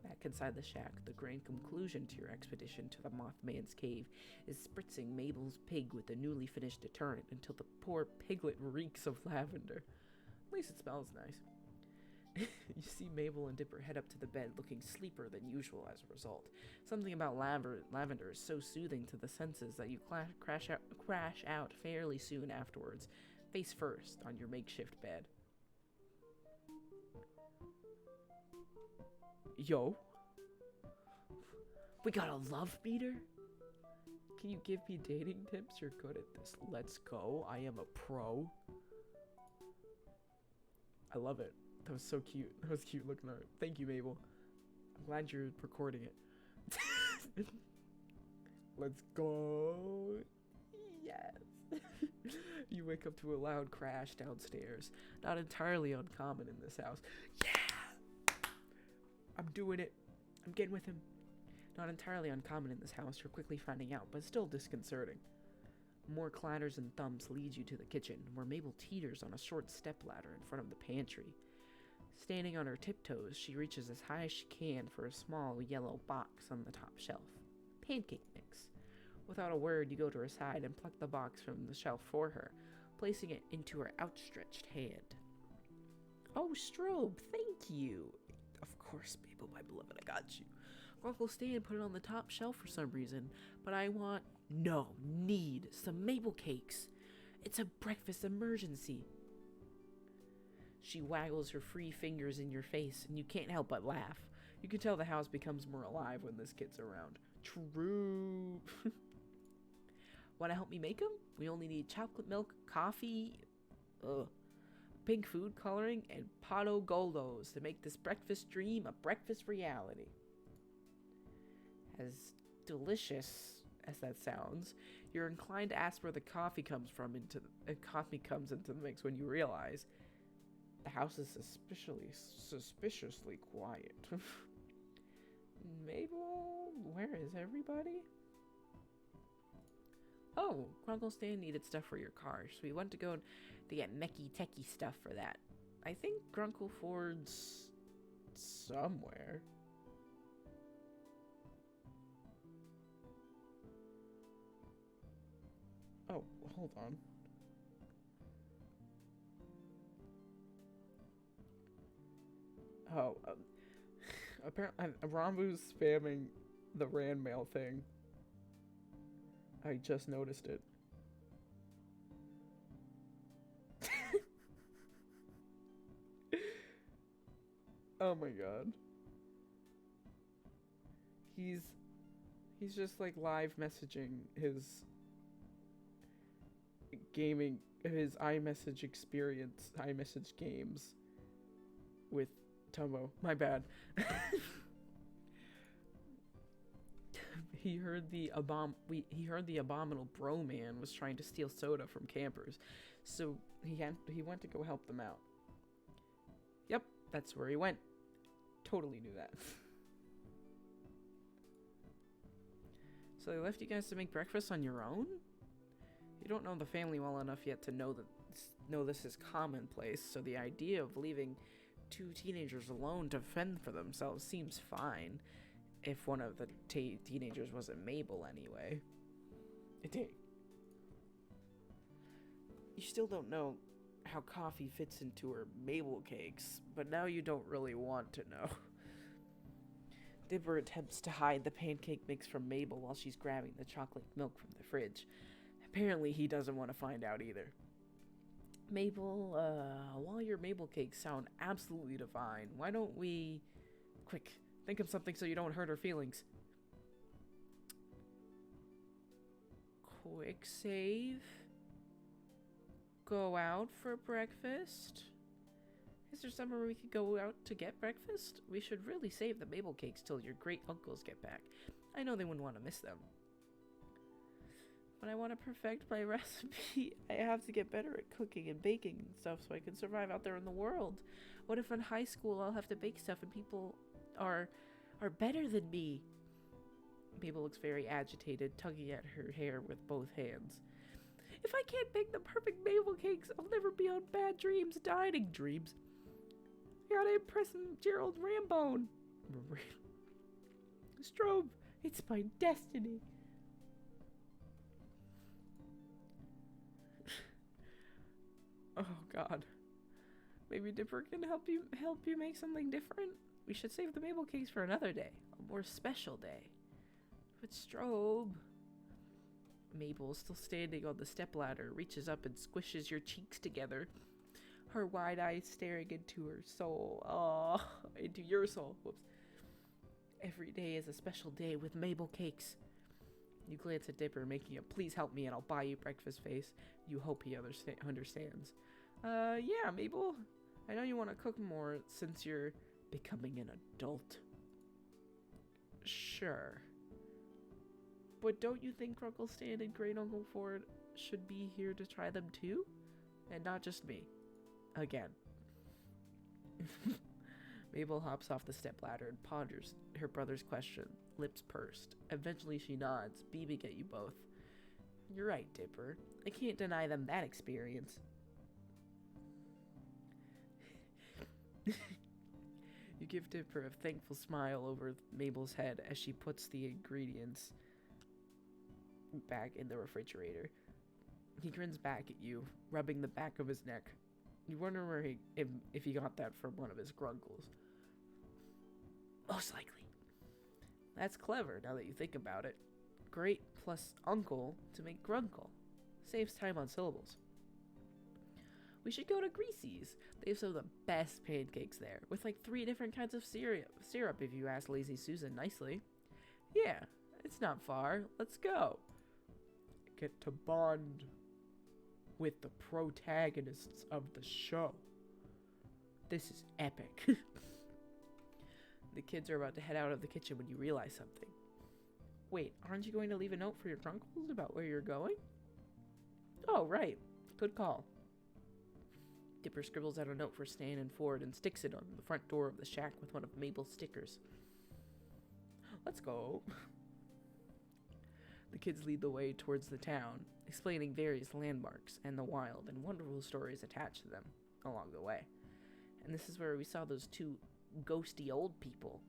Back inside the shack, the grand conclusion to your expedition to the Mothman's cave is spritzing Mabel's pig with a newly finished deterrent until the poor piglet reeks of lavender. At least it smells nice. You see Mabel and Dipper head up to the bed looking sleeper than usual as a result. Something about lavender is so soothing to the senses that you crash out fairly soon afterwards, face first on your makeshift bed. Yo. We got a love beater? Can you give me dating tips? You're good at this. Let's go. I am a pro. I love it. That was so cute. That was cute looking at it. Thank you, Mabel. I'm glad you're recording it. Let's go. Yes. You wake up to a loud crash downstairs. Not entirely uncommon in this house. Yeah! I'm doing it. I'm getting with him. Not entirely uncommon in this house, you're quickly finding out, but still disconcerting. More clatters and thumps lead you to the kitchen, where Mabel teeters on a short stepladder in front of the pantry. Standing on her tiptoes, she reaches as high as she can for a small yellow box on the top shelf. Pancake mix. Without a word, you go to her side and pluck the box from the shelf for her, placing it into her outstretched hand. Oh, Strobe, thank you. Of course, Mabel, my beloved, I got you. Grunkle stayed and put it on the top shelf for some reason, but I need some Mabel cakes. It's a breakfast emergency. She waggles her free fingers in your face, and you can't help but laugh. You can tell the house becomes more alive when this kid's around. True. Want to help me make them? We only need chocolate milk, coffee, pink food coloring, and Pato Goldos to make this breakfast dream a breakfast reality. As delicious as that sounds, you're inclined to ask where the coffee comes from into the mix when you realize the house is suspiciously quiet. Mabel, where is everybody? Oh, Grunkle Stan needed stuff for your car, so we went to go to get mechie techie stuff for that. I think Grunkle Ford's somewhere. Oh, hold on. Oh, apparently Rambu's spamming the Rand mail thing. I just noticed it. Oh my god. He's just like live messaging his gaming, his iMessage experience, iMessage games with Tomo. My bad. He heard the abominable bro man was trying to steal soda from campers, so he went to go help them out. Yep, that's where he went. Totally knew that. So they left you guys to make breakfast on your own? You don't know the family well enough yet to know this is commonplace, so the idea of leaving two teenagers alone to fend for themselves seems fine. If one of the teenagers wasn't Mabel anyway. You still don't know how coffee fits into her Mabel cakes, but now you don't really want to know. Dipper attempts to hide the pancake mix from Mabel while she's grabbing the chocolate milk from the fridge. Apparently he doesn't want to find out either. Mabel, while your Mabel cakes sound absolutely divine, why don't we... Quick, think of something so you don't hurt her feelings. Quick save. Go out for breakfast. Is there somewhere we could go out to get breakfast? We should really save the Mabel cakes till your great uncles get back. I know they wouldn't want to miss them. When I want to perfect my recipe, I have to get better at cooking and baking and stuff so I can survive out there in the world. What if in high school I'll have to bake stuff and people are better than me? Mabel looks very agitated, tugging at her hair with both hands. If I can't bake the perfect Mabel cakes, I'll never be on Bad Dreams dining dreams. I gotta impress Gerald Rambone. Strobe, it's my destiny. Oh God. Maybe Dipper can help you make something different. We should save the Mabel cakes for another day, a more special day. But Strobe. Mabel, still standing on the stepladder, reaches up and squishes your cheeks together. Her wide eyes staring into her soul. Oh, into your soul. Whoops. Every day is a special day with Mabel cakes. You glance at Dipper, making a please help me and I'll buy you breakfast face. You hope he understands. Yeah, Mabel. I know you want to cook more since you're becoming an adult. Sure. But don't you think Grunkle Stan and Great Uncle Ford should be here to try them too? And not just me. Again. Mabel hops off the stepladder and ponders her brother's question, lips pursed. Eventually she nods, beaming at you both. You're right, Dipper. I can't deny them that experience. You give Dipper a thankful smile over Mabel's head as she puts the ingredients back in the refrigerator. He grins back at you, rubbing the back of his neck. You wonder where if he got that from one of his grunkles. Most likely. That's clever now that you think about it. Great plus uncle to make grunkle. Saves time on syllables. We should go to Greasy's. They have some of the best pancakes there, with like 3 different kinds of syrup if you ask Lazy Susan nicely. Yeah, it's not far. Let's go. Get to bond with the protagonists of the show. This is epic. The kids are about to head out of the kitchen when you realize something. Wait, aren't you going to leave a note for your grunkles about where you're going? Oh, right. Good call. Dipper scribbles out a note for Stan and Ford and sticks it on the front door of the shack with one of Mabel's stickers. Let's go. The kids lead the way towards the town, explaining various landmarks and the wild and wonderful stories attached to them along the way. And this is where we saw those 2 ghosty old people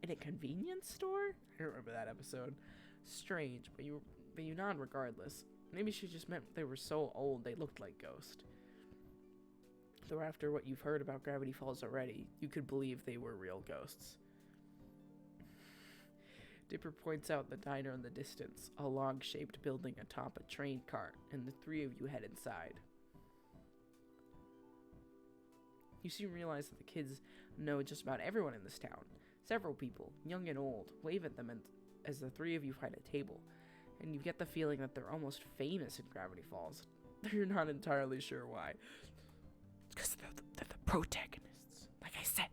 in a convenience store? I don't remember that episode. Strange, but you nod regardless. Maybe she just meant they were so old they looked like ghosts. Though after what you've heard about Gravity Falls already, you could believe they were real ghosts. Dipper points out the diner in the distance, a log-shaped building atop a train cart, and the 3 of you head inside. You soon realize that the kids know just about everyone in this town. Several people, young and old, wave at them as the 3 of you find a table, and you get the feeling that they're almost famous in Gravity Falls. You're not entirely sure why. It's because they're the protagonists, like I said.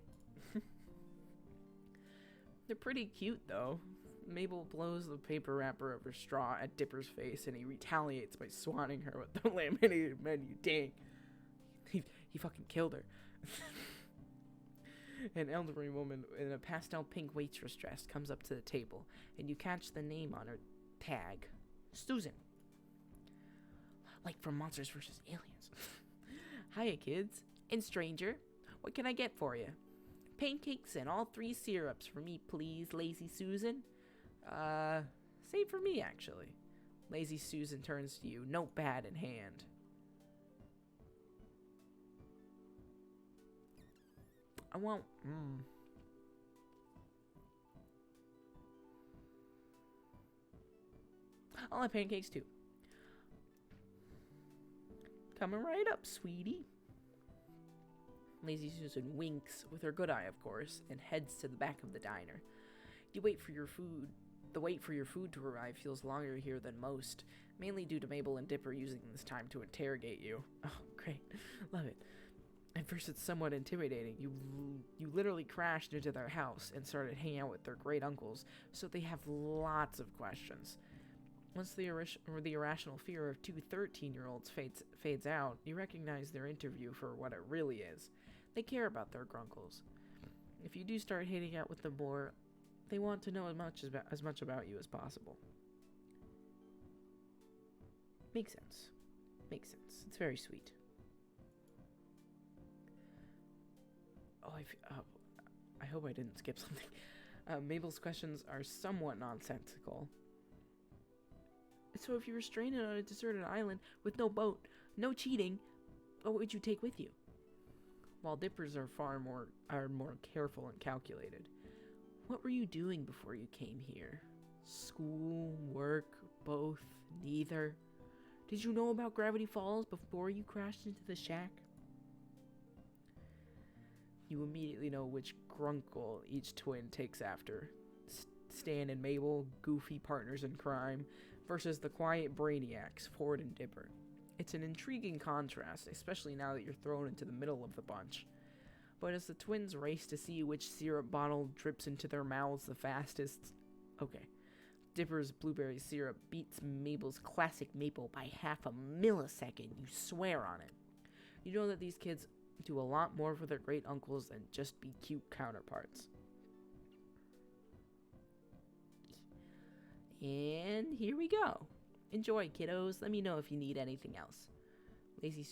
They're pretty cute, though. Mabel blows the paper wrapper of her straw at Dipper's face, and he retaliates by swatting her with the laminated menu. Dang. He fucking killed her. An elderly woman in a pastel pink waitress dress comes up to the table, and you catch the name on her tag. Susan. Like from Monsters vs. Aliens. Hiya, kids. And stranger. What can I get for you? Pancakes and all 3 syrups for me, please, Lazy Susan. Same for me, actually. Lazy Susan turns to you, notepad in hand. I want... I'll have pancakes, too. Coming right up, sweetie. Lazy Susan winks, with her good eye, of course, and heads to the back of the diner. You wait for your food. The wait for your food to arrive feels longer here than most, mainly due to Mabel and Dipper using this time to interrogate you. Oh, great. Love it. At first it's somewhat intimidating. You literally crashed into their house and started hanging out with their great uncles, so they have lots of questions. Once the irrational fear of 2 13-year-olds fades out, you recognize their interview for what it really is. They care about their grunkles. If you do start hanging out with them more, they want to know as much about you as possible. Makes sense. Makes sense. It's very sweet. Oh, I hope I didn't skip something. Mabel's questions are somewhat nonsensical. So if you were stranded on a deserted island with no boat, no cheating, what would you take with you? While Dippers are more careful and calculated. What were you doing before you came here? School, work, both, neither? Did you know about Gravity Falls before you crashed into the shack? You immediately know which grunkle each twin takes after. Stan and Mabel, goofy partners in crime, versus the quiet brainiacs, Ford and Dipper. It's an intriguing contrast, especially now that you're thrown into the middle of the bunch. But as the twins race to see which syrup bottle drips into their mouths the fastest... Okay. Dipper's blueberry syrup beats Mabel's classic maple by half a millisecond. You swear on it. You know that these kids do a lot more for their great uncles than just be cute counterparts. And here we go. Enjoy, kiddos. Let me know if you need anything else. They see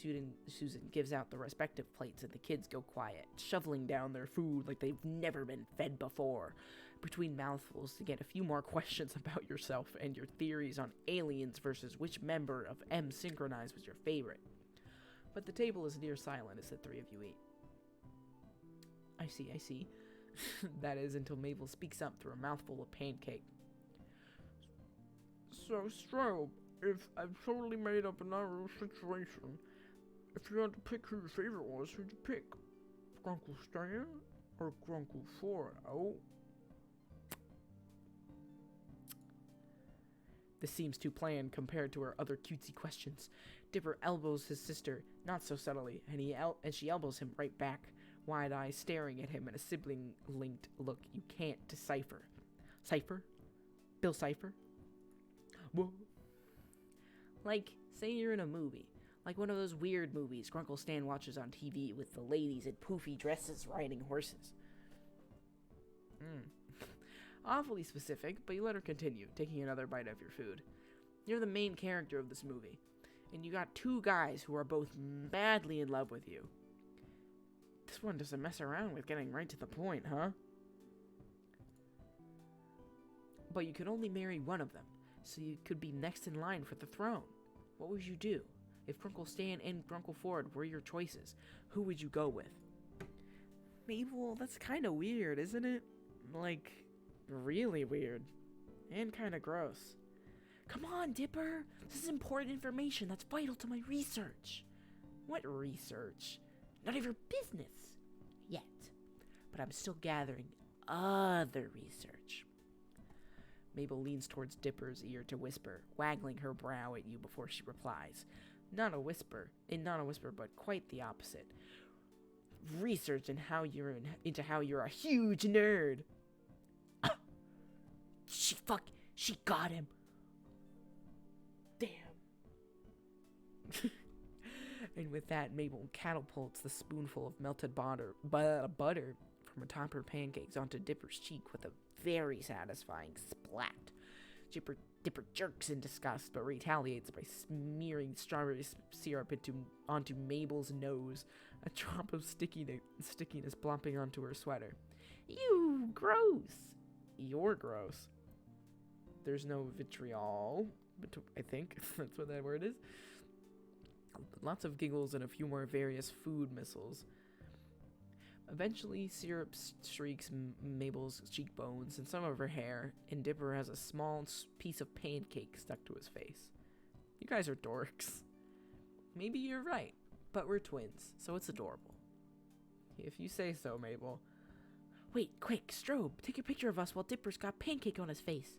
Susan gives out the respective plates, and the kids go quiet, shoveling down their food like they've never been fed before, between mouthfuls to get a few more questions about yourself and your theories on aliens versus which member of M Synchronized was your favorite. But the table is near silent as the three of you eat. I see. That is until Mabel speaks up through a mouthful of pancake. So, Strobe, if I've totally made up an real situation, if you had to pick who your favorite was, who'd you pick? Grunkle Stan or Grunkle Ford? Oh. This seems too planned compared to her other cutesy questions. Dipper elbows his sister, not so subtly, and she elbows him right back, wide eyes staring at him in a sibling-linked look you can't decipher. Cipher? Bill Cipher? Whoa. Like, say you're in a movie. Like one of those weird movies Grunkle Stan watches on TV with the ladies in poofy dresses riding horses. Awfully specific, but you let her continue, taking another bite of your food. You're the main character of this movie, and you got two guys who are both madly in love with you. This one doesn't mess around with getting right to the point, huh? But you could only marry one of them, so you could be next in line for the throne. What would you do? If Grunkle Stan and Grunkle Ford were your choices, who would you go with? Mabel, that's kind of weird, isn't it? Like, really weird. And kind of gross. Come on, Dipper! This is important information that's vital to my research. What research? None of your business. Yet. But I'm still gathering other research. Mabel leans towards Dipper's ear to whisper, waggling her brow at you before she replies. Not a whisper, but quite the opposite. Research into how you're a huge nerd. She got him. Damn. And with that, Mabel catapults the spoonful of melted butter from atop her pancakes onto Dipper's cheek with a very satisfying splat. Dipper jerks in disgust, but retaliates by smearing strawberry syrup onto Mabel's nose, a drop of stickiness plopping onto her sweater. Ew, gross. You're gross. There's no vitriol, I think that's what that word is. Lots of giggles and a few more various food missiles. Eventually, syrup streaks Mabel's cheekbones and some of her hair, and Dipper has a small piece of pancake stuck to his face. You guys are dorks. Maybe you're right, but we're twins, so it's adorable. If you say so, Mabel. Wait, quick, Strobe, take a picture of us while Dipper's got pancake on his face.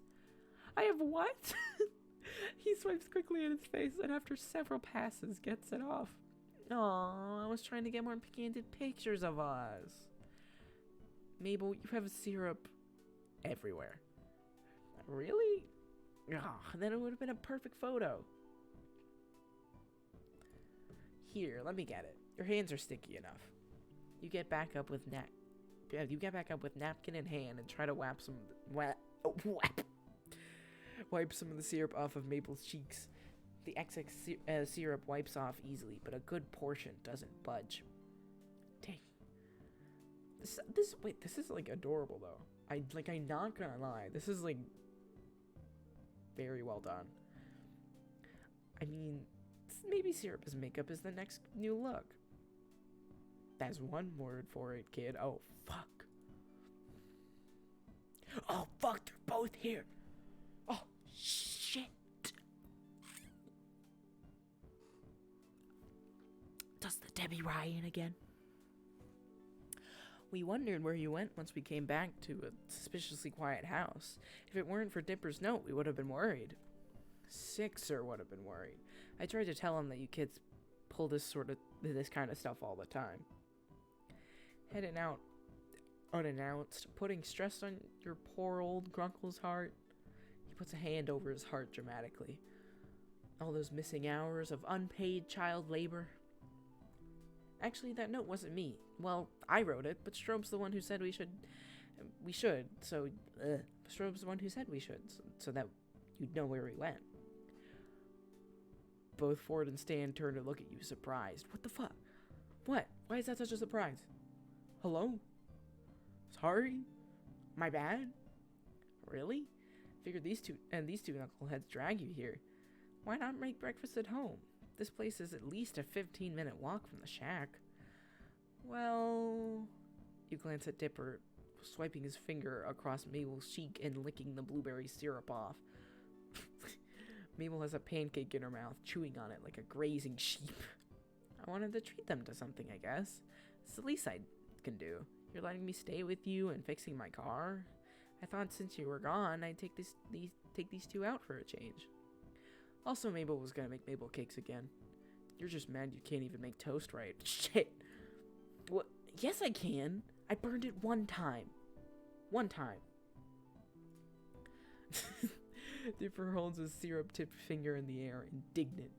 I have what? He swipes quickly at his face, and after several passes, gets it off. Aw, I was trying to get more candid pictures of us. Mabel, you have syrup everywhere. Really? Oh, then it would have been a perfect photo. Here, let me get it. Your hands are sticky enough. You get back up with napkin in hand and try to wipe some of the syrup off of Mabel's cheeks. The excess syrup wipes off easily, but a good portion doesn't budge. Dang. This is like adorable though. I'm not gonna lie. This is like very well done. I mean, maybe syrup as makeup is the next new look. That's one word for it, kid. Oh, fuck. Oh, fuck, they're both here. Oh, shit. Does the Debbie Ryan again? We wondered where you went once we came back to a suspiciously quiet house. If it weren't for Dipper's note, we would have been worried. Sixer would have been worried. I tried to tell him that you kids pull this kind of stuff all the time. Heading out unannounced, putting stress on your poor old Grunkle's heart. He puts a hand over his heart dramatically. All those missing hours of unpaid child labor. Actually, that note wasn't me. Well, I wrote it, but Strobe's the one who said we should, so Strobe's the one who said we should, so that you'd know where we went. Both Ford and Stan turn to look at you, surprised. What the fuck? What? Why is that such a surprise? Hello? Sorry? My bad? Really? Figured these two knuckleheads drag you here. Why not make breakfast at home? This place is at least a 15-minute walk from the shack. Well... You glance at Dipper, swiping his finger across Mabel's cheek and licking the blueberry syrup off. Mabel has a pancake in her mouth, chewing on it like a grazing sheep. I wanted to treat them to something, I guess. It's the least I can do. You're letting me stay with you and fixing my car? I thought since you were gone, I'd take these two out for a change. Also, Mabel was gonna make Mabel cakes again. You're just mad you can't even make toast right. Shit. What? Yes, I can. I burned it one time. One time. Dipper holds his syrup-tipped finger in the air, indignant.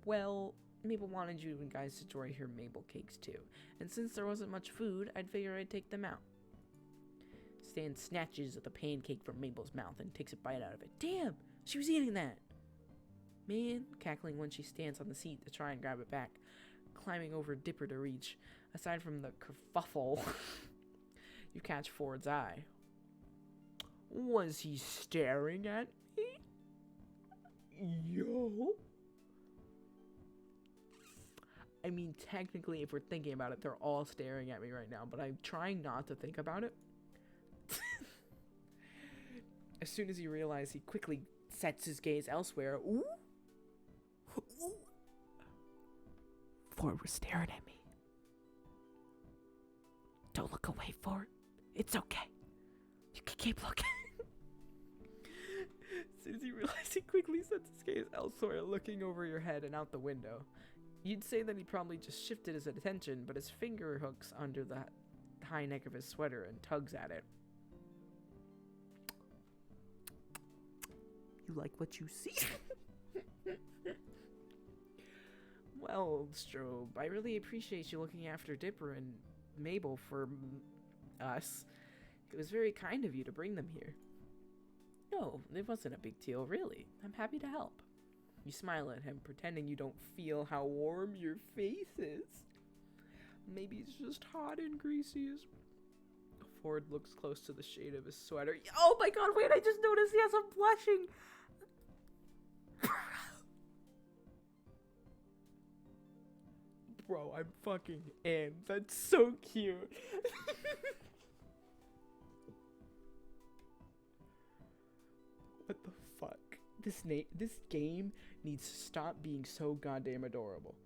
Well, Mabel wanted you guys to try her Mabel cakes too, and since there wasn't much food, I'd figure I'd take them out. Stan snatches at the pancake from Mabel's mouth and takes a bite out of it. Damn! She was eating that! Man, cackling when she stands on the seat to try and grab it back, climbing over Dipper to reach. Aside from the kerfuffle, you catch Ford's eye. Was he staring at me? Yo? I mean, technically, if we're thinking about it, they're all staring at me right now, but I'm trying not to think about it. As soon as he realizes, he quickly sets his gaze elsewhere. Ooh? Ooh. Ford was staring at me. Don't look away, Ford. It's okay. You can keep looking. As soon as he realized, he quickly sets his gaze elsewhere, looking over your head and out the window. You'd say that he probably just shifted his attention, but his finger hooks under the high neck of his sweater and tugs at it. You like what you see? Well, Strobe, I really appreciate you looking after Dipper and Mabel for us. It was very kind of you to bring them here. No, it wasn't a big deal, really. I'm happy to help. You smile at him, pretending you don't feel how warm your face is. Maybe it's just hot and greasy. Ford looks close to the shade of his sweater. Oh my god, wait, I just noticed, yes, I'm blushing. Bro, I'm fucking in. That's so cute. What the fuck? This game needs to stop being so goddamn adorable.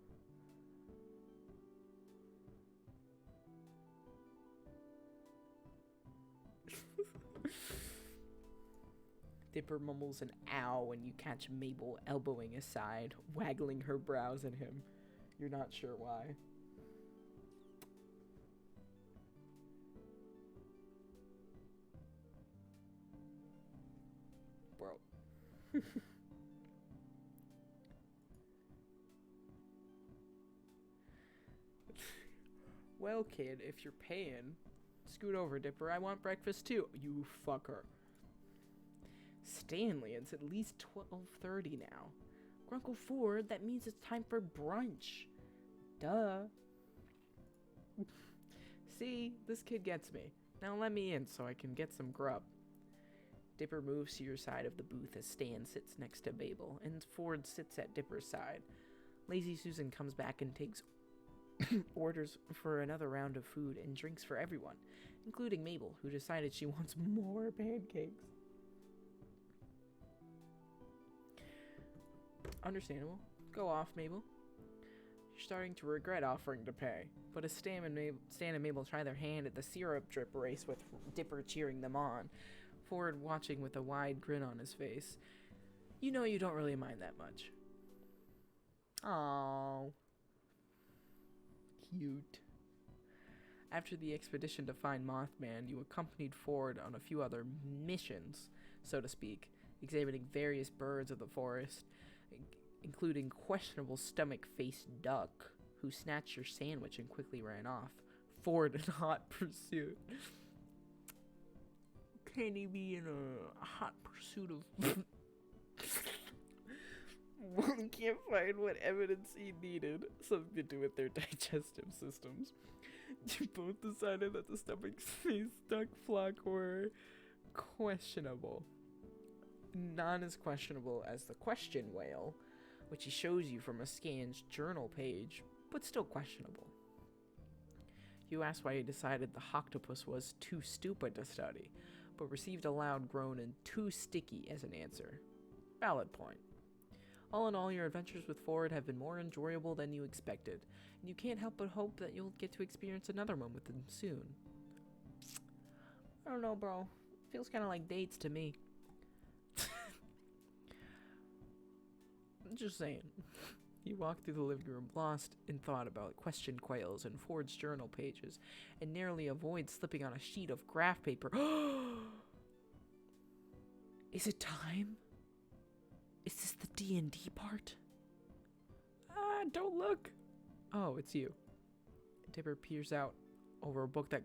Dipper mumbles an ow when you catch Mabel elbowing aside, waggling her brows at him. You're not sure why. Bro. Well, kid, if you're paying, scoot over, Dipper. I want breakfast too. You fucker. Stanley, it's at least 12:30 now. Grunkle Ford, that means it's time for brunch. Duh. See, this kid gets me. Now let me in so I can get some grub. Dipper moves to your side of the booth as Stan sits next to Mabel, and Ford sits at Dipper's side. Lazy Susan comes back and takes orders for another round of food and drinks for everyone, including Mabel, who decided she wants more pancakes. Understandable. Go off, Mabel. You're starting to regret offering to pay, but as Stan and Mabel try their hand at the syrup drip race with Dipper cheering them on, Ford watching with a wide grin on his face, you know you don't really mind that much. Aww. Cute. After the expedition to find Mothman, you accompanied Ford on a few other missions, so to speak, examining various birds of the forest, including questionable stomach-faced duck, who snatched your sandwich and quickly ran off. Ford in hot pursuit. Can he be in a hot pursuit of One can't find what evidence he needed, something to do with their digestive systems. You both decided that the stomach space duck flock were questionable. Not as questionable as the question whale, which he shows you from a scanned journal page, but still questionable. You asked why he decided the octopus was too stupid to study, but received a loud groan and too sticky as an answer. Valid point. All in all, your adventures with Ford have been more enjoyable than you expected, and you can't help but hope that you'll get to experience another one with them soon. I don't know, bro. Feels kind of like dates to me. Just saying. You walk through the living room, lost in thought about question quails and Ford's journal pages, and narrowly avoid slipping on a sheet of graph paper. Is it time? Is this the D&D part? Don't look. Oh, it's you. Dipper peers out over a book that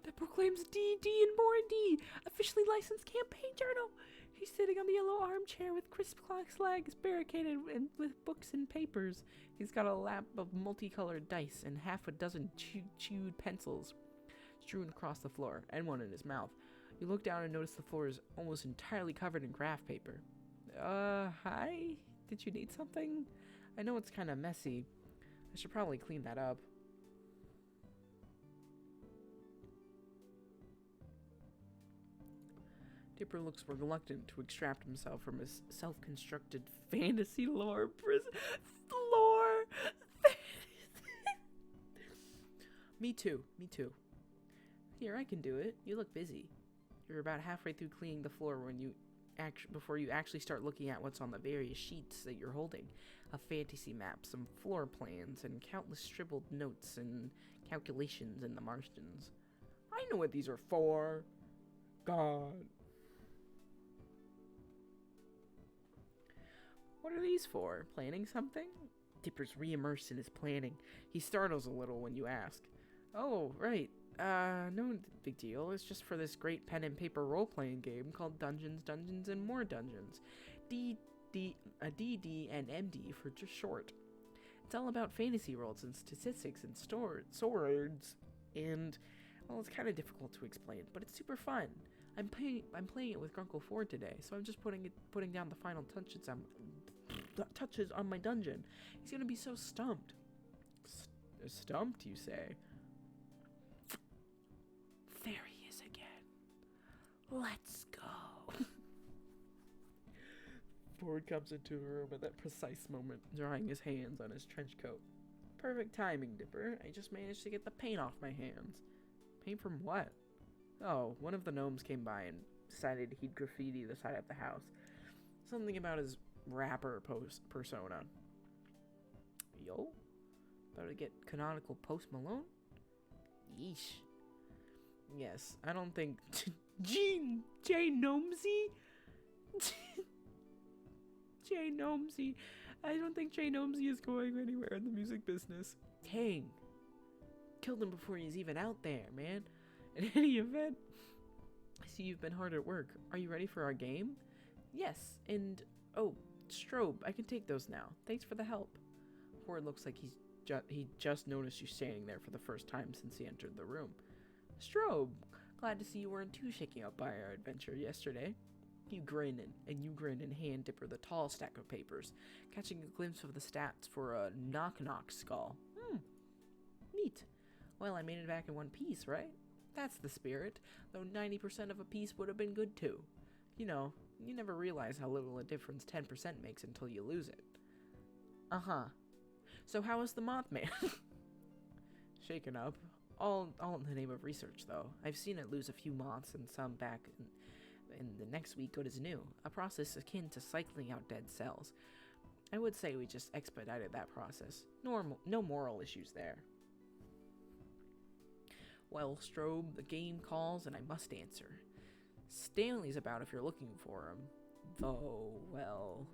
that proclaims D&D and more D, officially licensed campaign journal. He's sitting on the yellow armchair with crisp legs barricaded with books and papers. He's got a lap of multicolored dice and half a dozen chewed pencils strewn across the floor, and one in his mouth. You look down and notice the floor is almost entirely covered in graph paper. Hi? Did you need something? I know it's kind of messy. I should probably clean that up. Dipper looks reluctant to extract himself from his self-constructed fantasy lore prison. Lore! Me too. Here, I can do it. You look busy. You're about halfway through cleaning the floor before you actually start looking at what's on the various sheets that you're holding. A fantasy map, some floor plans, and countless scribbled notes and calculations in the margins. I know what these are for. God. What are these for? Planning something? Dipper's re-immersed in his planning. He startles a little when you ask. Oh, right. No big deal. It's just for this great pen and paper role-playing game called Dungeons, and More Dungeons. DD and MD for just short. It's all about fantasy worlds and statistics and swords, and, well, it's kind of difficult to explain, but it's super fun. I'm playing it with Grunkle Ford today, so I'm just putting down the final touches on my dungeon. He's gonna be so stumped. Stumped, you say? There he is again. Let's go. Ford comes into the room at that precise moment, drying his hands on his trench coat. Perfect timing, Dipper. I just managed to get the paint off my hands. Paint from what? Oh, one of the gnomes came by and decided he'd graffiti the side of the house. Something about his rapper persona. Yo? About to get canonical Post Malone? Yeesh. Yes, I don't think J Gnomesy? J Gnomesy. I don't think J Gnomesy is going anywhere in the music business. Dang. Killed him before he's even out there, man. In any event, I see you've been hard at work. Are you ready for our game? Yes, and oh, Strobe, I can take those now. Thanks for the help. Ford looks like he just noticed you standing there for the first time since he entered the room. Strobe, glad to see you weren't too shaken up by our adventure yesterday. You grin and hand Dipper the tall stack of papers, catching a glimpse of the stats for a knock-knock skull. Neat. Well, I made it back in one piece, right? That's the spirit, though 90% of a piece would have been good too. You know, you never realize how little a difference 10% makes until you lose it. Uh-huh. So how is the Mothman? Shaken up. All in the name of research, though. I've seen it lose a few moths and some back in the next week good as new. A process akin to cycling out dead cells. I would say we just expedited that process. No moral issues there. Well, Strobe, the game calls and I must answer. Stanley's about if you're looking for him. Though, well,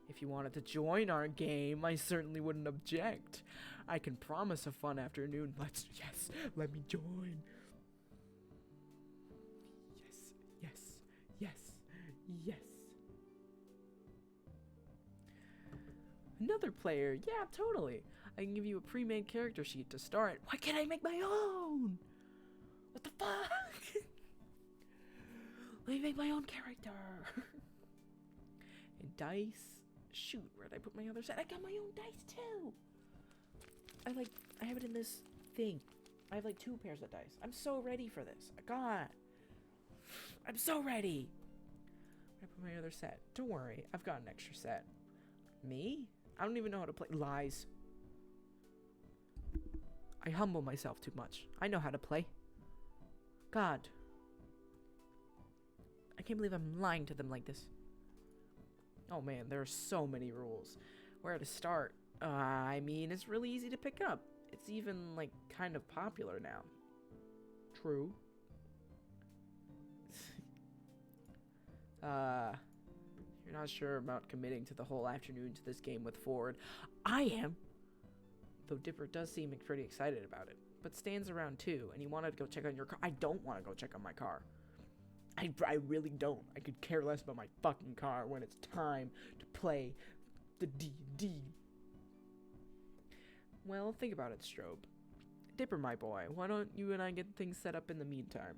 if you wanted to join our game, I certainly wouldn't object. I can promise a fun afternoon. Yes, let me join. Yes. another player. Yeah, totally. I can give you a pre-made character sheet to start. Why can't I make my own? What the fuck? Let me make my own character. And dice. Shoot, where'd I put my other set? I got my own dice too. I have it in this thing. I have like 2 pairs of dice. I'm so ready for this. God. I'm so ready. I put my other set. Don't worry, I've got an extra set. Me? I don't even know how to play. Lies. I humble myself too much. I know how to play. God. I can't believe I'm lying to them like this. Oh man, there are so many rules. Where to start? I mean, it's really easy to pick up. It's even, like, kind of popular now. True. You're not sure about committing to the whole afternoon to this game with Ford. I am! Though Dipper does seem pretty excited about it. But Stan's around too, and he wanted to go check on your car. I don't want to go check on my car. I really don't. I could care less about my fucking car when it's time to play the D&D. Well, think about it, Strobe. Dipper, my boy, why don't you and I get things set up in the meantime?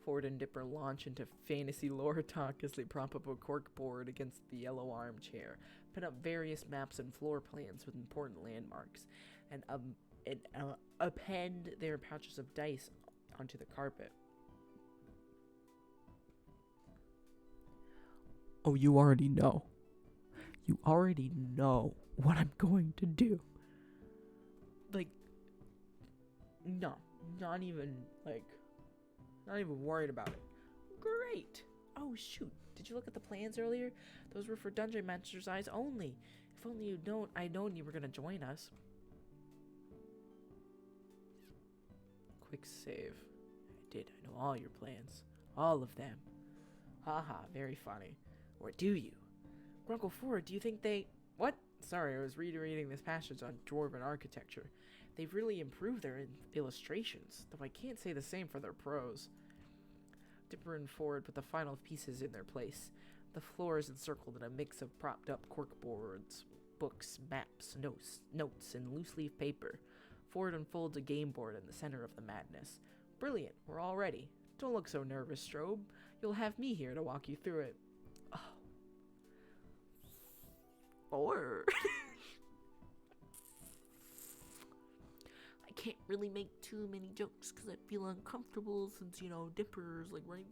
Ford and Dipper launch into fantasy lore talk as they prop up a corkboard against the yellow armchair, pin up various maps and floor plans with important landmarks, and append their pouches of dice onto the carpet. Oh, you already know. You already know what I'm going to do. Like, no, not even worried about it. Great. Oh, shoot. Did you look at the plans earlier? Those were for Dungeon Master's eyes only. If only I'd known you were going to join us. Quick save. I did. I know all your plans. All of them. Haha, very funny. Or do you? Grunkle Ford, do you think they... What? Sorry, I was rereading this passage on Dwarven architecture. They've really improved their illustrations, though I can't say the same for their prose. Dipper and Ford put the final pieces in their place. The floor is encircled in a mix of propped-up corkboards, books, maps, notes, and loose-leaf paper. Ford unfolds a game board in the center of the madness. Brilliant, we're all ready. Don't look so nervous, Strobe. You'll have me here to walk you through it. Oh. Ford. I can't really make too many jokes because I feel uncomfortable since, Dipper's like right.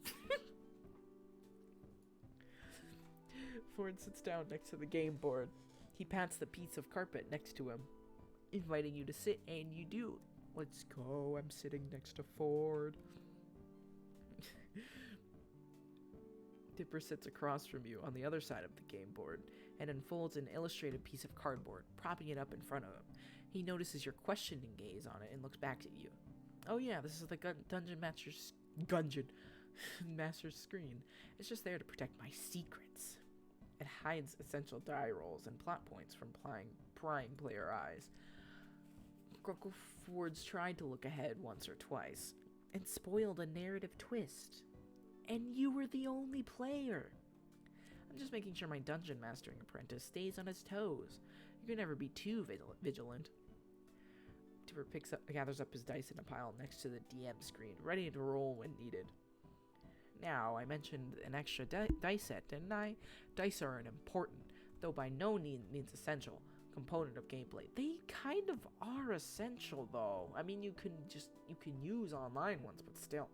Ford sits down next to the game board. He pats the piece of carpet next to him, inviting you to sit, and you do. Let's go. I'm sitting next to Ford. Dipper sits across from you on the other side of the game board and unfolds an illustrated piece of cardboard, propping it up in front of him. He notices your questioning gaze on it and looks back at you. Oh yeah, this is the Dungeon Master's screen. It's just there to protect my secrets. It hides essential die rolls and plot points from prying player eyes. Grunkle Ford's tried to look ahead once or twice and spoiled a narrative twist. And you were the only player. I'm just making sure my dungeon mastering apprentice stays on his toes. You can never be too vigilant. Dipper gathers up his dice in a pile next to the DM screen, ready to roll when needed. Now, I mentioned an extra dice set, didn't I? Dice are an important, though by no means essential, component of gameplay. They kind of are essential, though. I mean, you can use online ones, but still.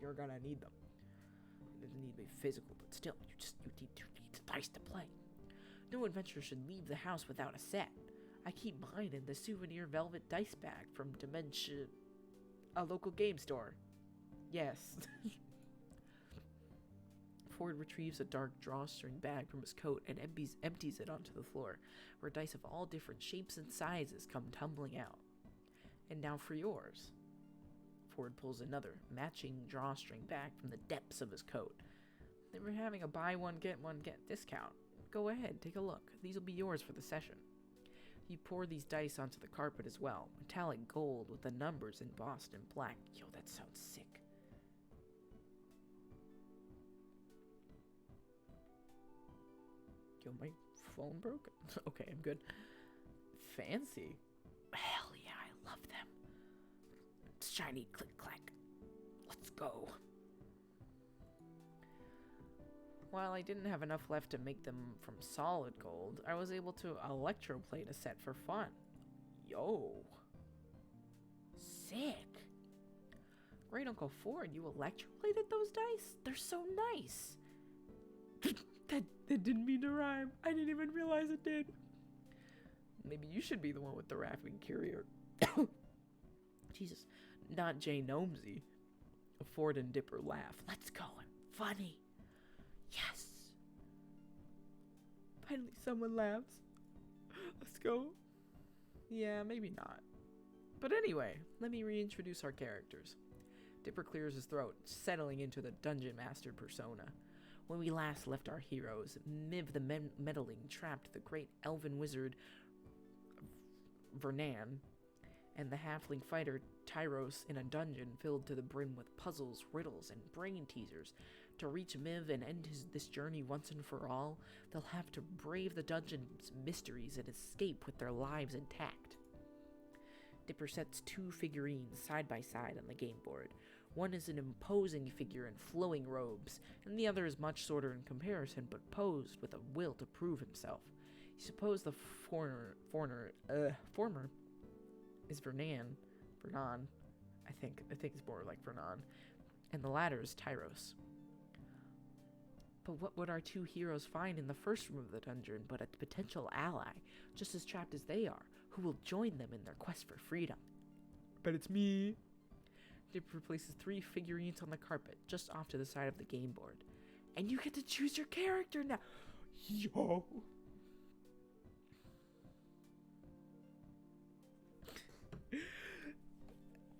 You're gonna need them. It doesn't need to be physical, but still, you need the dice to play. No adventurer should leave the house without a set. I keep mine in the souvenir velvet dice bag from Dimension, a local game store. Yes. Ford retrieves a dark drawstring bag from his coat and empties it onto the floor, where dice of all different shapes and sizes come tumbling out. And now for yours. Ford pulls another, matching drawstring bag from the depths of his coat. They were having a buy one, get discount. Go ahead, take a look. These will be yours for the session. You pour these dice onto the carpet as well, metallic gold with the numbers embossed in black. Yo, that sounds sick. Yo, my phone broke? Okay, I'm good. Fancy. Hell yeah, I love them. Shiny click clack. Let's go. While I didn't have enough left to make them from solid gold, I was able to electroplate a set for fun. Yo. Sick. Great Uncle Ford, you electroplated those dice? They're so nice. that didn't mean to rhyme. I didn't even realize it did. Maybe you should be the one with the rapping courier. Jesus. Not Jay Gnomesy. A Ford and Dipper laugh. Let's go. I'm funny. Yes. Finally someone laughs. Let's go. Yeah, maybe not. But anyway, let me reintroduce our characters. Dipper clears his throat, settling into the dungeon master persona. When we last left our heroes, Miv the meddling trapped the great elven wizard Vernan and the halfling fighter Tyros in a dungeon filled to the brim with puzzles, riddles, and brain teasers. To reach Miv and end this journey once and for all, they'll have to brave the dungeon's mysteries and escape with their lives intact. Dipper sets two figurines side by side on the game board. One is an imposing figure in flowing robes, and the other is much shorter in comparison, but posed with a will to prove himself. You suppose the former is Vernan, I think it's more like Vernan, and the latter is Tyros. But what would our two heroes find in the first room of the dungeon but a potential ally, just as trapped as they are, who will join them in their quest for freedom? But it's me. Dipper places three figurines on the carpet, just off to the side of the game board. And you get to choose your character now. Yo.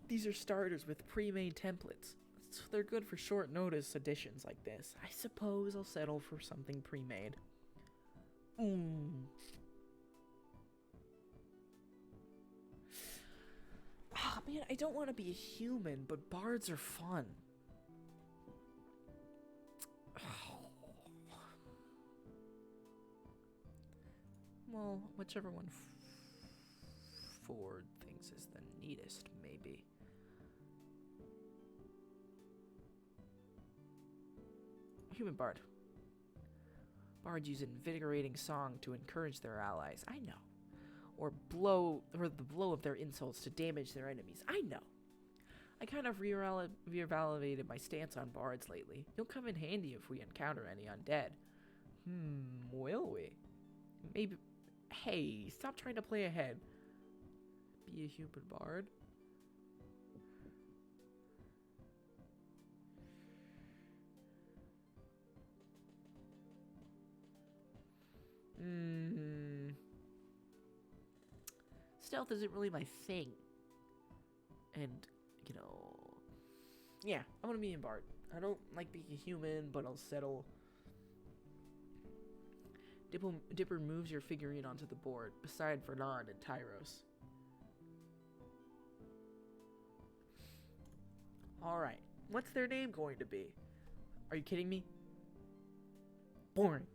These are starters with pre-made templates, so they're good for short notice editions like this. I suppose I'll settle for something pre-made. Ah, man, I don't want to be a human, but bards are fun. Well, whichever one Ford thinks is the neatest, maybe. Human bard. Bards use an invigorating song to encourage their allies. I know. Or the blow of their insults to damage their enemies. I know. I kind of reevaluated my stance on bards lately. You'll come in handy if we encounter any undead. Will we? Maybe. Hey, stop trying to play ahead. Be a human bard? Stealth isn't really my thing. And, yeah, I'm gonna be a bard. I don't like being a human, but I'll settle. Dipper moves your figurine onto the board, beside Vernon and Tyros. Alright, what's their name going to be? Are you kidding me? Boring.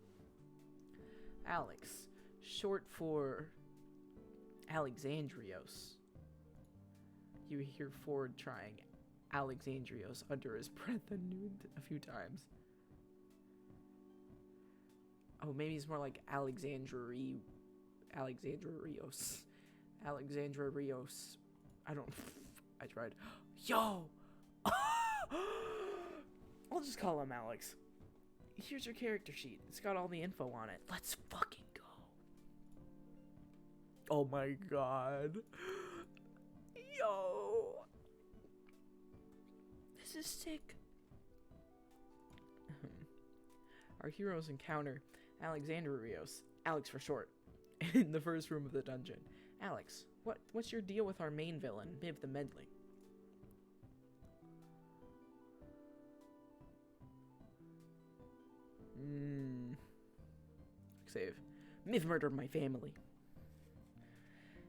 Alex, short for Alexandrios. You hear Ford trying Alexandrios under his breath a few times. Oh, maybe it's more like Alexandrios. I tried. Yo! I'll just call him Alex. Here's your character sheet. It's got all the info on it. Let's fucking go. Oh my god. Yo. This is sick. Our heroes encounter Alexandrios, Alex for short, in the first room of the dungeon. Alex, what's your deal with our main villain, Miv the Meddling? Save. Miv murdered my family.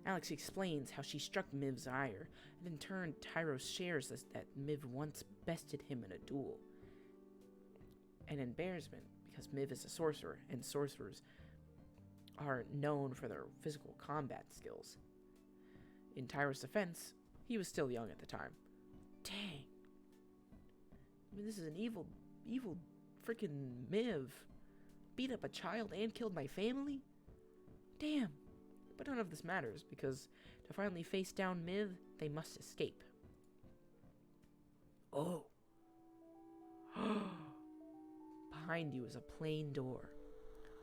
Alex explains how she struck Miv's ire, and in turn, Tyros shares that Miv once bested him in a duel. An embarrassment, because Miv is a sorcerer, and sorcerers are known for their physical combat skills. In Tyro's defense, he was still young at the time. Dang. I mean, this is an evil freaking Miv. Beat up a child and killed my family? Damn. But none of this matters, because to finally face down Miv, they must escape. Oh. Behind you is a plain door.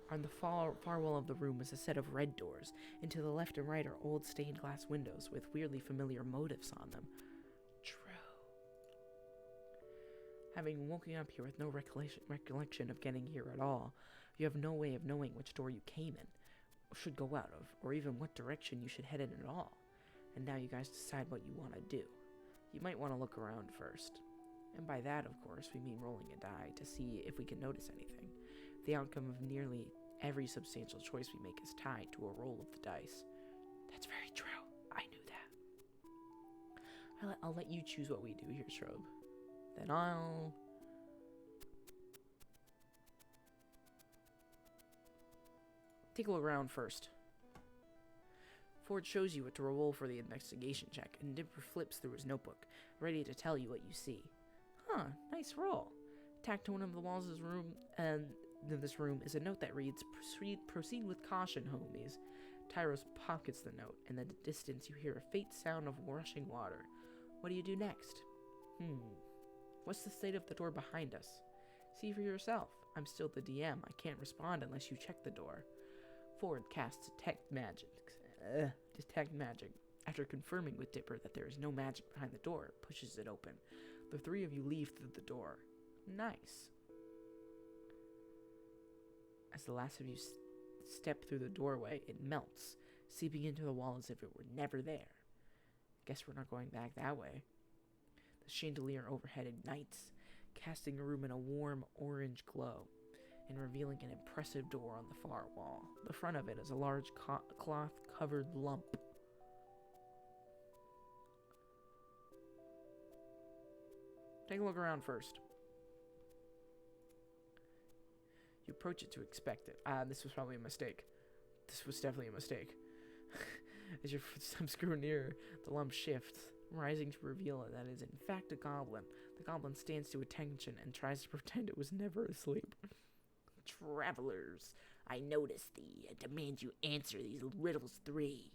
On the far wall of the room is a set of red doors, and to the left and right are old stained glass windows with weirdly familiar motifs on them. True. Having woken up here with no recollection of getting here at all, you have no way of knowing which door you came in, or should go out of, or even what direction you should head in at all. And now you guys decide what you want to do. You might want to look around first. And by that, of course, we mean rolling a die to see if we can notice anything. The outcome of nearly every substantial choice we make is tied to a roll of the dice. That's very true. I knew that. I'll let you choose what we do here, Strobe. Then I'll... take a look around first. Ford shows you what to roll for the investigation check, and Dipper flips through his notebook, ready to tell you what you see. Huh, nice roll. Tacked to one of the walls of this room is a note that reads, Proceed with caution, homies. Tyros pockets the note. In the distance you hear a faint sound of rushing water. What do you do next? What's the state of the door behind us? See for yourself. I'm still the DM. I can't respond unless you check the door. Ford casts Detect Magic. After confirming with Dipper that there is no magic behind the door, pushes it open. The three of you leave through the door. Nice. As the last of you step through the doorway, it melts, seeping into the wall as if it were never there. Guess we're not going back that way. The chandelier overhead ignites, casting the room in a warm orange glow, and revealing an impressive door on the far wall. The front of it is a large cloth-covered lump. Take a look around first. You approach it to expect it. This was probably a mistake. This was definitely a mistake. As your footsteps grow nearer, the lump shifts, rising to reveal that it is in fact a goblin. The goblin stands to attention and tries to pretend it was never asleep. Travelers, I notice thee. I demand you answer these riddles 3.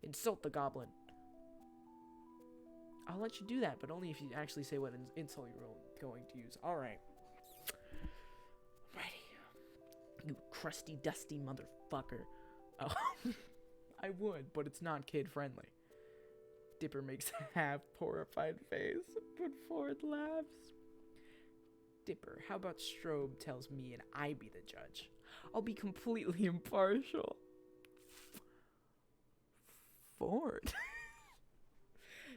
Insult the goblin. I'll let you do that, but only if you actually say what insult you're going to use. Alright. Ready. You crusty, dusty motherfucker. Oh, I would, but it's not kid-friendly. Dipper makes a half-horrified face, but Ford laughs. Dipper, how about Strobe tells me and I be the judge? I'll be completely impartial. Ford.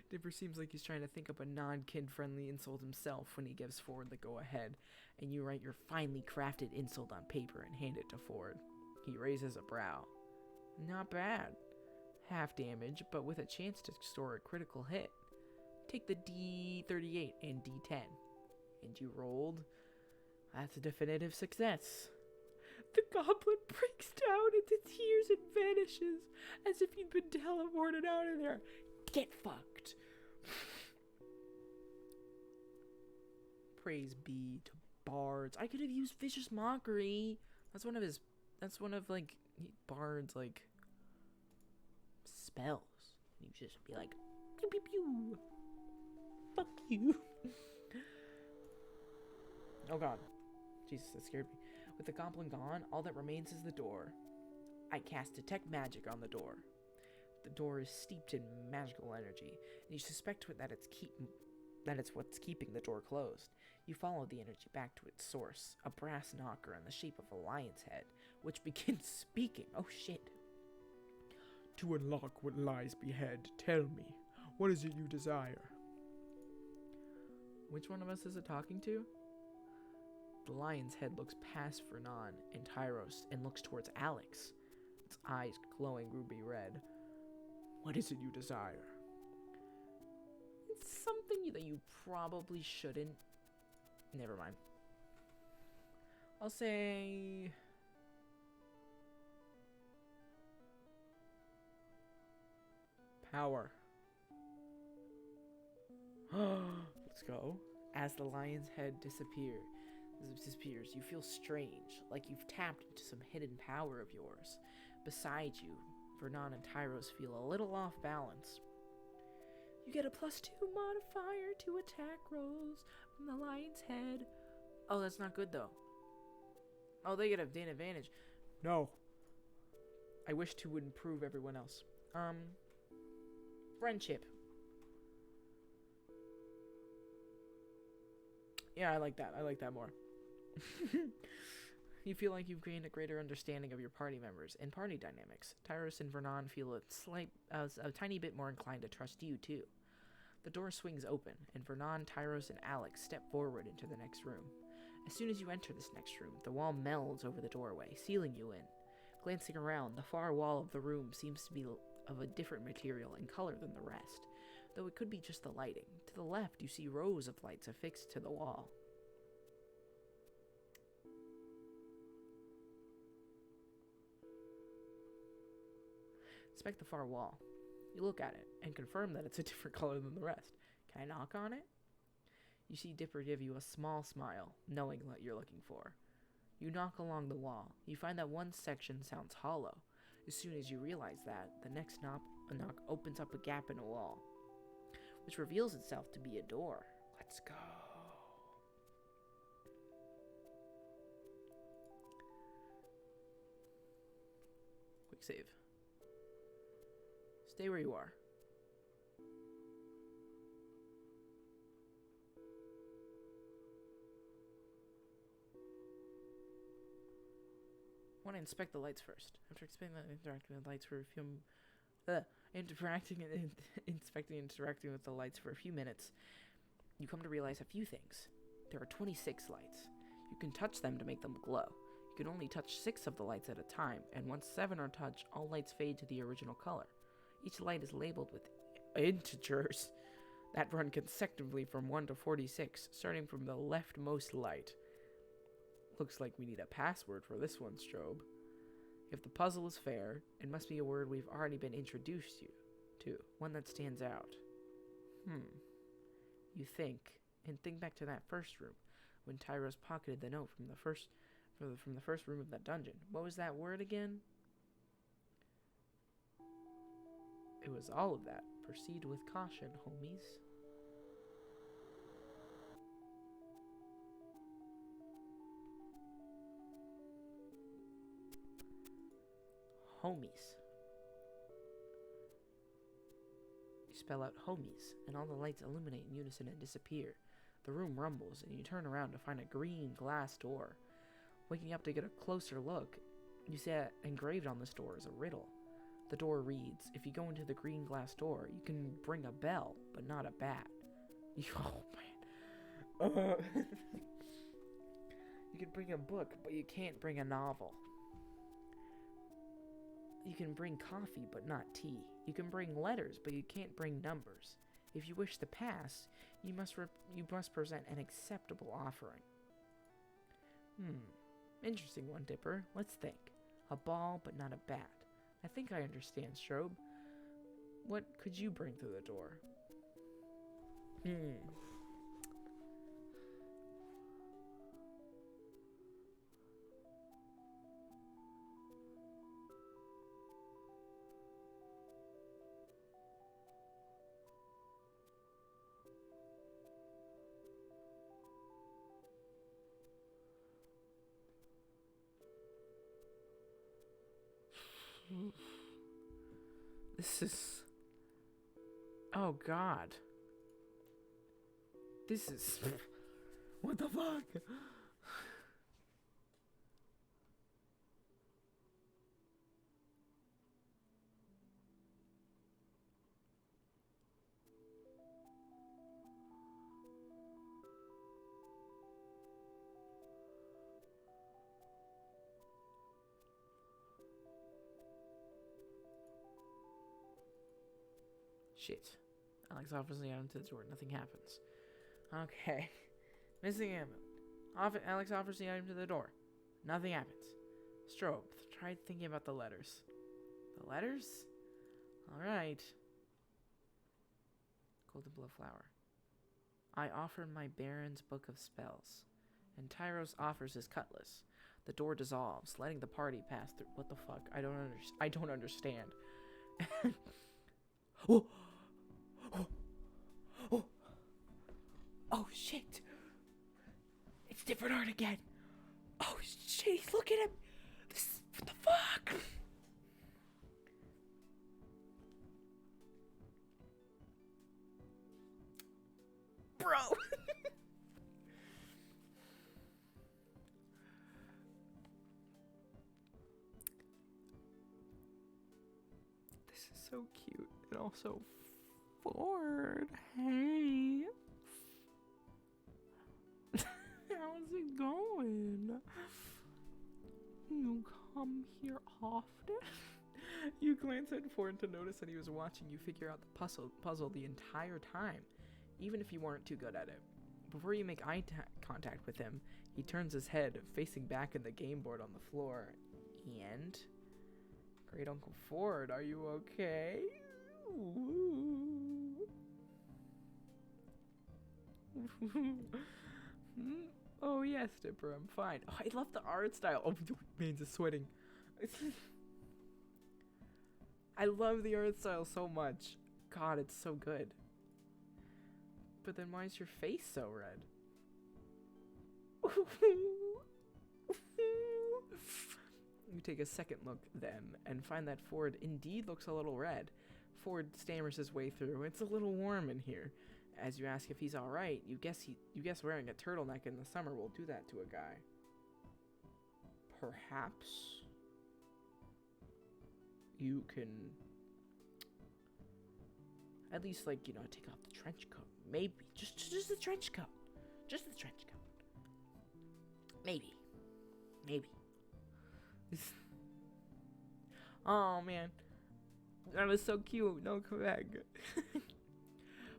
Dipper seems like he's trying to think up a non-kid-friendly insult himself when he gives Ford the go-ahead, and you write your finely crafted insult on paper and hand it to Ford. He raises a brow. Not bad. Half damage, but with a chance to store a critical hit. Take the D38 and D10. And you rolled. That's a definitive success. The goblin breaks down into tears and vanishes, as if he'd been teleported out of there. Get fucked. Praise be to bards. I could have used vicious mockery. That's one of like Bard's like spells. You just be like pew pew pew. Fuck you. Oh god. Jesus, that scared me. With the goblin gone, all that remains is the door. I cast Detect Magic on the door. The door is steeped in magical energy, and you suspect that it's what's keeping the door closed. You follow the energy back to its source, a brass knocker in the shape of a lion's head, which begins speaking. Oh shit. To unlock what lies behead, tell me, what is it you desire? Which one of us is it talking to? The lion's head looks past Vernon and Tyros and looks towards Alex, its eyes glowing ruby red. What is it you desire? It's something that you probably shouldn't. Never mind. I'll say Power. Let's go. As the lion's head disappears, you feel strange, like you've tapped into some hidden power of yours. Beside you, Vernon and Tyros feel a little off balance. You get a +2 modifier to attack rolls from the lion's head. Oh, that's not good though. Oh, they get a advantage. No. I wish to improve everyone else. Friendship. Yeah, I like that. I like that more. You feel like you've gained a greater understanding of your party members and party dynamics. Tyros and Vernon feel a tiny bit more inclined to trust you, too. The door swings open, and Vernon, Tyros, and Alex step forward into the next room. As soon as you enter this next room, the wall melds over the doorway, sealing you in. Glancing around, the far wall of the room seems to be of a different material and color than the rest, though it could be just the lighting. To the left, you see rows of lights affixed to the wall. Inspect the far wall. You look at it and confirm that it's a different color than the rest. Can I knock on it? You see Dipper give you a small smile, knowing what you're looking for. You knock along the wall. You find that one section sounds hollow. As soon as you realize that, the next knock opens up a gap in the wall, which reveals itself to be a door. Let's go. Quick save. Stay where you are. I want to inspect the lights first. After interacting with lights for a few interacting with the lights for a few minutes, you come to realize a few things. There are 26 lights. You can touch them to make them glow. You can only touch 6 of the lights at a time, and once 7 are touched, all lights fade to the original color. Each light is labeled with integers that run consecutively from 1 to 46, starting from the leftmost light. Looks like we need a password for this one, Strobe. If the puzzle is fair, it must be a word we've already been introduced to, one that stands out. You think back to that first room, when Tyros pocketed the note from the first room of that dungeon. What was that word again? It was all of that. Proceed with caution, homies. Homies. You spell out homies, and all the lights illuminate in unison and disappear. The room rumbles, and you turn around to find a green glass door. Waking up to get a closer look, you see that engraved on this door is a riddle. The door reads, if you go into the green glass door, you can bring a bell, but not a bat. Oh, man. You can bring a book, but you can't bring a novel. You can bring coffee, but not tea. You can bring letters, but you can't bring numbers. If you wish to pass, you must present an acceptable offering. Interesting one, Dipper. Let's think. A ball, but not a bat. I think I understand, Strobe. What could you bring through the door? This is... Oh, God. This is... What the fuck? Shit. Alex offers the item to the door. Nothing happens. Okay. Missing item. Alex offers the item to the door. Nothing happens. Strobe, try thinking about the letters. The letters? Alright. Dimple a flower. I offer my Baron's book of spells, and Tyros offers his cutlass. The door dissolves, letting the party pass through. What the fuck? I don't understand. Oh! Oh! Oh! Oh shit! It's different art again. Oh shit! Look at him. What the fuck? Bro. This is so cute and also Ford. Hey. How's it going? You come here often? You glance at Ford to notice that he was watching you figure out the puzzle the entire time, even if you weren't too good at it. Before you make eye contact with him, he turns his head, facing back in the game board on the floor. And? Great Uncle Ford, are you okay? Oh yes, Dipper, I'm fine. Oh, I love the art style. Oh, man's is sweating. I love the art style so much. God, it's so good. But then why is your face so red? You take a second look then and find that Ford indeed looks a little red. Ford stammers his way through. It's a little warm in here. As you ask if he's all right, you guess wearing a turtleneck in the summer will do that to a guy. Perhaps you can at least, like, you know, take off the trench coat. Maybe just the trench coat. Just the trench coat. Maybe. Oh man, that was so cute. No, come back.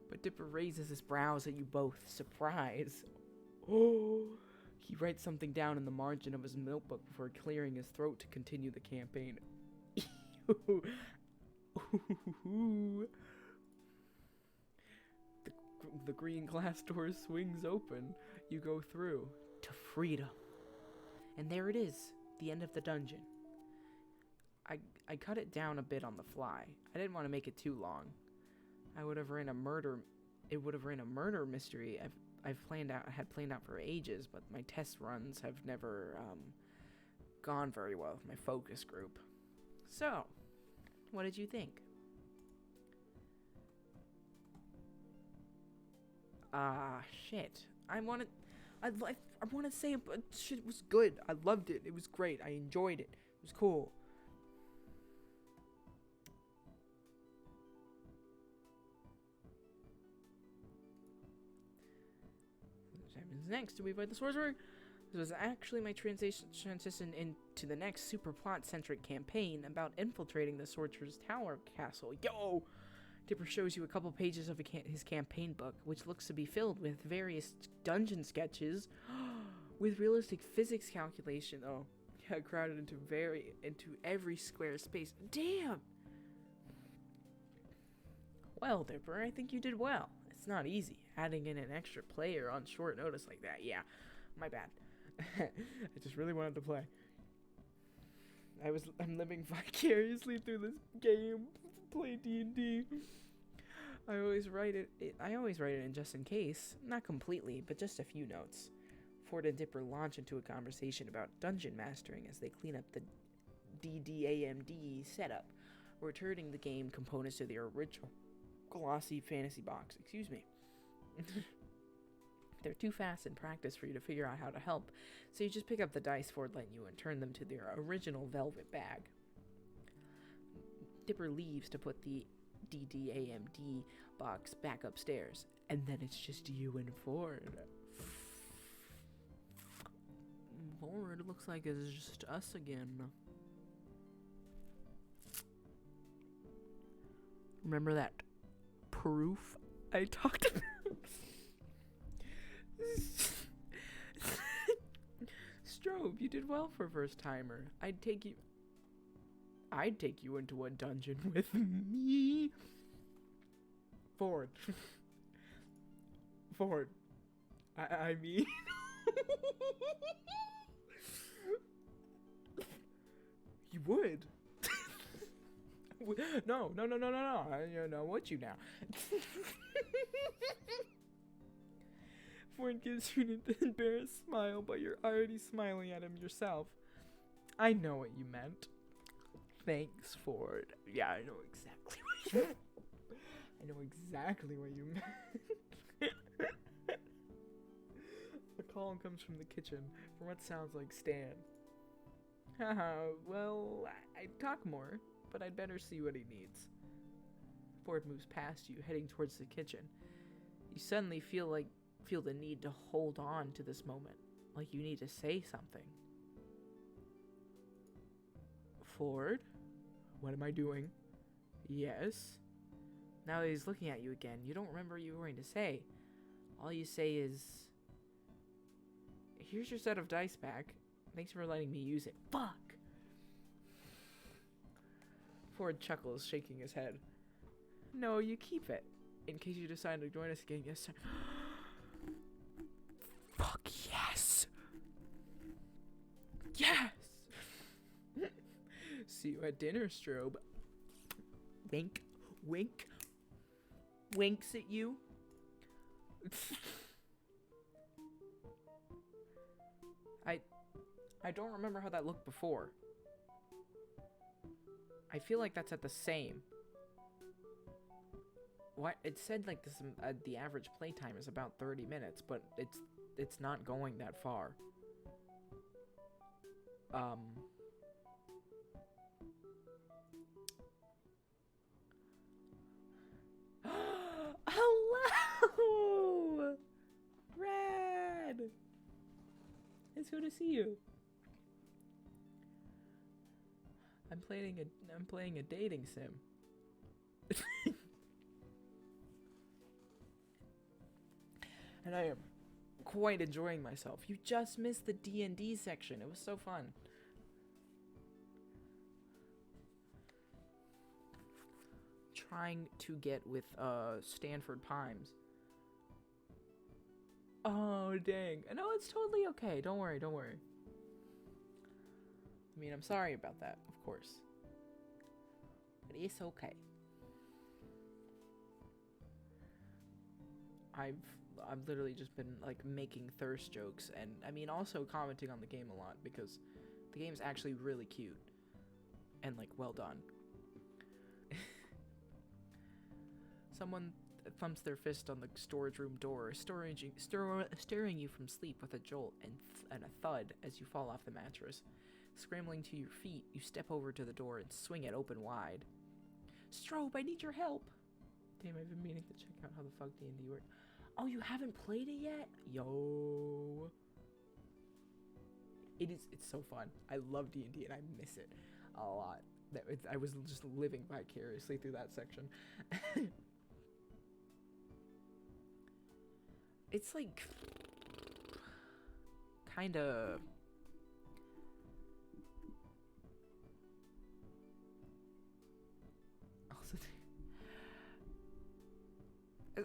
But Dipper raises his brows at you both, surprise. Oh, he writes something down in the margin of his notebook before clearing his throat to continue the campaign. The green glass door swings open. You go through to freedom. And there it is, the end of the dungeon. I cut it down a bit on the fly. I didn't want to make it too long. It would have ran a murder mystery had planned out for ages, but my test runs have never gone very well with my focus group. So, what did you think? Shit. I want to say it, but shit was good. I loved it. It was great. I enjoyed it. It was cool. Next, do we fight the sorcerer? This was actually my transition into the next super plot-centric campaign about infiltrating the sorcerer's tower castle. Yo! Dipper shows you a couple pages of his campaign book, which looks to be filled with various dungeon sketches with realistic physics calculation. Oh, yeah, crowded into every square space. Damn! Well, Dipper, I think you did well. It's not easy, adding in an extra player on short notice like that. Yeah, my bad. I just really wanted to play. I'm living vicariously through this game. Play D&D. I always write it in just in case. Not completely, but just a few notes. Ford and Dipper launch into a conversation about dungeon mastering as they clean up the DDAMD setup, returning the game components to their original glossy fantasy box. Excuse me. They're too fast in practice for you to figure out how to help, so you just pick up the dice Ford lent you and turn them to their original velvet bag. Dipper leaves to put the DDAMD box back upstairs, and then it's just you and Ford. Ford, looks like it's just us again. Remember that proof I talked about? Strobe, you did well for a first timer. I'd take you into a dungeon with me. Ford. Ford, I mean... You would. No. I know what you now. Ford gives you an embarrassed smile, but you're already smiling at him yourself. I know what you meant. Thanks, Ford. Yeah, I know exactly what you meant. I know exactly what you meant. A call comes from the kitchen from what sounds like Stan. Haha, well, I'd talk more, but I'd better see what he needs. Ford moves past you, heading towards the kitchen. You suddenly feel the need to hold on to this moment, like you need to say something. Ford? What am I doing? Yes? Now that he's looking at you again, you don't remember what you were going to say. All you say is, here's your set of dice back. Thanks for letting me use it. Fuck! Ford chuckles, shaking his head. No, you keep it. In case you decide to join us again, yes, sir. Fuck yes! Yes! See you at dinner, Strobe. Wink, wink, winks at you. I don't remember how that looked before. I feel like that's at the same. What? It said like this, the average playtime is about 30 minutes, but it's not going that far. Hello! Rad! It's good to see you. I'm playing a dating sim. And I am quite enjoying myself. You just missed the D&D section. It was so fun. Trying to get with Stanford Pimes. Oh, dang. No, it's totally okay. Don't worry. I mean, I'm sorry about that, of course. But it's okay. I've literally just been, like, making thirst jokes, and, I mean, also commenting on the game a lot, because the game's actually really cute. And, like, well done. Someone thumps their fist on the storage room door, stirring you from sleep with a jolt and a thud as you fall off the mattress. Scrambling to your feet, you step over to the door and swing it open wide. Strobe, I need your help! Damn, I've been meaning to check out how the fuck D&D works. Oh, you haven't played it yet? Yo. It's so fun. I love D&D and I miss it a lot. I was just living vicariously through that section. It's like kind of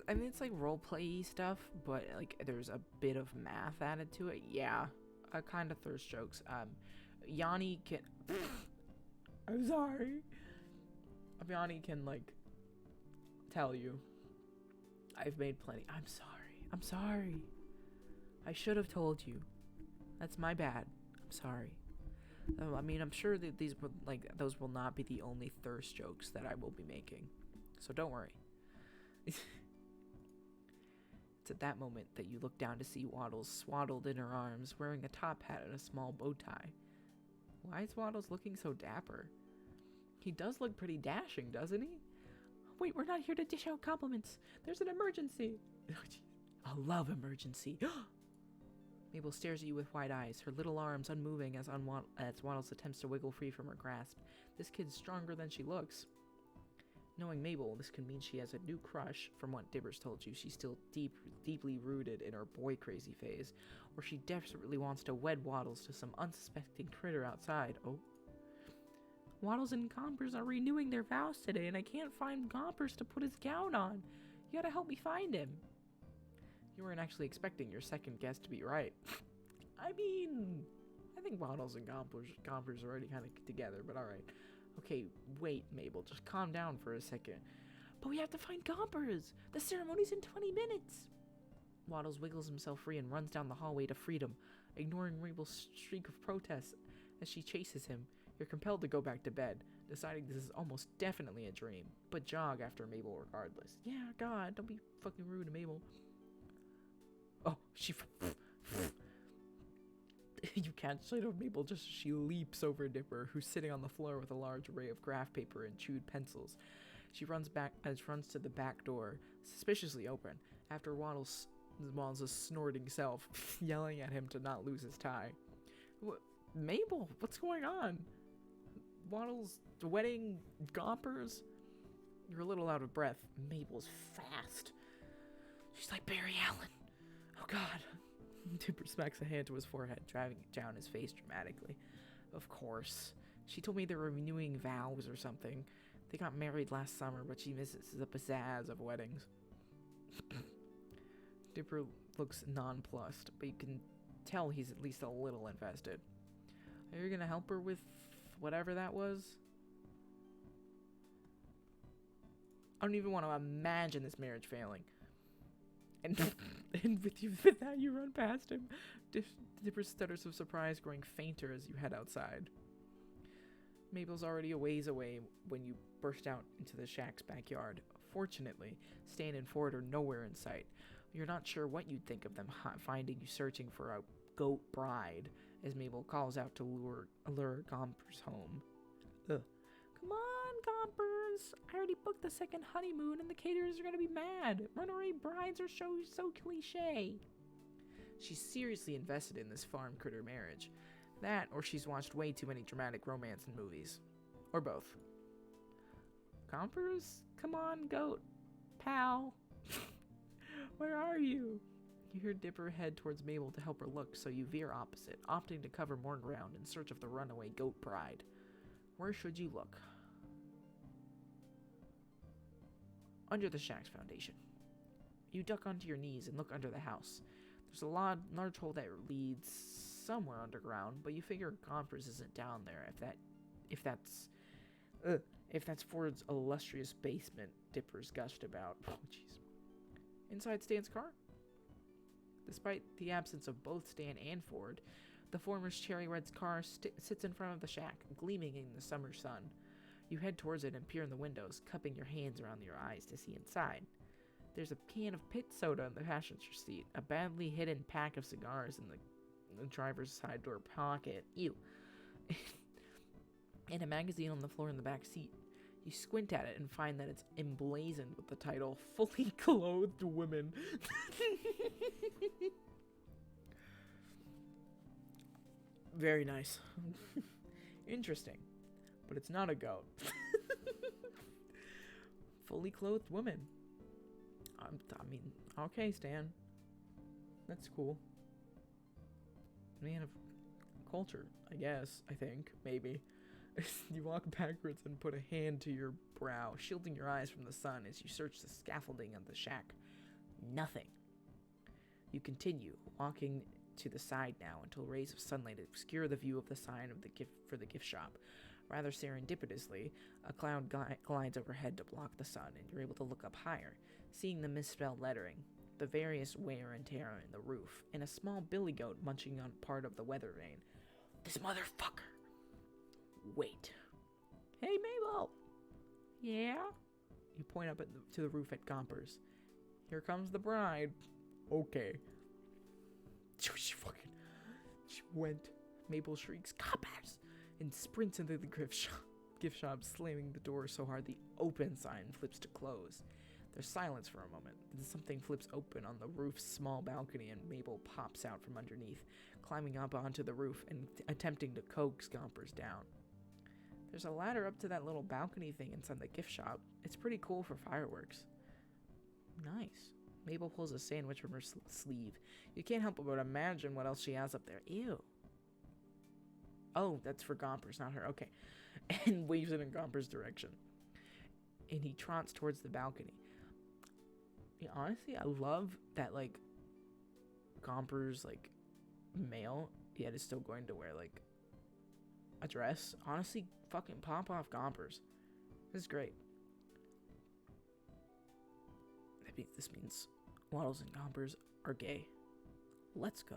I mean, it's like roleplay stuff, but like there's a bit of math added to it. Yeah, kind of thirst jokes. Yanni can. I'm sorry. Yanni can like tell you. I've made plenty. I'm sorry. I should have told you. That's my bad. I'm sorry. I mean, I'm sure that those will not be the only thirst jokes that I will be making. So don't worry. It's at that moment that you look down to see Waddles swaddled in her arms, wearing a top hat and a small bow tie. Why is Waddles looking so dapper? He does look pretty dashing, doesn't he? Wait, we're not here to dish out compliments. There's an emergency. A love emergency. Mabel stares at you with wide eyes, her little arms unmoving as Waddles attempts to wiggle free from her grasp. This kid's stronger than she looks. Knowing Mabel, this could mean she has a new crush. From what Dibbers told you, she's still deeply rooted in her boy-crazy phase, or she desperately wants to wed Waddles to some unsuspecting critter outside. Oh. Waddles and Gompers are renewing their vows today, and I can't find Gompers to put his gown on. You gotta help me find him. You weren't actually expecting your second guess to be right. I mean, I think Waddles and Gompers are already kind of together, but alright. Okay, wait, Mabel, just calm down for a second. But we have to find Gompers! The ceremony's in 20 minutes! Waddles wiggles himself free and runs down the hallway to freedom, ignoring Mabel's shriek of protest as she chases him. You're compelled to go back to bed, deciding this is almost definitely a dream, but jog after Mabel regardless. Yeah, God, don't be fucking rude to Mabel. Oh, you catch sight of Mabel just as she leaps over Dipper, who's sitting on the floor with a large array of graph paper and chewed pencils. She runs to the back door, suspiciously open, after Waddles' snorting self, yelling at him to not lose his tie. Mabel, what's going on? Waddles, wedding, Gompers? You're a little out of breath. Mabel's fast. She's like Barry Allen. Oh, God. Dipper smacks a hand to his forehead, driving it down his face dramatically. Of course. She told me they were renewing vows or something. They got married last summer, but she misses the pizzazz of weddings. Dipper looks nonplussed, but you can tell he's at least a little invested. Are you gonna help her with whatever that was? I don't even want to imagine this marriage failing. And with that, you run past him. Dipper stutters of surprise, growing fainter as you head outside. Mabel's already a ways away when you burst out into the shack's backyard. Fortunately, Stan and Ford are nowhere in sight. You're not sure what you'd think of them finding you searching for a goat bride, as Mabel calls out to lure Gompers home. Ugh. Come on, Gompers! I already booked the second honeymoon and the caterers are gonna be mad. Runaway brides are so cliche. She's seriously invested in this farm critter marriage. That, or she's watched way too many dramatic romance in movies. Or both. Gompers? Come on, goat. Pal. Where are you? You hear Dipper head towards Mabel to help her look, so you veer opposite, opting to cover more ground in search of the runaway goat bride. Where should you look? Under the shack's foundation. You duck onto your knees and look under the house. There's a large hole that leads somewhere underground, but you figure Gompers isn't down there if that's Ford's illustrious basement Dipper's gushed about. Oh, jeez. Inside Stan's car. Despite the absence of both Stan and Ford, the former's cherry red car sits in front of the shack, gleaming in the summer sun. You head towards it and peer in the windows, cupping your hands around your eyes to see inside. There's a can of pit soda in the passenger seat, a badly hidden pack of cigars in the driver's side door pocket. Ew. And a magazine on the floor in the back seat. You squint at it and find that it's emblazoned with the title, Fully Clothed Women. Very nice. Interesting. But it's not a goat. Fully Clothed Women. I mean, okay, Stan. That's cool. Man of culture, I guess, I think, maybe. You walk backwards and put a hand to your brow, shielding your eyes from the sun as you search the scaffolding of the shack. Nothing. You continue, walking to the side now until rays of sunlight obscure the view of the sign of the gift shop. Rather serendipitously, a cloud glides overhead to block the sun, and you're able to look up higher, seeing the misspelled lettering, the various wear and tear in the roof, and a small billy goat munching on part of the weather vane. This motherfucker! Wait. Hey, Mabel! Yeah? You point up to the roof at Gompers. Here comes the bride. Okay. She went. Mabel shrieks, Gompers! And sprints into the gift shop, slamming the door so hard the open sign flips to close. There's silence for a moment. Then something flips open on the roof's small balcony and Mabel pops out from underneath, climbing up onto the roof and attempting to coax Gompers down. There's a ladder up to that little balcony thing inside the gift shop. It's pretty cool for fireworks. Nice. Mabel pulls a sandwich from her sleeve. You can't help but imagine what else she has up there. Ew. Oh, that's for Gompers, not her. Okay. And waves it in Gompers' direction. And he trots towards the balcony. Yeah, honestly, I love that, like, Gomper's, like, male, yet is still going to wear, like, a dress. Honestly, fucking pop off Gompers. This is great. This means Waddles and Gompers are gay. Let's go.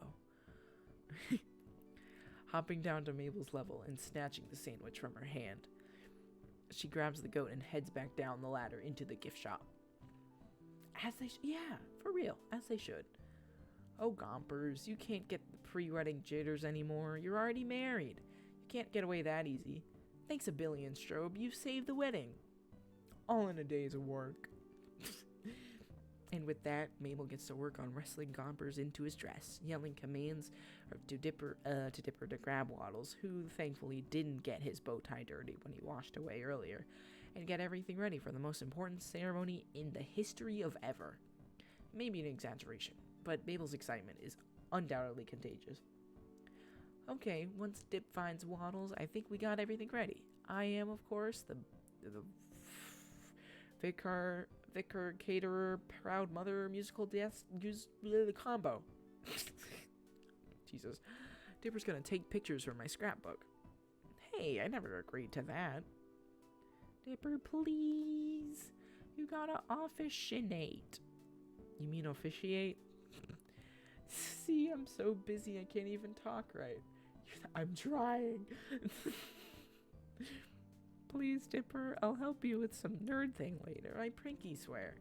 Hopping down to Mabel's level and snatching the sandwich from her hand, she grabs the goat and heads back down the ladder into the gift shop. As they yeah, for real, as they should. Oh, Gompers, you can't get the pre-wedding jitters anymore. You're already married. You can't get away that easy. Thanks a billion, Strobe. You saved the wedding. All in a day's work. And with that, Mabel gets to work on wrestling Gompers into his dress, yelling commands to Dipper to grab Waddles, who thankfully didn't get his bow tie dirty when he washed away earlier, and get everything ready for the most important ceremony in the history of ever. Maybe an exaggeration, but Mabel's excitement is undoubtedly contagious. Okay, once Dip finds Waddles, I think we got everything ready. I am, of course, the vicar, caterer, proud mother, musical death, the combo. Jesus. Dipper's gonna take pictures from my scrapbook. Hey, I never agreed to that. Dipper, please. You gotta officiate. You mean officiate? See, I'm so busy I can't even talk right. I'm trying. Please, Dipper, I'll help you with some nerd thing later, I pinky swear.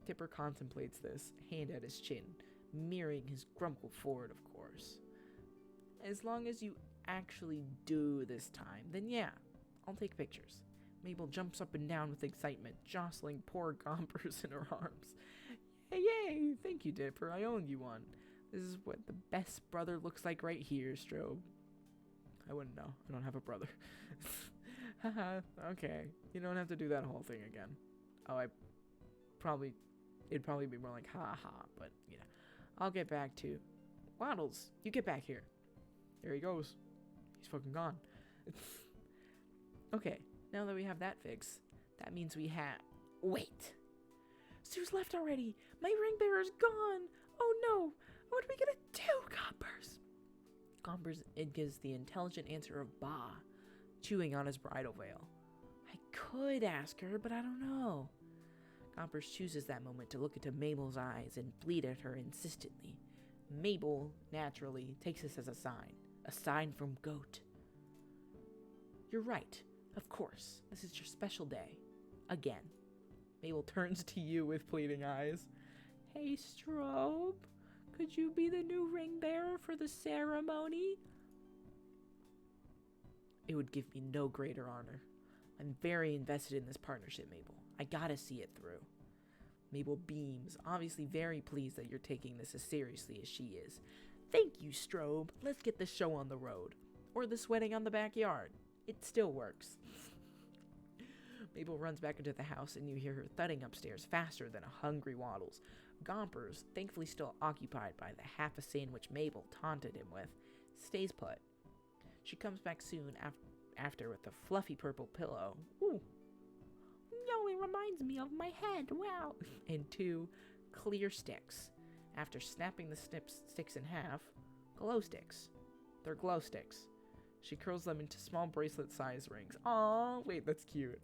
Dipper contemplates this, hand at his chin, mirroring his Grunkle forward, of course. As long as you actually do this time, then yeah, I'll take pictures. Mabel jumps up and down with excitement, jostling poor Gompers in her arms. Yay! Thank you, Dipper, I owe you one. This is what the best brother looks like right here, Strobe. I wouldn't know, I don't have a brother. Haha, okay. You don't have to do that whole thing again. Oh, it'd probably be more like ha, but, you know. I'll get back to Waddles, you get back here. There he goes. He's fucking gone. Okay, now that we have that fixed, that means we have... Wait! Sue's left already! My ring bearer's gone! Oh no! What are we gonna do, Gompers? Gompers gives the intelligent answer of bah, chewing on his bridal veil. I could ask her, but I don't know. Gompers chooses that moment to look into Mabel's eyes and bleat at her insistently. Mabel, naturally, takes this as a sign from Goat. You're right, of course, this is your special day. Again. Mabel turns to you with pleading eyes. Hey, Strobe, could you be the new ring bearer for the ceremony? It would give me no greater honor. I'm very invested in this partnership, Mabel. I gotta see it through. Mabel beams, obviously very pleased that you're taking this as seriously as she is. Thank you, Strobe. Let's get this show on the road. Or this wedding on the backyard. It still works. Mabel runs back into the house and you hear her thudding upstairs faster than a hungry Waddles. Gompers, thankfully still occupied by the half a sandwich Mabel taunted him with, stays put. She comes back soon after with a fluffy purple pillow. Ooh. No, it reminds me of my head. Wow. And 2 clear sticks. After snapping the sticks in half, glow sticks. They're glow sticks. She curls them into small bracelet-sized rings. Aw, wait, that's cute.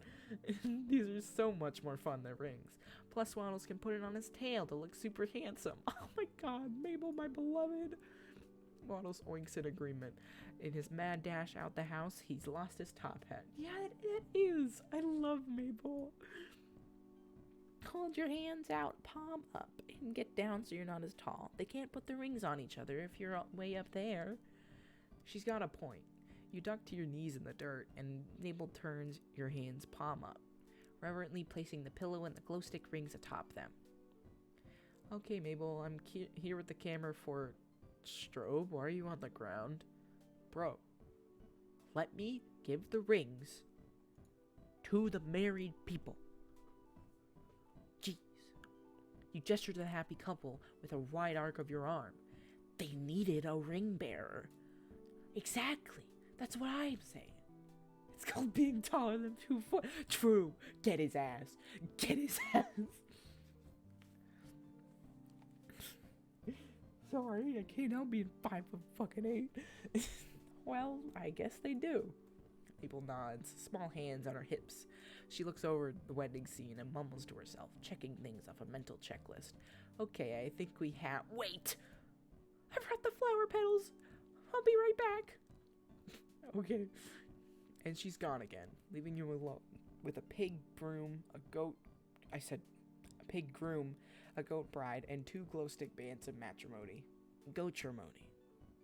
These are so much more fun than rings. Plus, Waddles can put it on his tail to look super handsome. Oh my god, Mabel, my beloved. Waddles oinks in agreement. In his mad dash out the house, he's lost his top hat. Yeah, it is. I love Mabel. Hold your hands out, palm up, and get down so you're not as tall. They can't put the rings on each other if you're way up there. She's got a point. You duck to your knees in the dirt, and Mabel turns your hands palm up, reverently placing the pillow and the glow stick rings atop them. Okay, Mabel, I'm here with the camera for Strobe. Why are you on the ground? Bro, let me give the rings to the married people. Jeez. You gesture to the happy couple with a wide arc of your arm. They needed a ring bearer. Exactly. That's what I'm saying. It's called being taller than 2 foot. True. Get his ass. Get his ass. Sorry, I can't help being 5'8". Well, I guess they do. Mabel nods, small hands on her hips. She looks over the wedding scene and mumbles to herself, checking things off a mental checklist. Okay, I think we have... Wait! I brought the flower petals! I'll be right back. Okay. And she's gone again, leaving you alone with a pig groom, a goat... I said a pig groom, a goat bride, and 2 glow stick bands of matrimony. Goatrimony.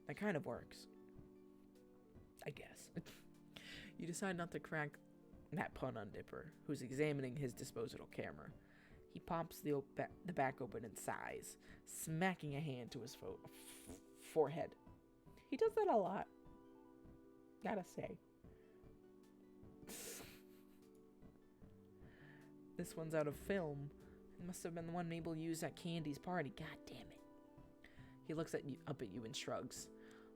That kind of works. I guess. You decide not to crack that pun on Dipper, who's examining his disposable camera. He pops the back open and sighs, smacking a hand to his forehead. He does that a lot. Gotta say. This one's out of film. It must have been the one Mabel used at Candy's party. God damn it. He looks up at you and shrugs.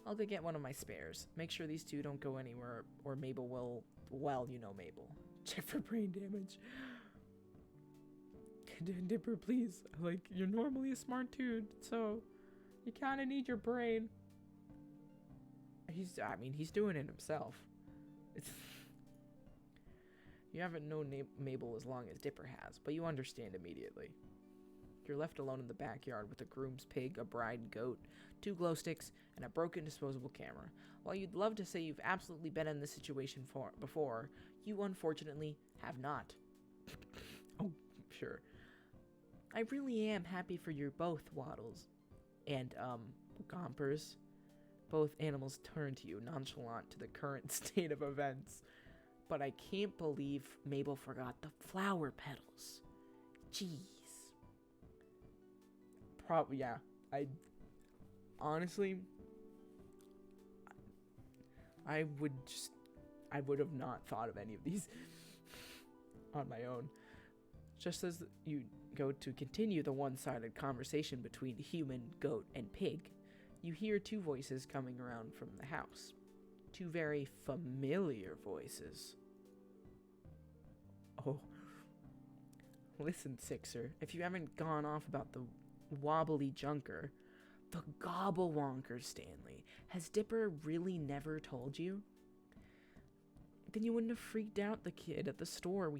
I'll go get one of my spares. Make sure these 2 don't go anywhere, or Mabel will... Well, you know Mabel. Check for brain damage. Dipper, please. Like, you're normally a smart dude, so you kind of need your brain. He's doing it himself. You haven't known Mabel as long as Dipper has, but you understand immediately. You're left alone in the backyard with a groom's pig, a bride goat, 2 glow sticks, and a broken disposable camera. While you'd love to say you've absolutely been in this situation before, you unfortunately have not. Oh, sure. I really am happy for you both, Waddles. And, Gompers. Both animals turn to you, nonchalant to the current state of events. But I can't believe Mabel forgot the flower petals. Jeez. Yeah. Honestly, I would have not thought of any of these on my own. Just as you go to continue the one-sided conversation between human, goat, and pig, you hear 2 voices coming around from the house. 2 very familiar voices. Oh. Listen, Sixer, if you haven't gone off about the wobbly junker, the gobblewonker, Stanley, has Dipper really never told you? Then you wouldn't have freaked out the kid at the store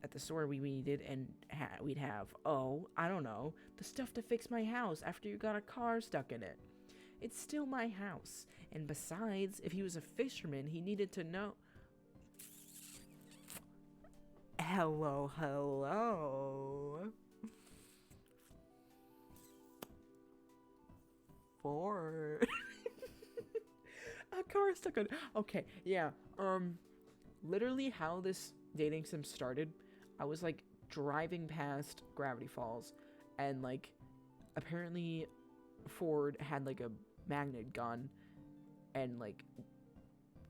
at the store we needed, and we'd have, I don't know, the stuff to fix my house after you got a car stuck in it. It's still my house, and besides, if he was a fisherman, he needed to know... Hello. Ford. A car stuck on... Okay, yeah, literally how this dating sim started, I was, like, driving past Gravity Falls, and, like, apparently Ford had, like, a magnet gun, and, like,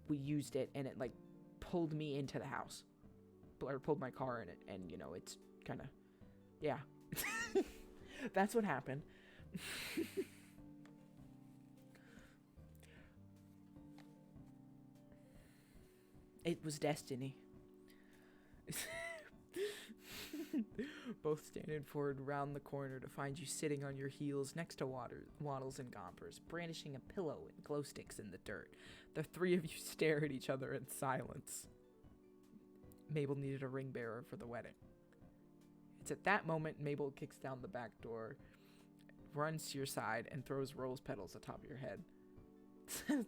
we used it, and it, like, pulled me into the house, or pulled my car in it, and, you know, it's kind of, yeah, that's what happened. It was destiny. Both standing forward round the corner to find you sitting on your heels next to Waddles and Gompers, brandishing a pillow and glow sticks in the dirt. The 3 of you stare at each other in silence. Mabel needed a ring bearer for the wedding. It's at that moment Mabel kicks down the back door, runs to your side, and throws rose petals atop your head.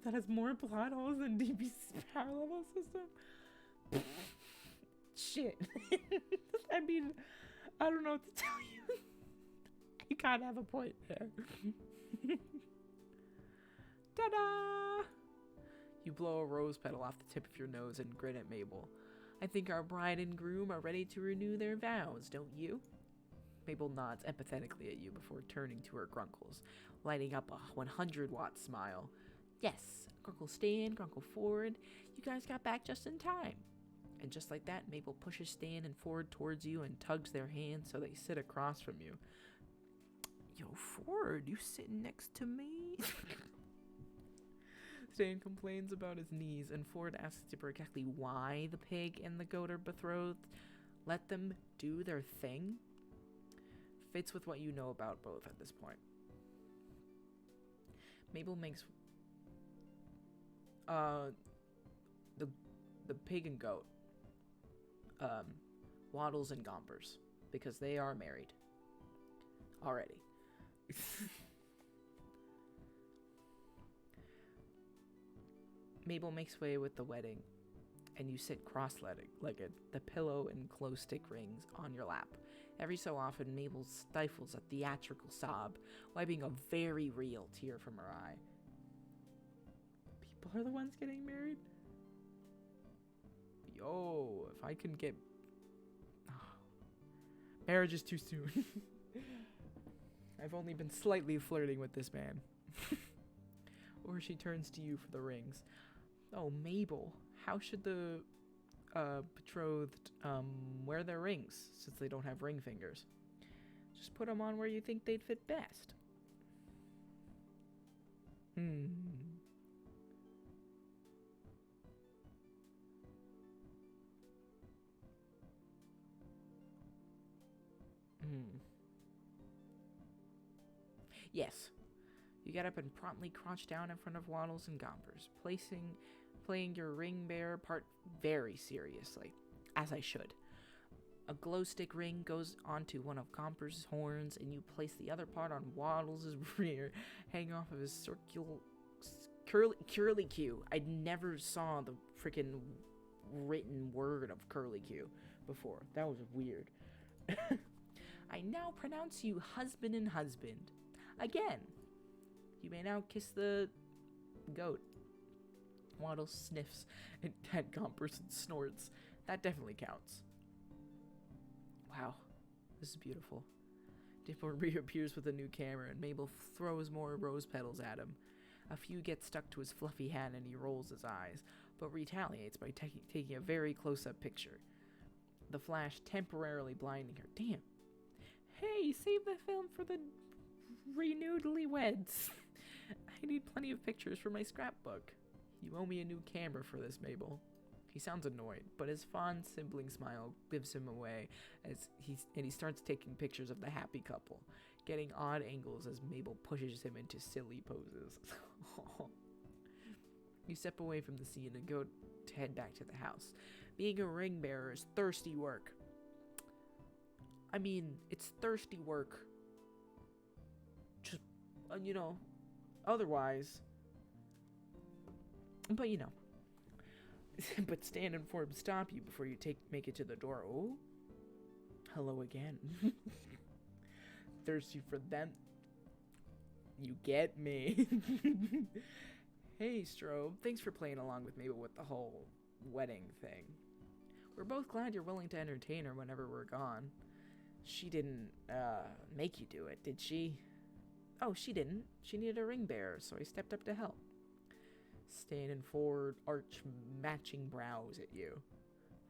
That has more plot holes than DB's power level system. Shit. I mean, I don't know what to tell you. You kind of have a point there. Ta-da! You blow a rose petal off the tip of your nose and grin at Mabel. I think our bride and groom are ready to renew their vows, don't you? Mabel nods empathetically at you before turning to her grunkles, lighting up a 100-watt smile. Yes, Grunkle Stan, Grunkle Ford, you guys got back just in time. And just like that, Mabel pushes Stan and Ford towards you and tugs their hands so they sit across from you. Yo, Ford, you sitting next to me? Stan complains about his knees, and Ford asks Dipper exactly why the pig and the goat are betrothed. Let them do their thing? Fits with what you know about both at this point. Mabel makes the pig and goat Waddles and Gompers, because they are married already. Mabel makes way with the wedding, and you sit cross-legged, the pillow and glow stick rings on your lap. Every so often, Mabel stifles a theatrical sob, wiping a very real tear from her eye. People are the ones getting married? Yo, if I can get... Marriage is too soon. I've only been slightly flirting with this man. Or she turns to you for the rings. Oh, Mabel, how should the betrothed wear their rings, since they don't have ring fingers? Just put them on where you think they'd fit best. Yes. You get up and promptly crouch down in front of Waddles and Gompers, playing your ring bearer part very seriously, as I should. A glow stick ring goes onto one of Gompers' horns, and you place the other part on Waddles' rear, hanging off of his curly-Q. I never saw the freaking written word of curly-Q before. That was weird. I now pronounce you husband and husband. Again. You may now kiss the goat. Waddles sniffs at Gompers and snorts. That definitely counts. Wow, this is beautiful. Dipper reappears with a new camera, and Mabel throws more rose petals at him. A few get stuck to his fluffy hand, and he rolls his eyes, but retaliates by taking a very close-up picture. The flash temporarily blinding her. Damn. Hey, save the film for the renewedly weds. I need plenty of pictures for my scrapbook. You owe me a new camera for this, Mabel. He sounds annoyed, but his fond sibling smile gives him away as he starts taking pictures of the happy couple, getting odd angles as Mabel pushes him into silly poses. You step away from the scene and go to head back to the house. Being a ring bearer is thirsty work. I mean, it's thirsty work. Just, otherwise. But, but stand and form stop you before you make it to the door. Oh, hello again. Thirsty for them. You get me. Hey, Strobe, thanks for playing along with Mabel with the whole wedding thing. We're both glad you're willing to entertain her whenever we're gone. She didn't, make you do it, did she? Oh, she didn't. She needed a ring bearer, so I stepped up to help. Standing forward, arch matching brows at you.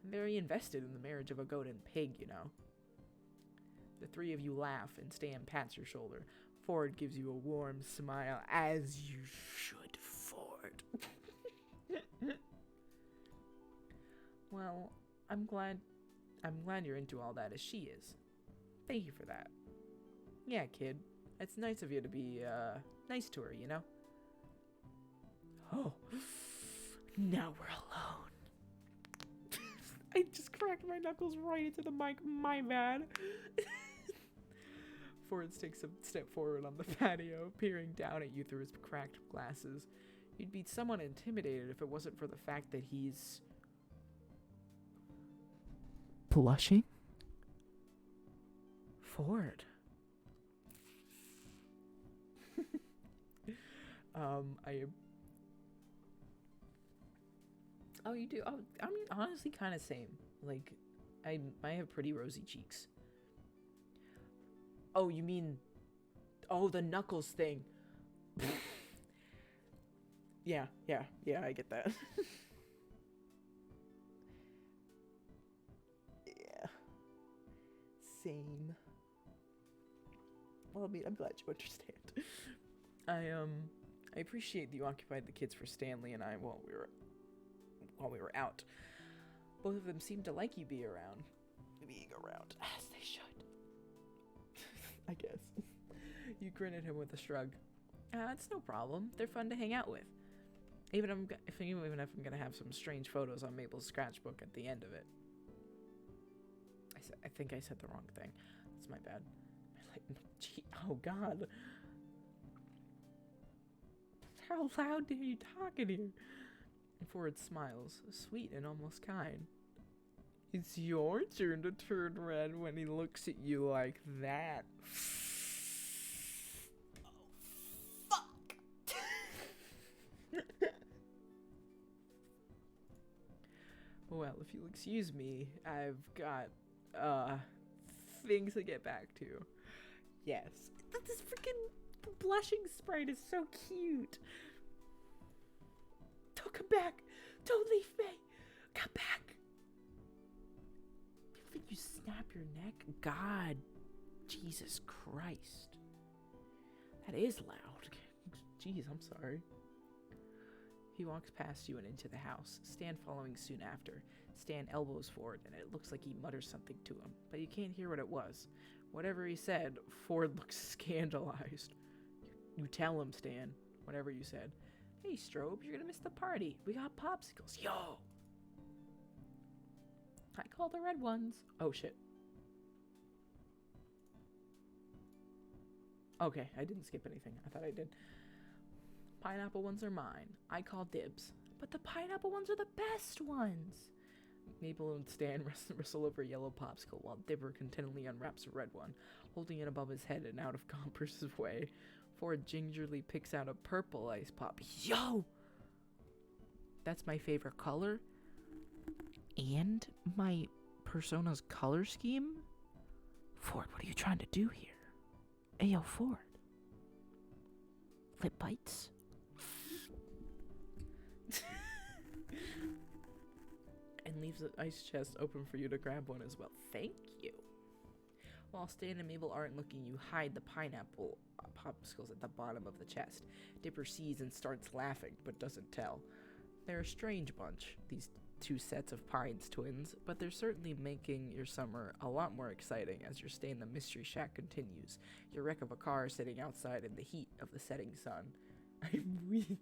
I'm very invested in the marriage of a goat and pig, The three of you laugh, and Stan pats your shoulder. Ford gives you a warm smile, as you should, Ford. Well, I'm glad you're into all that as she is. Thank you for that. Yeah, kid. It's nice of you to be, nice to her, Oh, now we're alone. I just cracked my knuckles right into the mic. My bad. Ford takes a step forward on the patio, peering down at you through his cracked glasses. You'd be somewhat intimidated if it wasn't for the fact that he's... blushing? Ford. Oh, you do? Oh, I mean, honestly, kind of same. Like, I have pretty rosy cheeks. Oh, you mean... Oh, the knuckles thing. Yeah, I get that. Yeah. Same. Well, I mean, I'm glad you understand. I appreciate that you occupied the kids for Stanley and I while we were out. Both of them seemed to like you being around, as they should. I guess. You grin at him with a shrug. It's no problem. They're fun to hang out with. Even if I'm gonna have some strange photos on Mabel's scratchbook at the end of it. I think I said the wrong thing. That's my bad. Gee, oh God. How loud do you talk in here? Ford smiles, sweet and almost kind. It's your turn to turn red when he looks at you like that. Oh, fuck! Well, if you'll excuse me, I've got, things to get back to. Yes. This freaking blushing sprite is so cute. Don't come back. Don't leave me. Come back. You think you snap your neck? God. Jesus Christ. That is loud. Jeez, I'm sorry. He walks past you and into the house, Stan following soon after. Stan elbows Ford, and it looks like he mutters something to him, but you can't hear what it was. Whatever he said, Ford looks scandalized. You tell him, Stan, whatever you said. Hey, Strobe, you're gonna miss the party. We got popsicles. Yo! I call the red ones. Oh, shit. Okay, I didn't skip anything. I thought I did. Pineapple ones are mine. I call dibs. But the pineapple ones are the best ones. Mabel and Stan wrestle over a yellow popsicle while Dibber contentedly unwraps a red one, holding it above his head and out of Gompers' way. Ford gingerly picks out a purple ice pop. Yo! That's my favorite color. And my persona's color scheme? Ford, what are you trying to do here? Ayo, Ford. Lip bites? And leaves the ice chest open for you to grab one as well. Thank you. While Stan and Mabel aren't looking, you hide the pineapple popsicles at the bottom of the chest. Dipper sees and starts laughing, but doesn't tell. They're a strange bunch, these two sets of Pines twins, but they're certainly making your summer a lot more exciting as your stay in the Mystery Shack continues. Your wreck of a car sitting outside in the heat of the setting sun. I'm weak.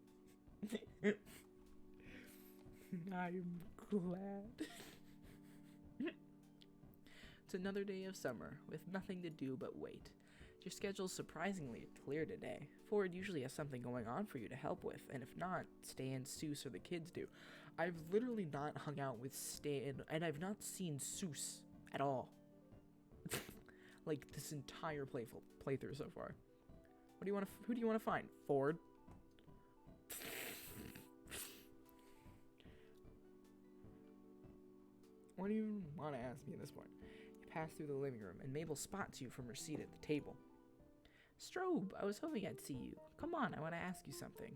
I'm glad. It's another day of summer, with nothing to do but wait. Your schedule's surprisingly clear today. Ford usually has something going on for you to help with, and if not, Stan, Seuss, or the kids do. I've literally not hung out with Stan, and I've not seen Seuss at all. Like, this entire playthrough so far. Who do you want to find? Ford? What do you want to ask me at this point? You pass through the living room, and Mabel spots you from her seat at the table. Strobe, I was hoping I'd see you. Come on, I want to ask you something.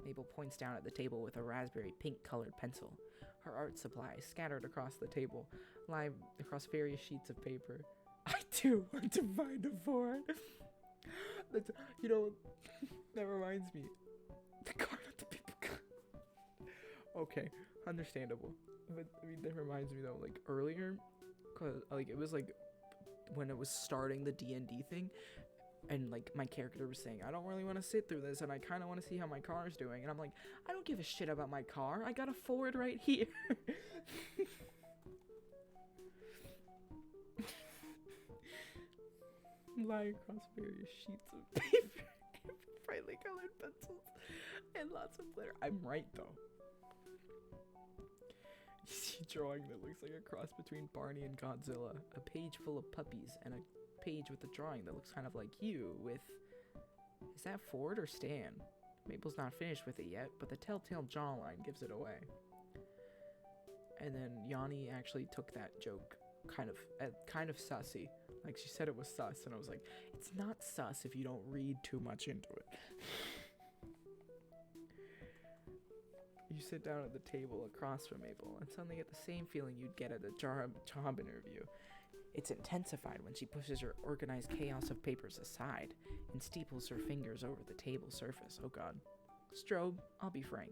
Mabel points down at the table with a raspberry pink-colored pencil. Her art supplies, scattered across the table, lie across various sheets of paper. I do want to find a Ford. That's, you know, that reminds me. The car that the people got. Okay, understandable. But, I mean, that reminds me, though, like, earlier, cause, like, it was, like, when it was starting the D&D thing, and, like, my character was saying, I don't really want to sit through this, and I kind of want to see how my car's doing, and I'm like, I don't give a shit about my car, I got a Ford right here. Lying across various sheets of paper, brightly colored pencils, and lots of glitter. I'm right, though. You see a drawing that looks like a cross between Barney and Godzilla, a page full of puppies, and a page with a drawing that looks kind of like you with... Is that Ford or Stan? Mabel's not finished with it yet, but the telltale jawline gives it away. And then Yanni actually took that joke kind of sussy. Like, she said it was sus, and I was like, it's not sus if you don't read too much into it. You sit down at the table across from Mabel and suddenly get the same feeling you'd get at a job interview. It's intensified when she pushes her organized chaos of papers aside and steeples her fingers over the table surface. Oh god. Strobe, I'll be frank.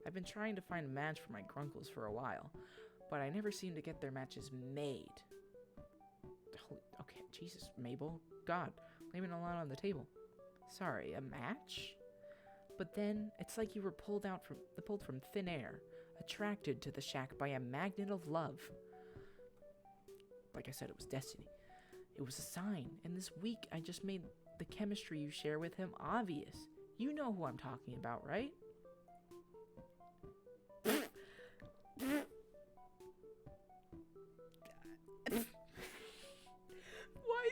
I've been trying to find a match for my grunkles for a while, but I never seem to get their matches made. Okay, Jesus, Mabel. God, leaving a lot on the table. Sorry, a match? But then, it's like you were pulled from thin air, attracted to the shack by a magnet of love. Like I said, it was destiny. It was a sign, and this week I just made the chemistry you share with him obvious. You know who I'm talking about, right? Why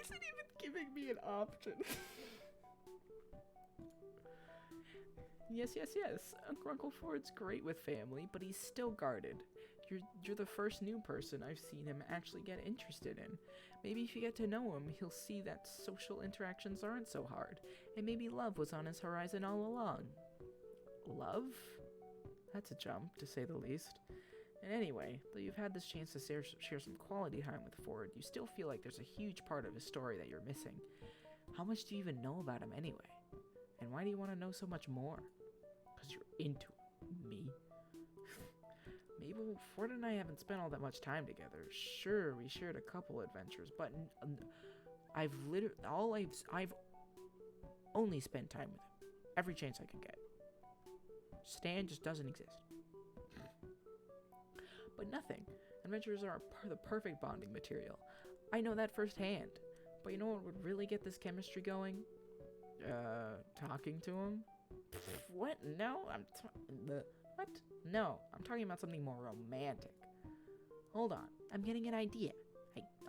is it even giving me an option? Yes. Grunkle Ford's great with family, but he's still guarded. You're the first new person I've seen him actually get interested in. Maybe if you get to know him, he'll see that social interactions aren't so hard, and maybe love was on his horizon all along. Love? That's a jump, to say the least. And anyway, though you've had this chance to share some quality time with Ford, you still feel like there's a huge part of his story that you're missing. How much do you even know about him anyway? And why do you want to know so much more? Because you're into me. Mabel, Ford and I haven't spent all that much time together. Sure, we shared a couple adventures, but I've only spent time with him. Every chance I could get. Stan just doesn't exist. But nothing. Adventures are the perfect bonding material. I know that firsthand. But you know what would really get this chemistry going? Talking to him? What? No, what? No, I'm talking about something more romantic. Hold on, I'm getting an idea.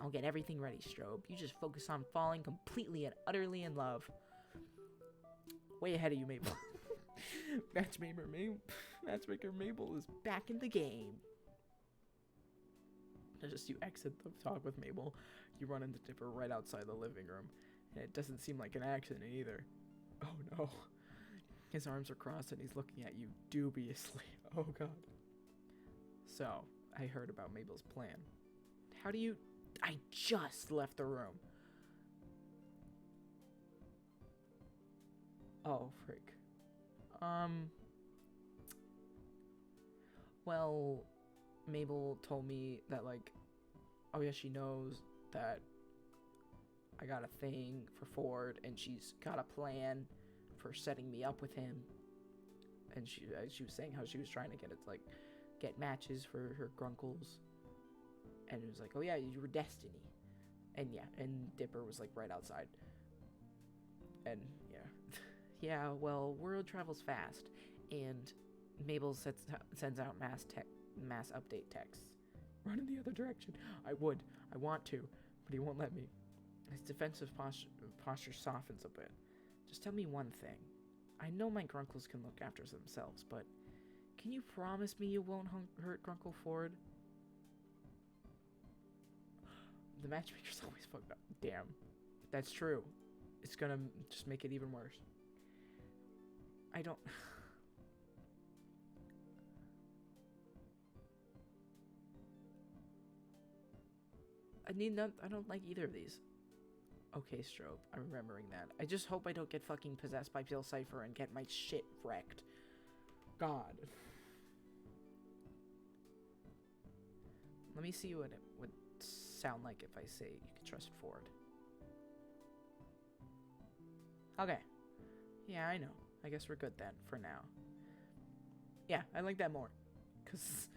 I'll get everything ready, Strobe. You just focus on falling completely and utterly in love. Way ahead of you, Mabel. Matchmaker Mabel is back in the game. Just you exit the talk with Mabel, you run into Dipper right outside the living room, and it doesn't seem like an accident either. Oh no. His arms are crossed and he's looking at you dubiously. Oh god. So, I heard about Mabel's plan. How do you... I just left the room. Oh, freak. Well, Mabel told me that, like, oh yeah, she knows that I got a thing for Ford, and she's got a plan for setting me up with him. And she was saying how she was trying to get matches for her grunkles. And it was like, oh yeah, you were Destiny. And yeah, and Dipper was like right outside. And yeah. Yeah, well, world travels fast, and Mabel sends out mass update texts. Run in the other direction. I want to, but he won't let me. His defensive posture softens a bit. Just tell me one thing. I know my grunkles can look after themselves, but can you promise me you won't hurt Grunkle Ford? The matchmaker's always fucked up. Damn. That's true. It's gonna just make it even worse. I don't like either of these. Okay, Strobe, I'm remembering that. I just hope I don't get fucking possessed by Bill Cipher and get my shit wrecked. God. Let me see what it would sound like if I say you can trust Ford. Okay. Yeah, I know. I guess we're good then, for now. Yeah, I like that more. Because...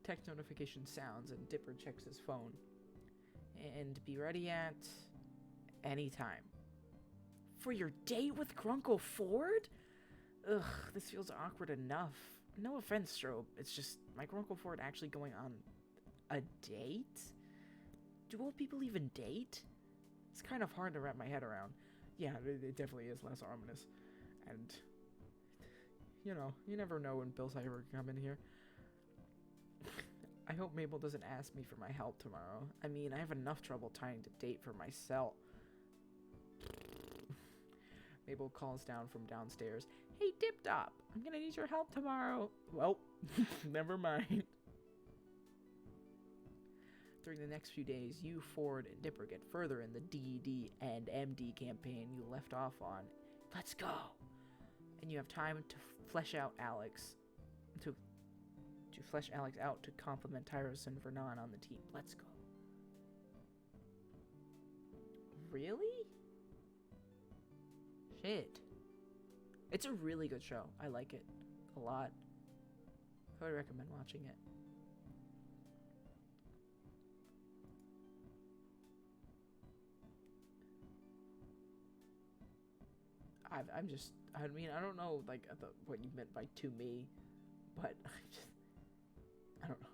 Text notification sounds and Dipper checks his phone. And be ready at any time. For your date with Grunkle Ford? Ugh, this feels awkward enough. No offense, Strobe. It's just my Grunkle Ford actually going on a date? Do old people even date? It's kind of hard to wrap my head around. Yeah, it definitely is less ominous. And, you know, you never know when Bill Cipher can come in here. I hope Mabel doesn't ask me for my help tomorrow. I mean, I have enough trouble trying to date for myself. Mabel calls down from downstairs. Hey, Dip Top, I'm gonna need your help tomorrow. Well, never mind. During the next few days, you, Ford, and Dipper get further in the DD and MD campaign you left off on. Let's go! And you have time to flesh out Alex. To flesh Alex out to complement Tyros and Vernon on the team. Let's go. Really? Shit. It's a really good show. I like it a lot. I would recommend watching it. I mean, I don't know, like, what you meant by to me, but I don't know.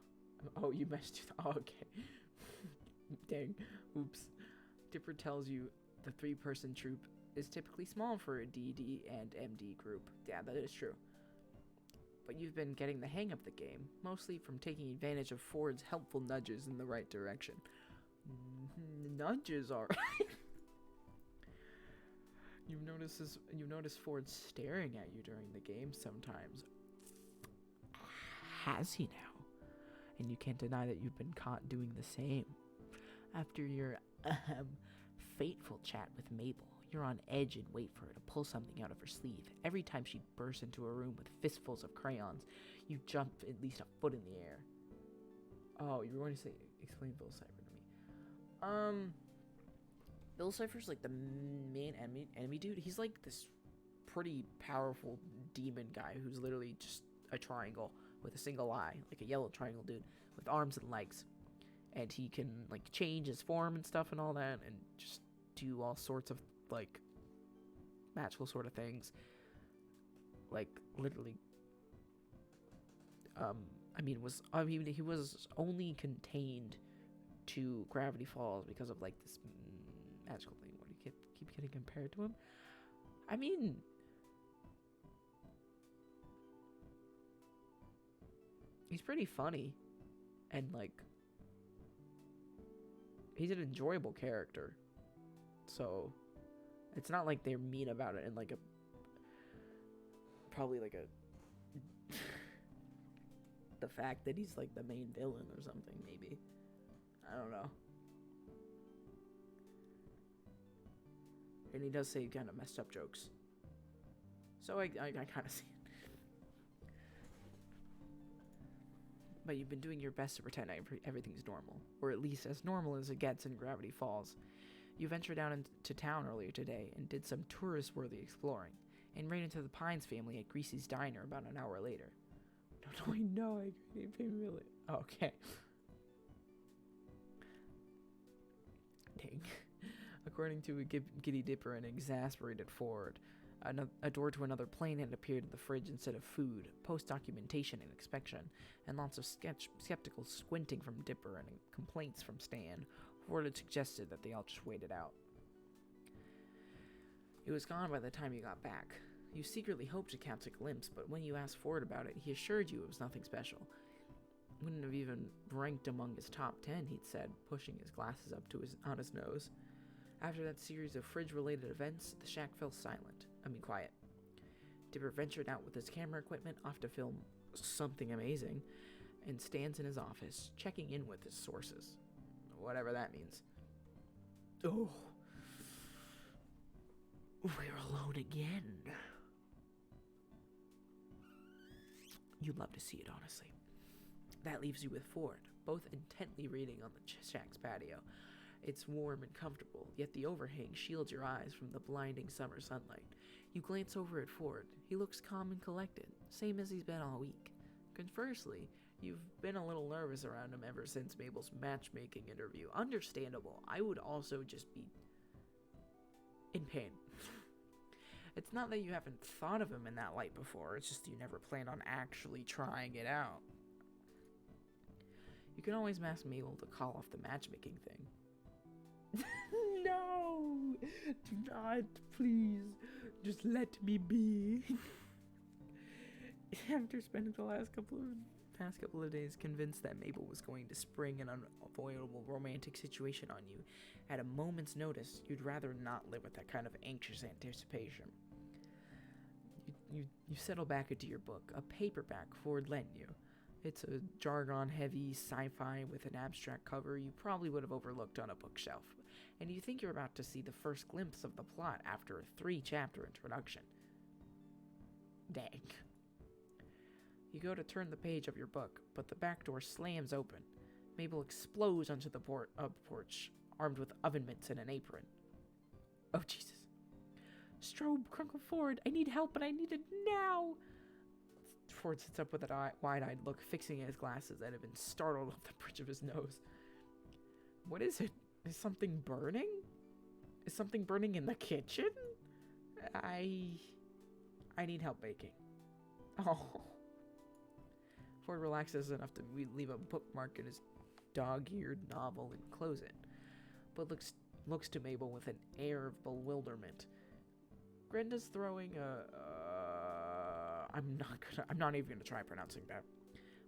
Oh, you messed it. Oh, okay. Dang. Oops. Dipper tells you the 3-person troupe is typically small for a DD and MD group. Yeah, that is true. But you've been getting the hang of the game, mostly from taking advantage of Ford's helpful nudges in the right direction. Nudges are... You've noticed Ford staring at you during the game sometimes. Has he now? And you can't deny that you've been caught doing the same. After your fateful chat with Mabel, you're on edge and wait for her to pull something out of her sleeve. Every time she bursts into a room with fistfuls of crayons, you jump at least a foot in the air. Oh, you were going to say, explain Bill Cipher to me. Bill Cipher's like the main enemy dude. He's like this pretty powerful demon guy who's literally just a triangle with a single eye, like a yellow triangle dude with arms and legs. And he can like change his form and stuff and all that and just do all sorts of like magical sort of things. Like literally he was only contained to Gravity Falls because of like this magical thing. What do you keep getting compared to him? I mean, he's pretty funny, and like he's an enjoyable character. So it's not like they're mean about it and like the fact that he's like the main villain or something, maybe. I don't know. And he does say kind of messed up jokes. So I kind of see it. But you've been doing your best to pretend everything's normal. Or at least as normal as it gets in Gravity Falls. You ventured down into town earlier today and did some tourist-worthy exploring. And ran into the Pines family at Greasy's Diner about an hour later. Don't I know? Okay. Dang. According to a Giddy Dipper and exasperated Ford, a door to another plane had appeared in the fridge instead of food, post-documentation and inspection, and lots of skeptical squinting from Dipper and complaints from Stan. Ford had suggested that they all just wait it out. It was gone by the time you got back. You secretly hoped to catch a glimpse, but when you asked Ford about it, he assured you it was nothing special. Wouldn't have even ranked among his top 10, he'd said, pushing his glasses up on his nose. After that series of fridge-related events, the shack fell quiet. Dipper ventured out with his camera equipment off to film something amazing, and stands in his office, checking in with his sources. Whatever that means. Oh. We're alone again. You'd love to see it, honestly. That leaves you with Ford, both intently reading on the shack's patio. It's warm and comfortable, yet the overhang shields your eyes from the blinding summer sunlight. You glance over at Ford. He looks calm and collected, same as he's been all week. Conversely, you've been a little nervous around him ever since Mabel's matchmaking interview. Understandable. I would also just be in pain. It's not that you haven't thought of him in that light before, it's just you never planned on actually trying it out. You can always ask Mabel to call off the matchmaking thing. No! Do not, please. Just let me be. After spending the past couple of days convinced that Mabel was going to spring an unavoidable romantic situation on you, at a moment's notice, you'd rather not live with that kind of anxious anticipation. You settle back into your book, a paperback Ford lent you. It's a jargon-heavy sci-fi with an abstract cover you probably would have overlooked on a bookshelf, and you think you're about to see the first glimpse of the plot after a 3-chapter introduction. Dang. You go to turn the page of your book, but the back door slams open. Mabel explodes onto the porch, armed with oven mitts and an apron. Oh, Jesus. Strobe, Grunkle Ford, I need help, and I need it now. Ford sits up with a wide-eyed look, fixing at his glasses that have been startled off the bridge of his nose. What is it? Is something burning? Is something burning in the kitchen? I need help baking. Oh. Ford relaxes enough to leave a bookmark in his dog-eared novel and close it, but looks to Mabel with an air of bewilderment. Grenda's throwing I'm not even gonna try pronouncing that.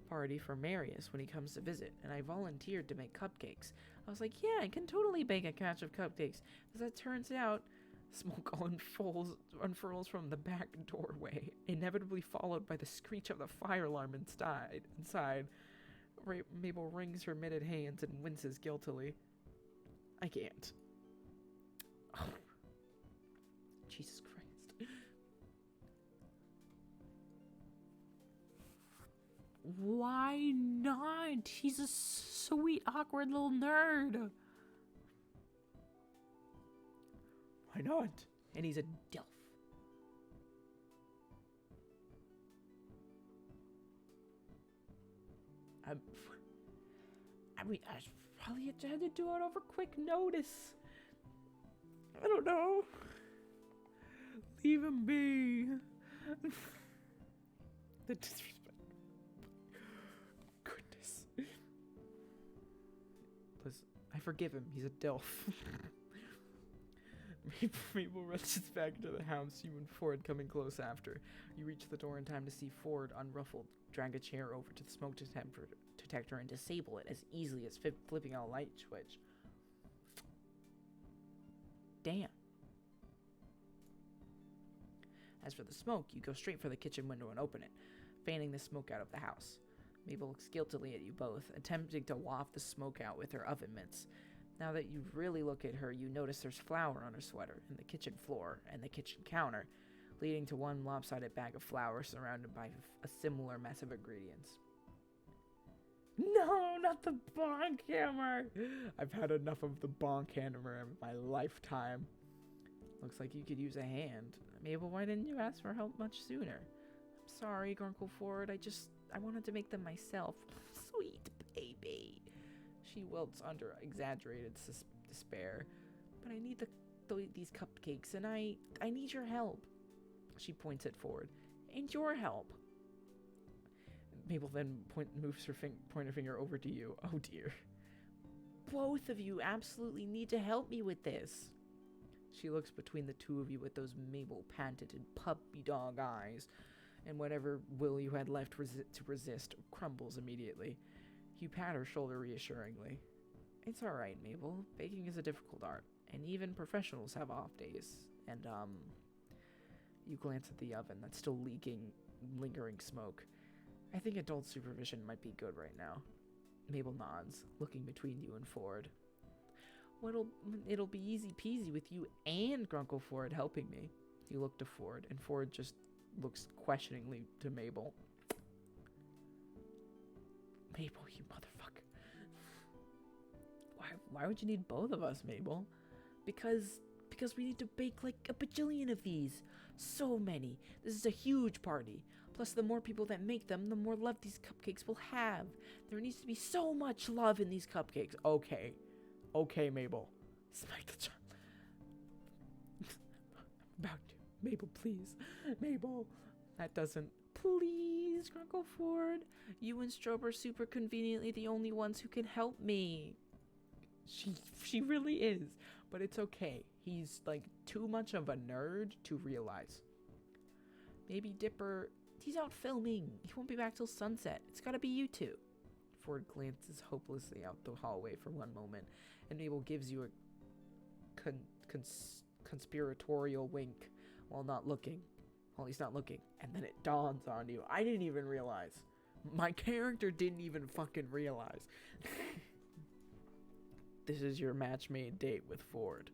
Party for Marius when he comes to visit, and I volunteered to make cupcakes. I was like, yeah, I can totally bake a batch of cupcakes. As it turns out, smoke unfurls from the back doorway, inevitably followed by the screech of the fire alarm inside. Mabel wrings her mitted hands and winces guiltily. I can't. Oh. Jesus Christ. Why not? He's a sweet, awkward little nerd. Why not? And he's a Delph. I mean, I probably had to do it over quick notice. I don't know. Leave him be. The disrespect. Goodness. Listen, I forgive him. He's a Delph. Mabel rushes back into the house, you and Ford coming close after. You reach the door in time to see Ford, unruffled, drag a chair over to the smoke detector and disable it as easily as flipping on a light switch. Damn. As for the smoke, you go straight for the kitchen window and open it, fanning the smoke out of the house. Mabel looks guiltily at you both, attempting to waft the smoke out with her oven mitts. Now that you really look at her, you notice there's flour on her sweater, and the kitchen floor, and the kitchen counter, leading to one lopsided bag of flour surrounded by a similar mess of ingredients. No, not the bonk hammer! I've had enough of the bonk hammer in my lifetime. Looks like you could use a hand. Mabel, why didn't you ask for help much sooner? I'm sorry, Grunkle Ford. I wanted to make them myself. Sweet baby. She wilts under exaggerated despair. But I need these cupcakes, and I need your help. She points at Ford. And your help. Mabel then moves her pointer finger over to you. Oh dear. Both of you absolutely need to help me with this. She looks between the two of you with those Mabel-patented puppy dog eyes, and whatever will you had left to resist crumbles immediately. You pat her shoulder reassuringly. It's alright, Mabel. Baking is a difficult art, and even professionals have off days. And, you glance at the oven that's still lingering smoke. I think adult supervision might be good right now. Mabel nods, looking between you and Ford. Well, it'll be easy peasy with you and Grunkle Ford helping me. You look to Ford, and Ford just looks questioningly to Mabel. Mabel, you motherfucker. Why would you need both of us, Mabel? Because we need to bake like a bajillion of these. So many. This is a huge party. Plus, the more people that make them, the more love these cupcakes will have. There needs to be so much love in these cupcakes. Okay, Mabel. Smack the child. About to. Mabel, please. Mabel. That doesn't. Please, Grunkle Ford. You and Strobe are super conveniently the only ones who can help me. She really is. But it's okay. He's like too much of a nerd to realize. Maybe Dipper. He's out filming. He won't be back till sunset. It's gotta be you two. Ford glances hopelessly out the hallway for one moment, and Mabel gives you a conspiratorial wink while he's not looking. And then it dawns on you. I didn't even realize. My character didn't even fucking realize. This is your match-made date with Ford.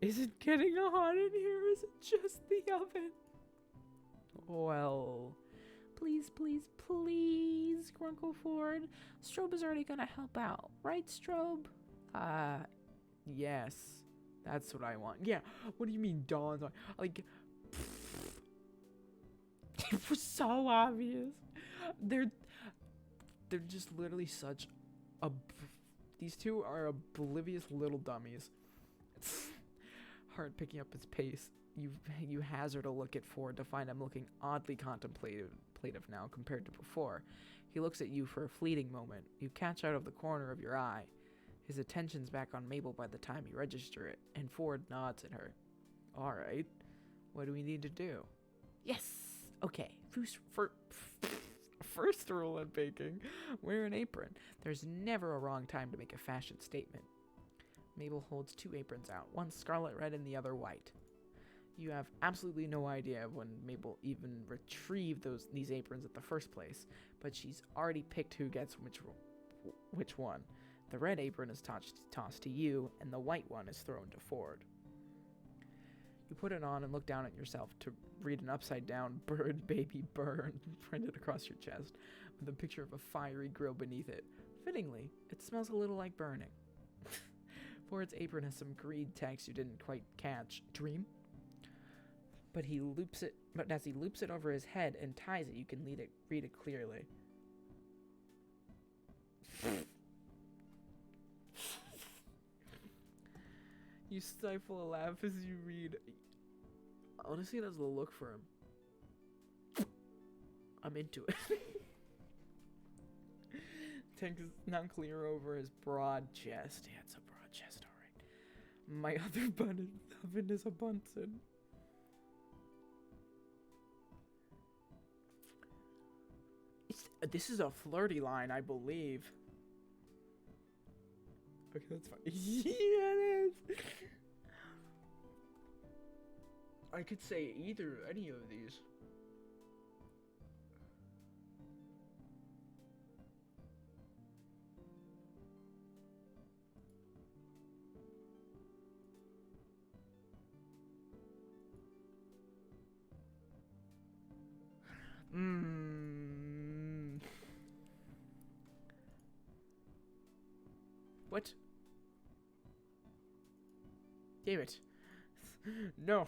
Is it getting hot in here? Or is it just the oven? Well, please, Grunkle Ford. Strobe is already gonna help out, right, Strobe? Yes. That's what I want. Yeah, what do you mean dawns on? Like, it was so obvious. They're just literally such these two are oblivious little dummies. It's hard picking up his pace. You hazard a look at Ford to find him looking oddly contemplative now compared to before. He looks at you for a fleeting moment. You catch out of the corner of your eye. His attention's back on Mabel by the time you register it, and Ford nods at her. All right, what do we need to do? Yes, okay. First rule in baking, wear an apron. There's never a wrong time to make a fashion statement. Mabel holds two aprons out, one scarlet red and the other white. You have absolutely no idea of when Mabel even retrieved these aprons at the first place, but she's already picked who gets which one. The red apron is tossed to you, and the white one is thrown to Ford. You put it on and look down at yourself to read an upside-down "Bird Baby Burn" printed across your chest, with a picture of a fiery grill beneath it. Fittingly, it smells a little like burning. Ford's apron has some green text you didn't quite catch. Dream? But as he loops it over his head and ties it, you can read it clearly. You stifle a laugh as you read. Honestly, that's the look for him. I'm into it. Tank is now clear over his broad chest. Yeah, it's a broad chest, alright. My other oven is a Bunsen. This is a flirty line, I believe. Okay, that's fine. Yeah, it is. I could say any of these. What? Damn it. No.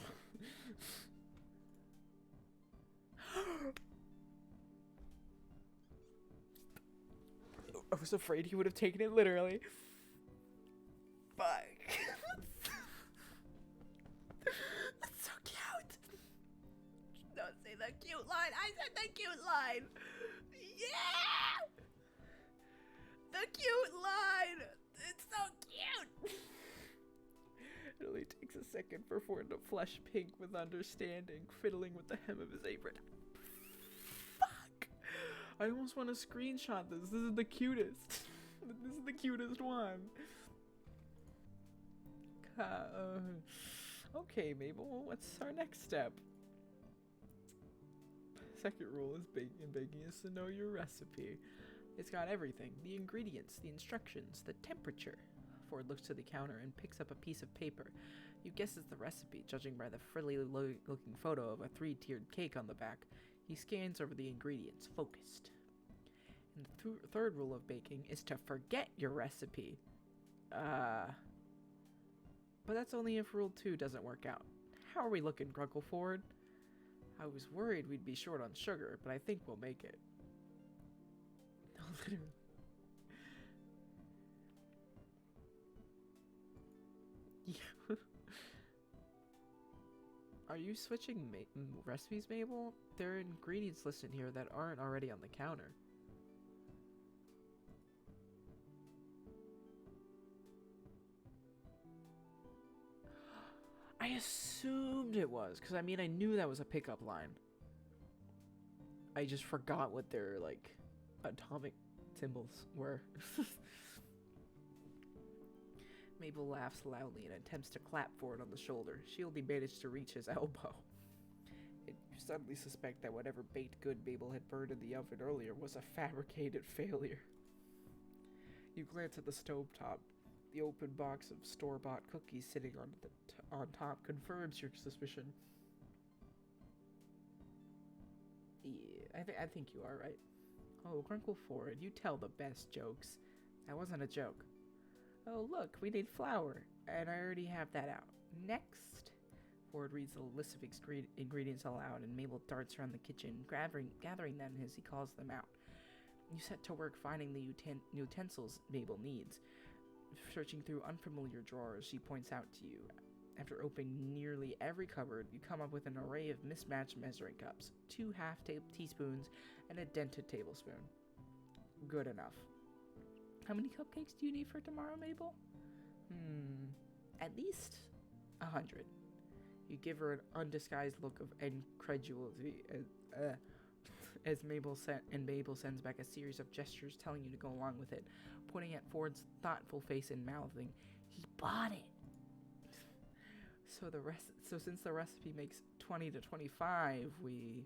I was afraid he would have taken it literally. Fuck. That's so cute. Don't say the cute line. I said the cute line. Yeah. The cute line. It's so cute. It only takes a second for Ford to flush pink with understanding, fiddling with the hem of his apron. Fuck! I almost want to screenshot this. This is the cutest. This is the cutest one. Okay, Mabel, what's our next step? Second rule is baking is to know your recipe. It's got everything. The ingredients, the instructions, the temperature. Ford looks to the counter and picks up a piece of paper. You guess it's the recipe, judging by the frilly-looking photo of a 3-tiered cake on the back. He scans over the ingredients, focused. And the third rule of baking is to forget your recipe. But that's only if rule 2 doesn't work out. How are we looking, Grunkle Ford? I was worried we'd be short on sugar, but I think we'll make it. Literally. Yeah. Are you switching recipes, Mabel? There are ingredients listed here that aren't already on the counter. I assumed it was, because I mean, I knew that was a pickup line. I just forgot what their, like, atomic symbols were. Mabel laughs loudly and attempts to clap Ford on the shoulder. She only managed to reach his elbow. You suddenly suspect that whatever baked good Mabel had burned in the oven earlier was a fabricated failure. You glance at the stovetop. The open box of store-bought cookies sitting on top confirms your suspicion. Yeah, I think you are right. Oh, Grunkle Ford, you tell the best jokes. That wasn't a joke. Oh, look, we need flour, and I already have that out. Next. Ford reads the list of ingredients aloud, and Mabel darts around the kitchen, gathering them as he calls them out. You set to work finding the utensils Mabel needs. Searching through unfamiliar drawers, she points out to you. After opening nearly every cupboard, you come up with an array of mismatched measuring cups, 2 half-teaspoons, and a dented tablespoon. Good enough. How many cupcakes do you need for tomorrow, Mabel? At least 100. You give her an undisguised look of incredulity as Mabel sends back a series of gestures telling you to go along with it, pointing at Ford's thoughtful face and mouthing, "He bought it." So since the recipe makes 20 to 25, we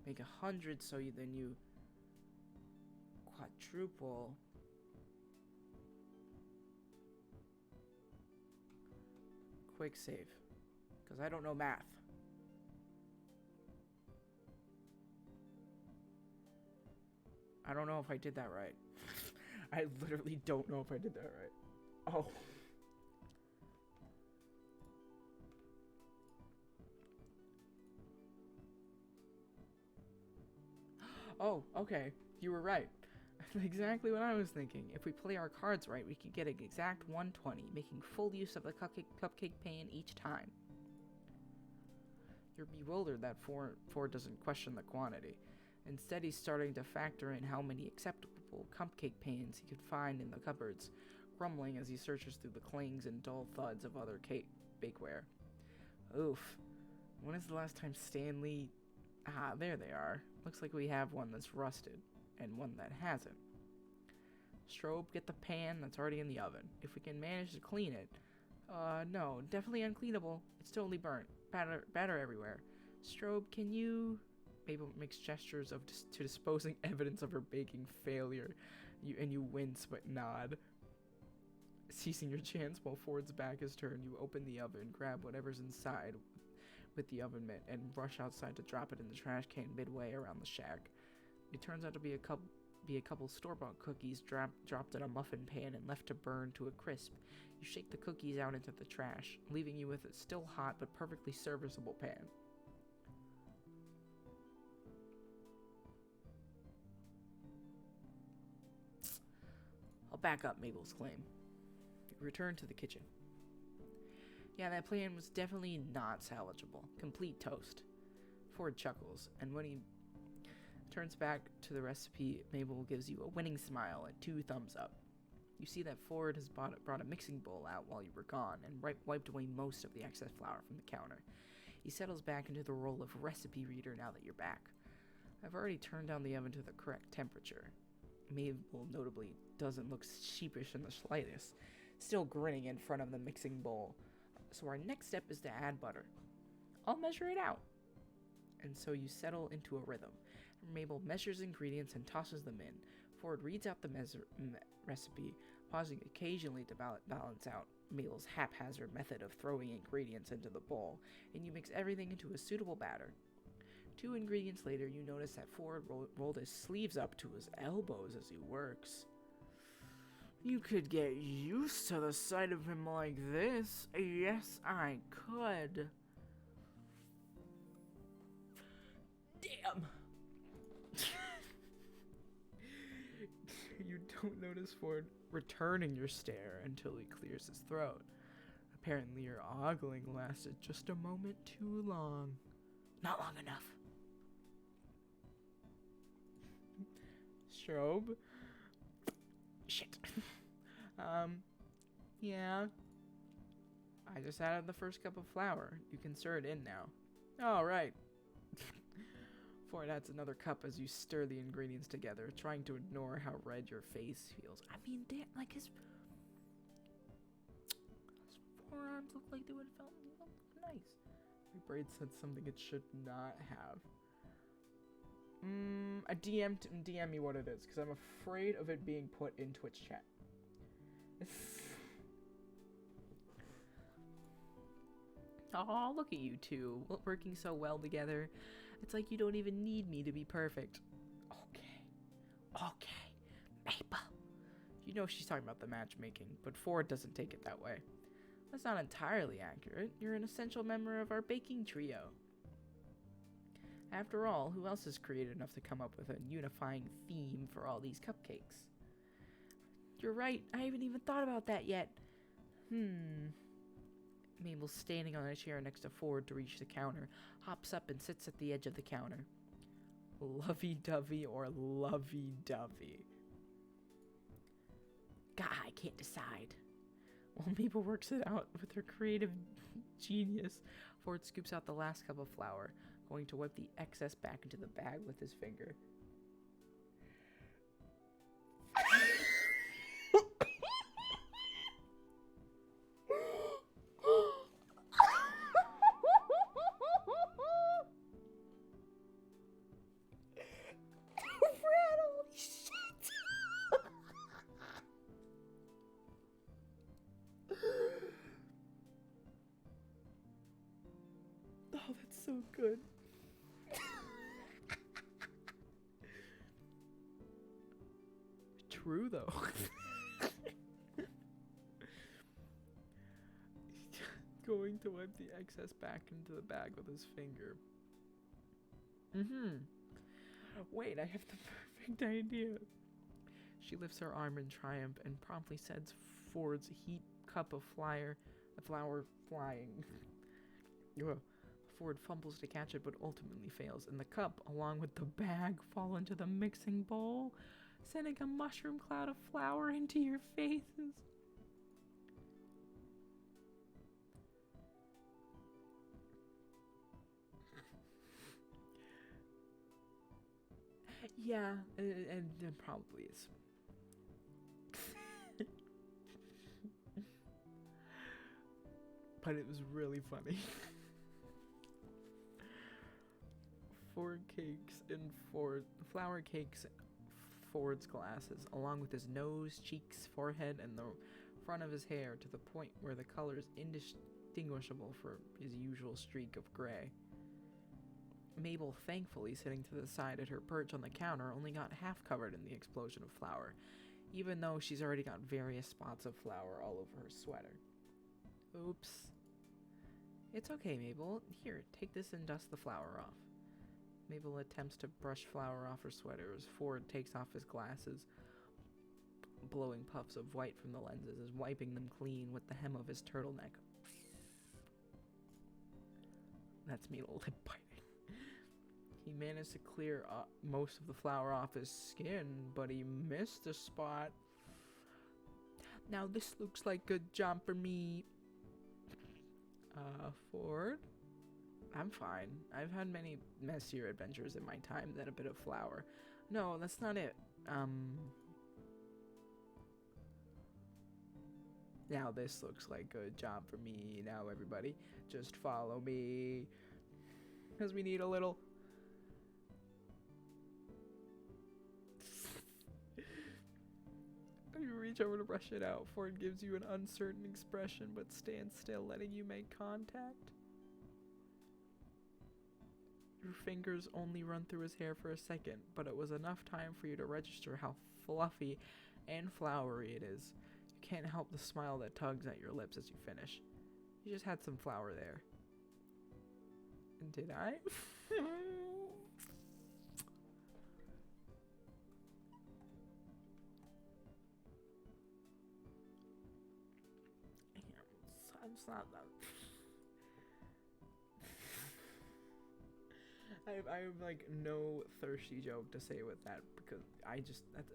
make 100. So then you quadruple. Quick save, because I don't know math. I don't know if I did that right. I literally don't know if I did that right. Oh. Oh, okay. You were right. Exactly what I was thinking. If we play our cards right, we could get an exact 120, making full use of the cupcake pan each time. You're bewildered that Ford doesn't question the quantity. Instead, he's starting to factor in how many acceptable cupcake pans he could find in the cupboards, grumbling as he searches through the clings and dull thuds of other bakeware. Oof. When is the last time Stanley... Ah, there they are. Looks like we have one that's rusted, and one that hasn't. Strobe, get the pan that's already in the oven. If we can manage to clean it... no, definitely uncleanable. It's totally burnt. Batter everywhere. Strobe, can you... Mabel makes gestures to disposing evidence of her baking failure. You wince but nod. Seizing your chance while Ford's back is turned, you open the oven, grab whatever's inside with the oven mitt, and rush outside to drop it in the trash can midway around the shack. It turns out to be a couple store-bought cookies dropped in a muffin pan and left to burn to a crisp. You shake the cookies out into the trash, leaving you with a still hot but perfectly serviceable pan. I'll back up Mabel's claim. You return to the kitchen. Yeah, that plan was definitely not salvageable. Complete toast. Ford chuckles, and when he turns back to the recipe, Mabel gives you a winning smile and 2 thumbs up. You see that Ford has brought a mixing bowl out while you were gone and wiped away most of the excess flour from the counter. He settles back into the role of recipe reader now that you're back. I've already turned down the oven to the correct temperature. Mabel notably doesn't look sheepish in the slightest, still grinning in front of the mixing bowl. So our next step is to add butter. I'll measure it out. And so you settle into a rhythm. Mabel measures ingredients and tosses them in. Ford reads out the recipe, pausing occasionally to balance out Mabel's haphazard method of throwing ingredients into the bowl, and you mix everything into a suitable batter. 2 ingredients later, you notice that Ford rolled his sleeves up to his elbows as he works. You could get used to the sight of him like this. Yes, I could. Damn! You don't notice Ford returning your stare until he clears his throat. Apparently your ogling lasted just a moment too long. Not long enough. Strobe? Shit. Yeah. I just added the first cup of flour. You can stir it in now. All right. Ford adds another cup as you stir the ingredients together, trying to ignore how red your face feels. I mean, like his forearms look like they would have felt nice. My brain said something it should not have. DM me what it is, because I'm afraid of it being put in Twitch chat. Oh, look at you two, working so well together. It's like you don't even need me to be perfect. Okay. know she's talking about the matchmaking, but Ford doesn't take it that way. That's not entirely accurate. You're an essential member of our baking trio. After all, who else is creative enough to come up with a unifying theme for all these cupcakes? You're right, I haven't even thought about that yet. Mabel's standing on a chair next to Ford to reach the counter, hops up and sits at the edge of the counter. Lovey-dovey or lovey-dovey? God, I can't decide. While Mabel works it out with her creative genius, Ford scoops out the last cup of flour, going to whip the excess back into the bag with his finger. Oh, that's so good. True, though. Going to wipe the excess back into the bag with his finger. Wait, I have the perfect idea. She lifts her arm in triumph and promptly sends Ford's heat cup of flour flying. Ford fumbles to catch it but ultimately fails, and the cup, along with the bag, fall into the mixing bowl, sending a mushroom cloud of flour into your faces. Yeah, and it probably is. But it was really funny. Flour cakes Ford's glasses, along with his nose, cheeks, forehead, and the front of his hair to the point where the color is indistinguishable from his usual streak of gray. Mabel, thankfully sitting to the side at her perch on the counter, only got half covered in the explosion of flour, even though she's already got various spots of flour all over her sweater. Oops. It's okay, Mabel. Here, take this and dust the flour off. Mabel attempts to brush flour off her sweater as Ford takes off his glasses, blowing puffs of white from the lenses as wiping them clean with the hem of his turtleneck. That's me lip biting. He managed to clear most of the flour off his skin, but he missed a spot. Now this looks like a good job for me. Ford? I'm fine. I've had many messier adventures in my time than a bit of flour. No, that's not it. Now this looks like a good job for me. Now everybody, just follow me. Because we need a little... You reach over to brush it out. Ford gives you an uncertain expression, but stands still, letting you make contact. Your fingers only run through his hair for a second, but it was enough time for you to register how fluffy and flowery it is. You can't help the smile that tugs at your lips as you finish. You just had some flour there. And did I? It's not that. I have like no thirsty joke to say with that because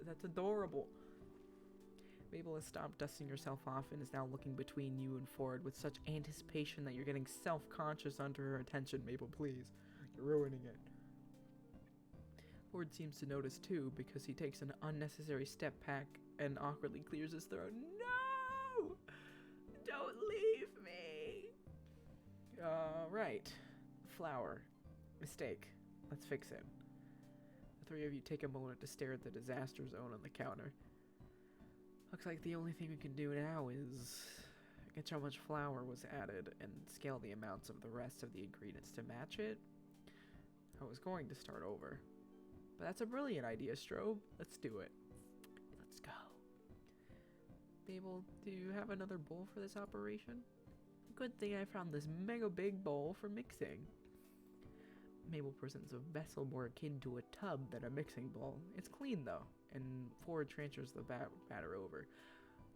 that's adorable. Mabel has stopped dusting herself off and is now looking between you and Ford with such anticipation that you're getting self-conscious under her attention. Mabel, please. You're ruining it. Ford seems to notice too because he takes an unnecessary step back and awkwardly clears his throat. No! Don't leave me! Right. Flour. Mistake. Let's fix it. The three of you take a moment to stare at the disaster zone on the counter. Looks like the only thing we can do now is get how much flour was added and scale the amounts of the rest of the ingredients to match it. I was going to start over. But that's a brilliant idea, Strobe. Let's do it. Let's go. Mabel, do you have another bowl for this operation? Good thing I found this mega big bowl for mixing. Mabel presents a vessel more akin to a tub than a mixing bowl. It's clean though, and Ford transfers the batter over.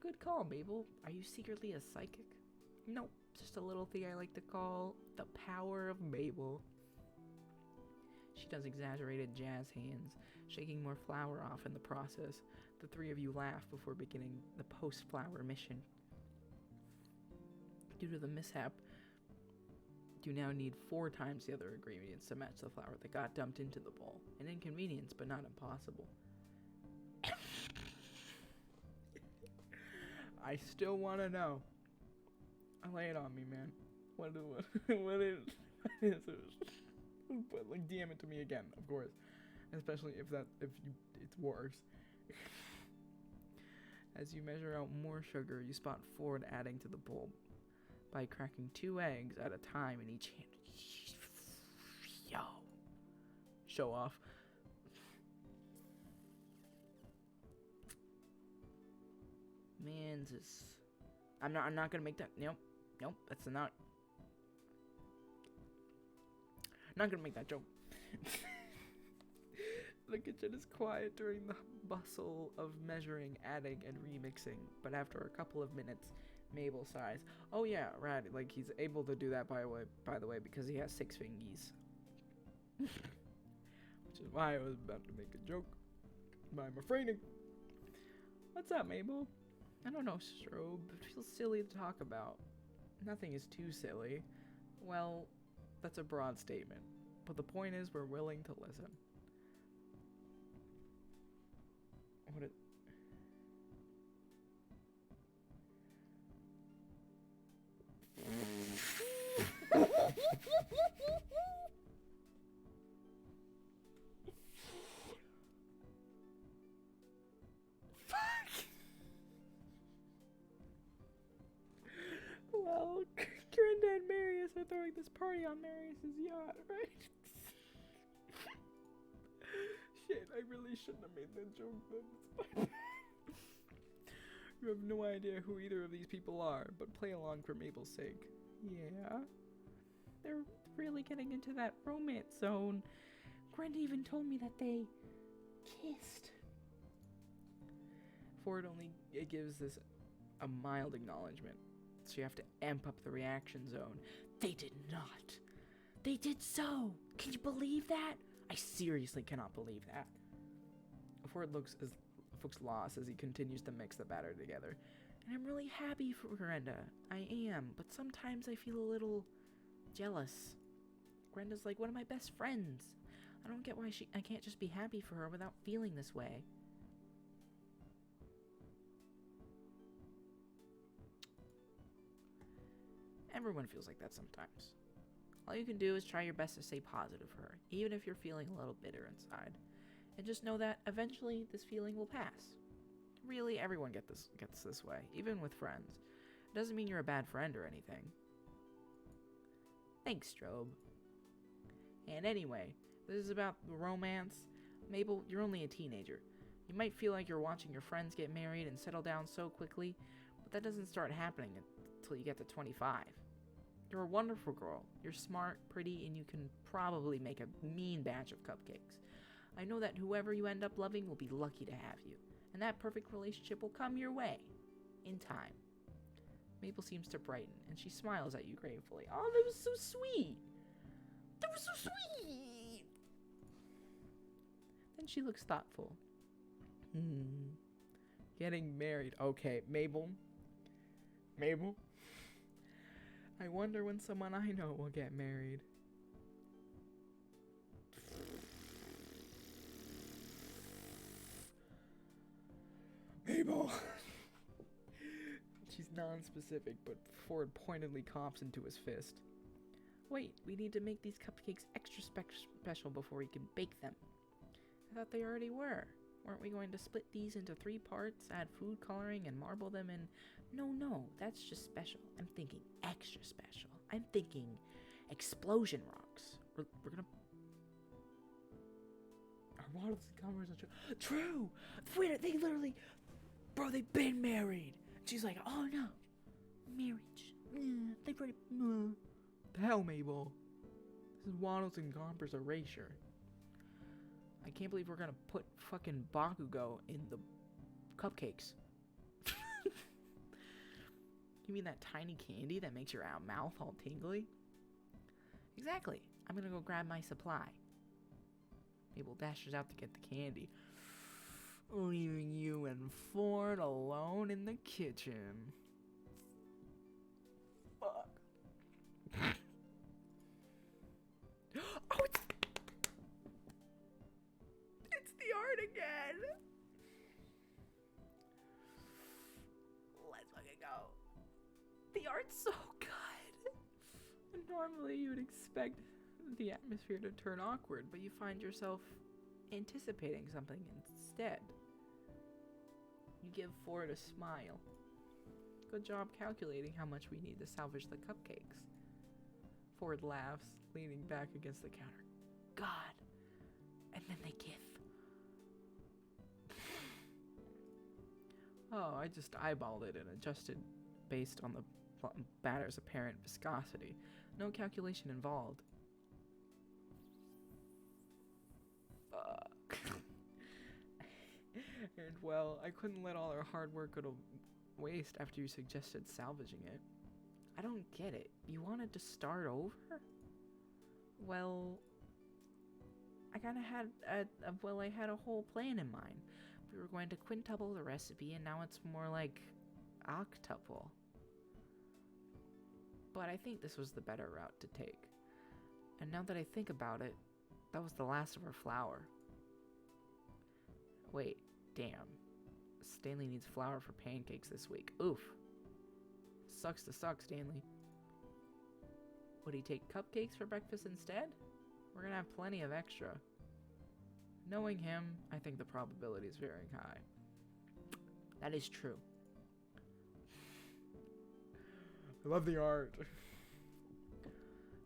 Good call, Mabel. Are you secretly a psychic? Nope, just a little thing I like to call the power of Mabel. She does exaggerated jazz hands, shaking more flour off in the process. The three of you laugh before beginning the post-flour mission. Due to the mishap, you now need 4 times the other ingredients to match the flour that got dumped into the bowl. An inconvenience, but not impossible. I still want to know. Lay it on me, man. What is it? But like, DM it to me again, of course. Especially if it's worse. As you measure out more sugar, you spot Ford adding to the bowl by cracking 2 eggs at a time in each hand. Yo. Show off. Man, this. I'm not gonna make that. Nope, that's not. Not gonna make that joke. The kitchen is quiet during the bustle of measuring, adding, and remixing. But after a couple of minutes, Mabel sighs. Oh yeah, right. Like he's able to do that by the way, because he has 6 fingies. Which is why I was about to make a joke. But I'm afraid. What's up, Mabel? I don't know, Strobe. It feels silly to talk about. Nothing is too silly. Well, that's a broad statement. But the point is, we're willing to listen. What it... Well, Grinda and Marius are throwing this party on Marius's yacht, right? Shit, I really shouldn't have made that joke, but it's fine. You have no idea who either of these people are, but play along for Mabel's sake. Yeah? They're really getting into that romance zone. Grinda even told me that they kissed. Ford only gives this a mild acknowledgement, so you have to amp up the reaction zone. They did not. They did so. Can you believe that? I seriously cannot believe that. Ford looks lost as he continues to mix the batter together. And I'm really happy for Grinda. I am, but sometimes I feel a little jealous. Grinda's like one of my best friends. I don't get why I can't just be happy for her without feeling this way. Everyone feels like that sometimes. All you can do is try your best to stay positive for her, even if you're feeling a little bitter inside. And just know that eventually this feeling will pass. Really, everyone gets this way, even with friends. It doesn't mean you're a bad friend or anything. Thanks, Strobe. And anyway, this is about romance. Mabel, you're only a teenager. You might feel like you're watching your friends get married and settle down so quickly, but that doesn't start happening until you get to 25. You're a wonderful girl. You're smart, pretty, and you can probably make a mean batch of cupcakes. I know that whoever you end up loving will be lucky to have you, and that perfect relationship will come your way, in time. Mabel seems to brighten, and she smiles at you gratefully. Oh, that was so sweet! That was so sweet! Then she looks thoughtful. Getting married. Okay, Mabel. I wonder when someone I know will get married. Mabel! She's non-specific, but Ford pointedly coughs into his fist. Wait, we need to make these cupcakes extra special before we can bake them. I thought they already were. Weren't we going to split these into 3 parts, add food coloring, and marble them in? No, that's just special. I'm thinking extra special. I'm thinking explosion rocks. We're gonna... Our models and cameras are true! Wait, they literally... Bro, they've been married! She's like, oh no, marriage. They've already. The hell, Mabel. This is Waddles and Gomper's erasure. I can't believe we're gonna put fucking Bakugo in the cupcakes. You mean that tiny candy that makes your mouth all tingly? Exactly. I'm gonna go grab my supply. Mabel dashes out to get the candy, leaving you and Ford alone in the kitchen. Fuck. Oh, it's the art again. Let's fucking go. The art's so good. Normally you would expect the atmosphere to turn awkward, but you find yourself anticipating something instead. You give Ford a smile. Good job calculating how much we need to salvage the cupcakes. Ford laughs, leaning back against the counter. God. And then they kiss. Oh, I just eyeballed it and adjusted based on the batter's apparent viscosity. No calculation involved. Fuck. And well, I couldn't let all our hard work go to waste after you suggested salvaging it. I don't get it. You wanted to start over? Well, I kind of had I had a whole plan in mind. We were going to quintuple the recipe, and now it's more like octuple. But I think this was the better route to take. And now that I think about it, that was the last of our flour. Wait, damn. Stanley needs flour for pancakes this week. Oof. Sucks to suck, Stanley. Would he take cupcakes for breakfast instead? We're gonna have plenty of extra. Knowing him, I think the probability is very high. That is true. I love the art.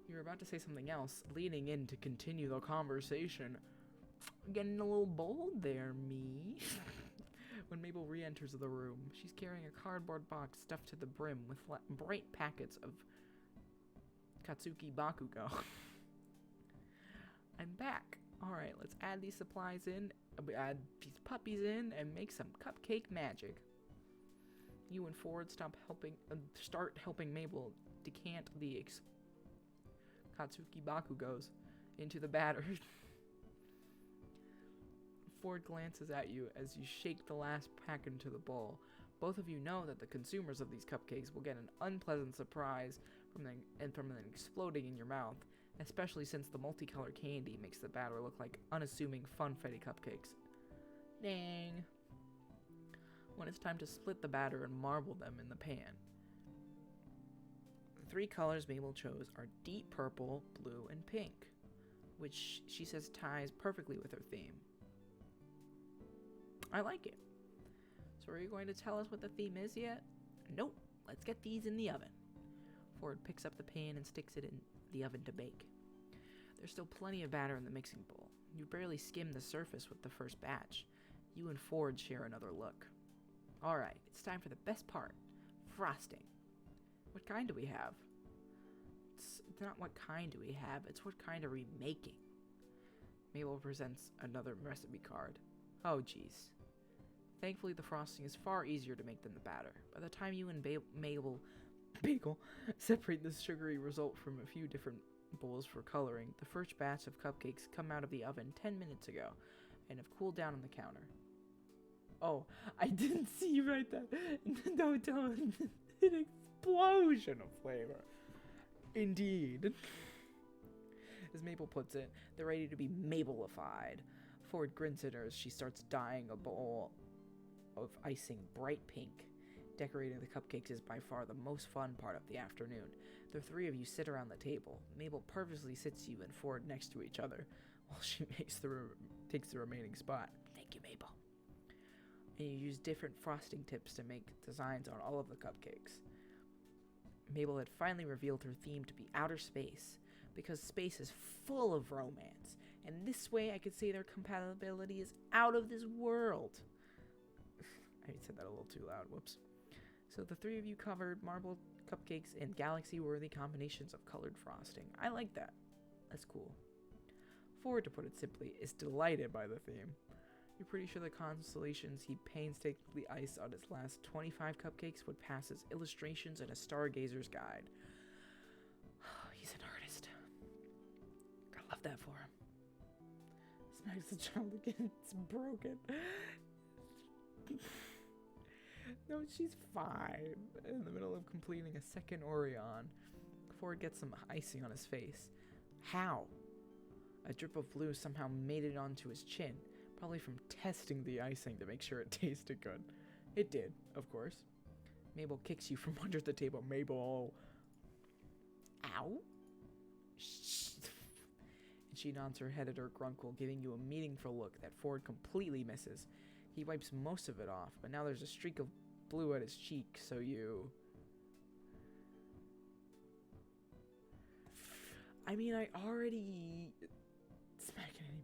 You were about to say something else, leaning in to continue the conversation. Getting a little bold there, me. When Mabel re-enters the room, she's carrying a cardboard box stuffed to the brim with bright packets of Katsuki Bakugo. I'm back. Alright, let's add these supplies in, add these puppies in, and make some cupcake magic. You and Ford start helping Mabel decant the Katsuki Bakugos into the batter. Ford glances at you as you shake the last pack into the bowl. Both of you know that the consumers of these cupcakes will get an unpleasant surprise from them exploding in your mouth, especially since the multicolored candy makes the batter look like unassuming funfetti cupcakes. Dang. When it's time to split the batter and marble them in the pan. The three colors Mabel chose are deep purple, blue, and pink, which she says ties perfectly with her theme. I like it. So are you going to tell us what the theme is yet? Nope. Let's get these in the oven. Ford picks up the pan and sticks it in the oven to bake. There's still plenty of batter in the mixing bowl. You barely skimmed the surface with the first batch. You and Ford share another look. Alright, it's time for the best part. Frosting. What kind do we have? It's not what kind do we have, it's what kind are we making? Mabel presents another recipe card. Oh geez. Thankfully the frosting is far easier to make than the batter. By the time you and Bagel separate the sugary result from a few different bowls for coloring, the first batch of cupcakes come out of the oven 10 minutes ago and have cooled down on the counter. Oh, I didn't see you write that. Don't tell me. An explosion of flavor. Indeed. As Mabel puts it, they're ready to be Mabelified. Ford grins at her as she starts dyeing a bowl of icing bright pink. Decorating the cupcakes is by far the most fun part of the afternoon. The three of you sit around the table. Mabel purposely sits you and Ford next to each other while she takes the remaining spot. Thank you, Mabel. And you use different frosting tips to make designs on all of the cupcakes. Mabel had finally revealed her theme to be outer space, because space is full of romance, and this way I could say their compatibility is out of this world. I said that a little too loud, whoops. So the three of you covered marble cupcakes in galaxy-worthy combinations of colored frosting. I like that. That's cool. Ford, to put it simply, is delighted by the theme. You're pretty sure the constellations he painstakingly iced on his last 25 cupcakes would pass as illustrations in a stargazer's guide. He's an artist. I love that for him. Smacks the child again. It's broken. No, she's fine. In the middle of completing a second Orion, Ford gets some icing on his face. How? A drip of blue somehow made it onto his chin, probably from testing the icing to make sure it tasted good. It did, of course. Mabel kicks you from under the table. Mabel. Ow? And she nods her head at her Grunkle, giving you a meaningful look that Ford completely misses. He wipes most of it off, but now there's a streak of blue at his cheek, so you... I mean, I already... Smack it anyway.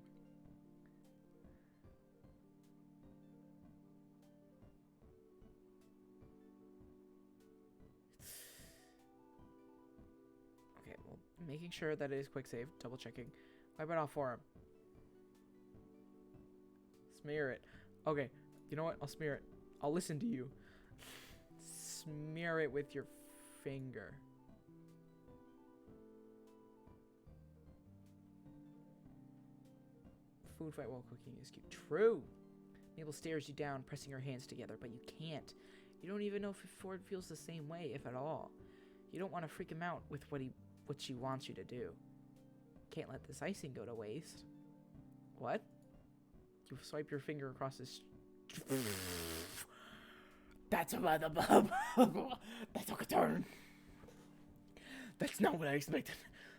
Okay, well, making sure that it is quick save, double checking. Wipe it off for him. Smear it. Okay, you know what? I'll smear it. I'll listen to you. Smear it with your finger. Food fight while cooking is cute. True. Mabel stares you down, pressing her hands together, but you can't. You don't even know if Ford feels the same way, if at all. You don't want to freak him out with what she wants you to do. Can't let this icing go to waste. What? You swipe your finger across his... That's about the bub. That took a turn. That's not what I expected.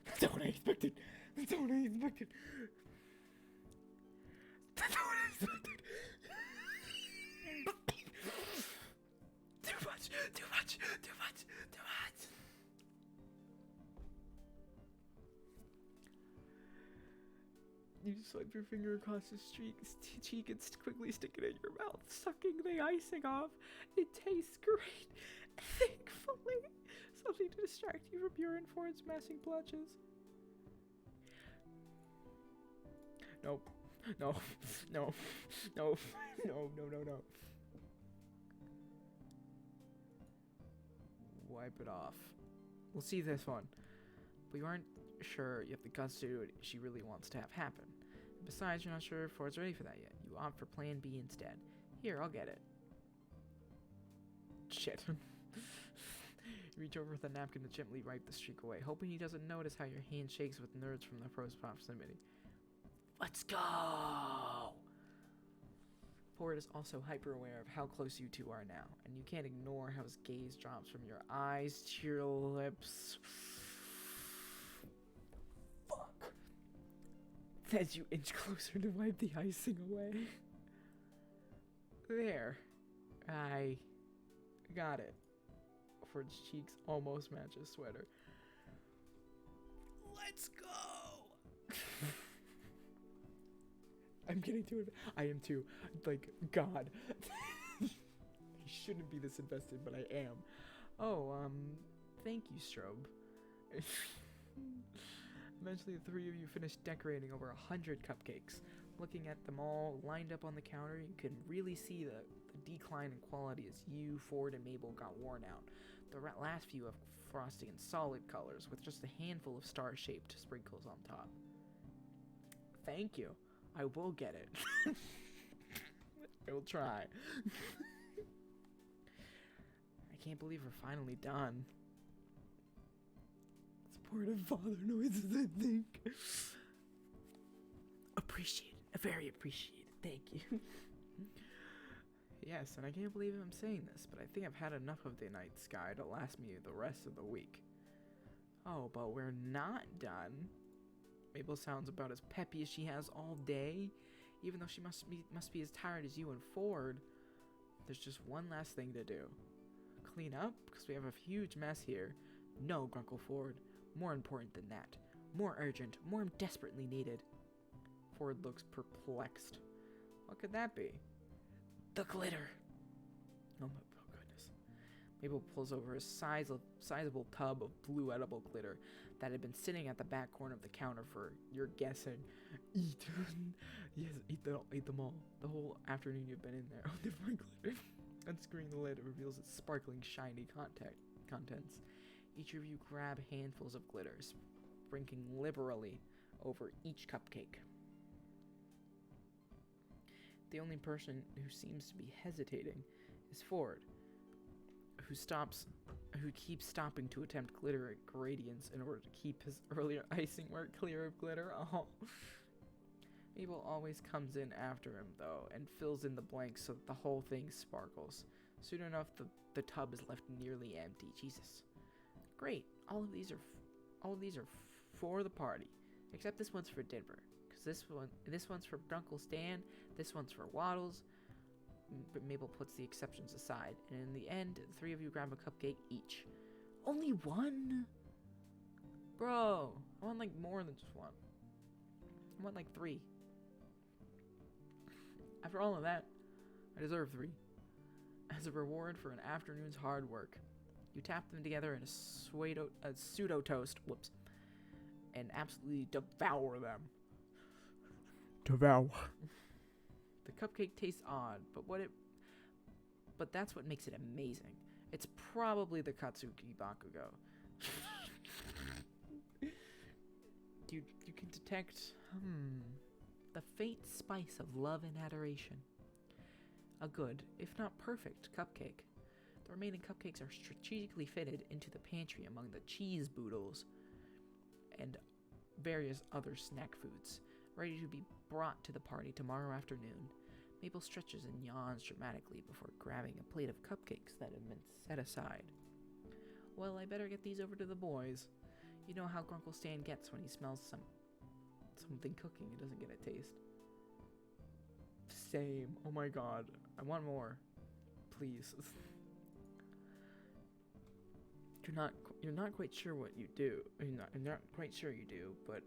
That's not what I expected. That's not what I expected. That's not what I expected. Too much. Too much. Too much. Too much. You swipe your finger across his cheek and quickly stick it in your mouth, sucking the icing off. It tastes great. Thankfully, something to distract you from your and Ford's messing blotches. Nope. No. No. No. No. No. No. No. Wipe it off. We'll see this one. But you aren't sure you have the guts to do what she really wants to have happen. And besides, you're not sure if Ford's ready for that yet. You opt for plan B instead. Here, I'll get it. Shit. You reach over with a napkin to gently wipe the streak away, hoping he doesn't notice how your hand shakes with nerves from the close proximity. Let's go! Ford is also hyper aware of how close you two are now, and you can't ignore how his gaze drops from your eyes to your lips. Fuck. As you inch closer to wipe the icing away. There. I got it. Ford's cheeks almost match his sweater. Let's go! I'm getting too I am too. Like, God. I shouldn't be this invested, but I am. Oh, thank you, Strobe. Eventually, the three of you finished decorating over 100 cupcakes. Looking at them all lined up on the counter, you can really see the decline in quality as you, Ford, and Mabel got worn out. The last few have frosting in solid colors, with just a handful of star-shaped sprinkles on top. Thank you. I will get it. I will try. I can't believe we're finally done. Supportive father noises, I think. Appreciate it. Very appreciated. Thank you. Yes, and I can't believe I'm saying this, but I think I've had enough of the night sky to last me the rest of the week. Oh, but we're not done. Mabel sounds about as peppy as she has all day, even though she must be as tired as you and Ford. There's just one last thing to do. Clean up, because we have a huge mess here. No, Grunkle Ford. More important than that. More urgent. More desperately needed. Ford looks perplexed. What could that be? The glitter. Oh, goodness. Mabel pulls over a sizable tub of blue edible glitter that had been sitting at the back corner of the counter for, you're guessing, eat. Yes, eat them all. The whole afternoon you've been in there. Oh, different glitter. Unscrewing the lid, it reveals its sparkling, shiny contents. Each of you grab handfuls of glitter, sprinkling liberally over each cupcake. The only person who seems to be hesitating is Ford, who keeps stopping to attempt glitter gradients in order to keep his earlier icing work clear of glitter. Oh. Mabel always comes in after him, though, and fills in the blanks so that the whole thing sparkles. Soon enough, the tub is left nearly empty. Jesus. Great. All of these are for the party, except this one's for Denver, because this one's for Grunkle Stan, this one's for Waddles. But Mabel puts the exceptions aside, and in the end, the three of you grab a cupcake each. Only one? Bro, I want like more than just one. I want like 3. After all of that, I deserve 3. As a reward for an afternoon's hard work, you tap them together in a pseudo toast, and absolutely devour them. Devour. The cupcake tastes odd, but that's what makes it amazing. It's probably the Katsuki Bakugo. You can detect the faint spice of love and adoration. A good, if not perfect, cupcake. The remaining cupcakes are strategically fitted into the pantry among the cheese boodles and various other snack foods, ready to be brought to the party tomorrow afternoon. Mabel stretches and yawns dramatically before grabbing a plate of cupcakes that have been set aside. Well, I better get these over to the boys. You know how Grunkle Stan gets when he smells something cooking and doesn't get a taste. Same. Oh my god. I want more. Please. You're not quite sure what you do. You're not quite sure you do, but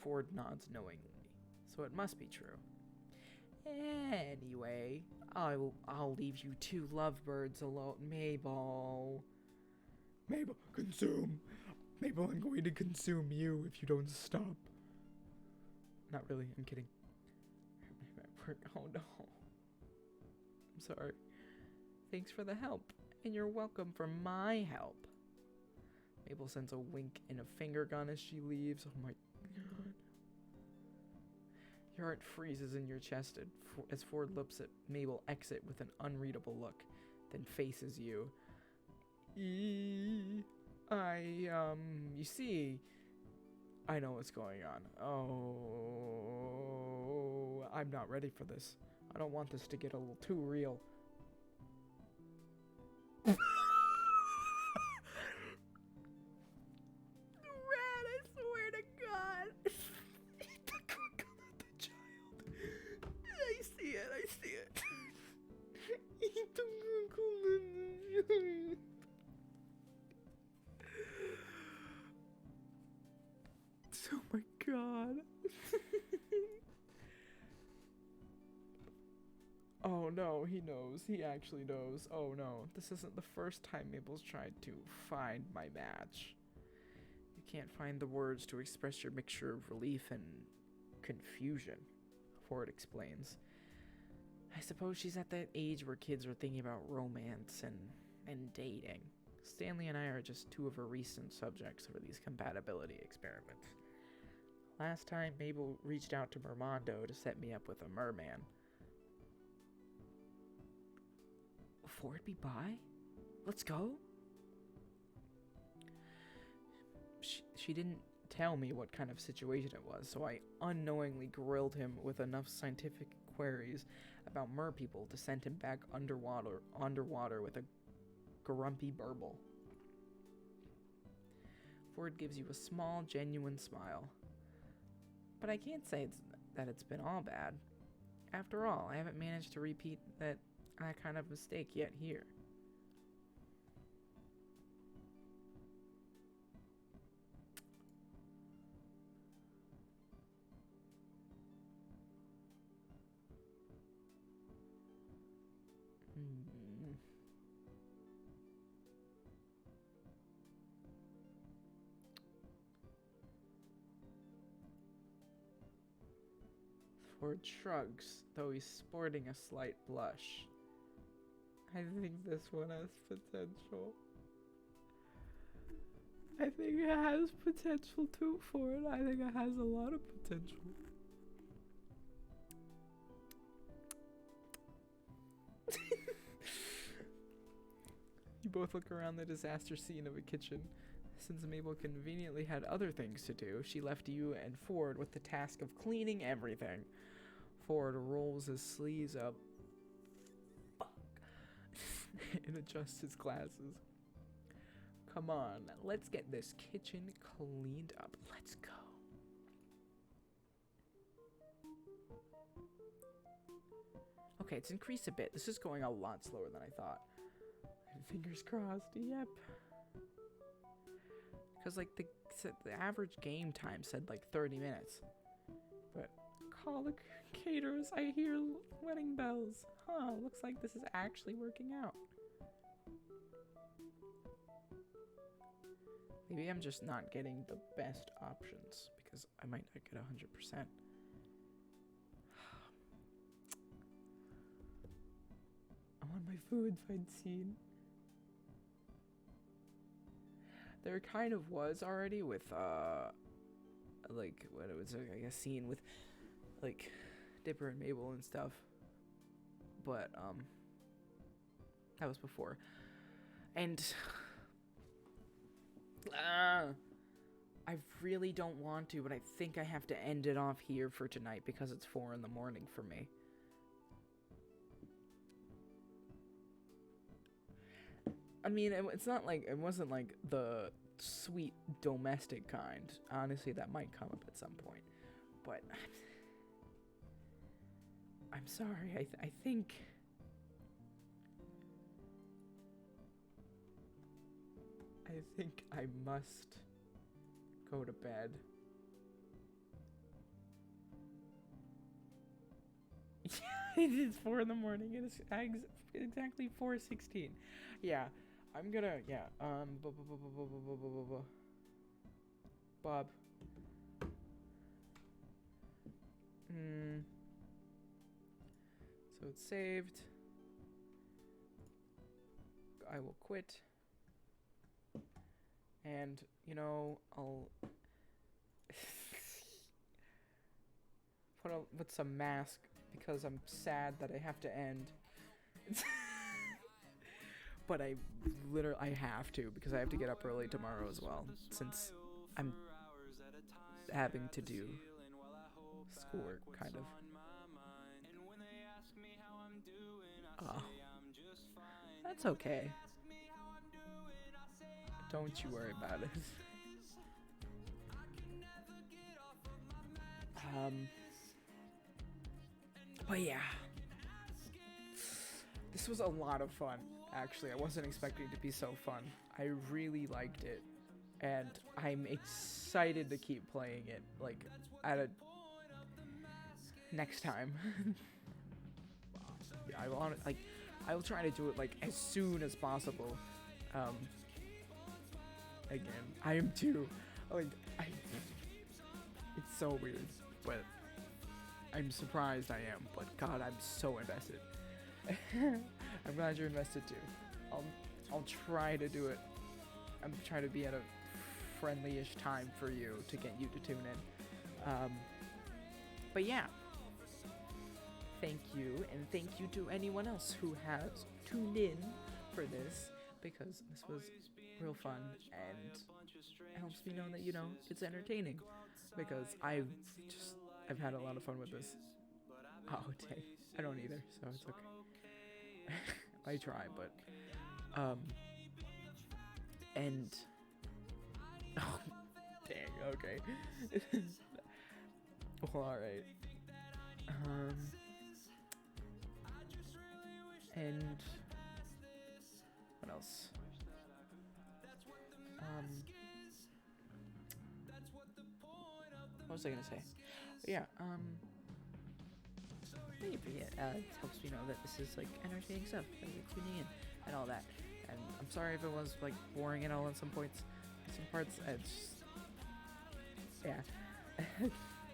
Ford nods knowingly. So it must be true. Anyway, I'll leave you 2 lovebirds alone. Mabel, consume. Mabel, I'm going to consume you if you don't stop. Not really, I'm kidding. Oh no. I'm sorry. Thanks for the help, and you're welcome for my help. Mabel sends a wink and a finger gun as she leaves. Oh my god. Your heart freezes in your chest as Ford looks at Mabel exit with an unreadable look, then faces you. You see, I know what's going on. Oh, I'm not ready for this. I don't want this to get a little too real. Rat, I swear to God. Eat the grunkle, not the child. I see it. Eat the grunkle, not the child. Oh my god. Oh no, he knows. He actually knows. Oh no, this isn't the first time Mabel's tried to find my match. You can't find the words to express your mixture of relief and confusion, Ford explains. I suppose she's at that age where kids are thinking about romance and dating. Stanley and I are just 2 of her recent subjects for these compatibility experiments. Last time, Mabel reached out to Mermondo to set me up with a merman. Will Ford be by? Let's go? She didn't tell me what kind of situation it was, so I unknowingly grilled him with enough scientific queries about mer people to send him back underwater with a grumpy burble. Ford gives you a small, genuine smile. But I can't say that it's been all bad. After all, I haven't managed to repeat that kind of mistake yet here. Ford shrugs, though he's sporting a slight blush. I think this one has potential. I think it has potential too, Ford. I think it has a lot of potential. You both look around the disaster scene of a kitchen. Since Mabel conveniently had other things to do, she left you and Ford with the task of cleaning everything. Ford rolls his sleeves up and adjusts his glasses. Come on, let's get this kitchen cleaned up. Let's go. Okay, it's increased a bit. This is going a lot slower than I thought. Fingers crossed, yep. Because, like, the average game time said, like, 30 minutes. But, call the caterers, I hear wedding bells. Huh, looks like this is actually working out. Maybe I'm just not getting the best options, because I might not get 100%. I want my food fight scene. There kind of was already with, like, what it was, like, a scene with, like, Dipper and Mabel and stuff. But, that was before. And, I really don't want to, but I think I have to end it off here for tonight because it's 4 in the morning for me. I mean, it's not like, it wasn't like the sweet domestic kind. Honestly, that might come up at some point. But, I'm sorry, I think... I think I must go to bed. It is 4 in the morning. It is exactly 4:16. Yeah, I'm gonna, yeah, Bob. So it's saved. I will quit. And, you know, I'll put some mask because I'm sad that I have to end. But I have to because I have to get up early tomorrow as well, since I'm having to do schoolwork, kind of. Oh, that's okay. Don't you worry about it. But yeah. This was a lot of fun, actually. I wasn't expecting it to be so fun. I really liked it. And I'm excited to keep playing it, like, next time. Yeah, I will try to do it, like, as soon as possible. Again, I am too, like, it's so weird, but I'm surprised I am, but God, I'm so invested. I'm glad you're invested too. I'll try to do it. I'm trying to be at a friendly-ish time for you to get you to tune in. But yeah, thank you, and thank you to anyone else who has tuned in for this, because this was real fun, and it helps me know that, you know, it's entertaining, because I've had a lot of fun with this. Oh, dang. I don't either, so it's okay. I try, but, and, oh, dang, okay. Well, alright. And, what else? What was I gonna say? Yeah, maybe it helps me know that this is, like, entertaining stuff, that you're tuning in, and all that. And I'm sorry if it was, like, boring at all at some points. Some parts, it's just, yeah.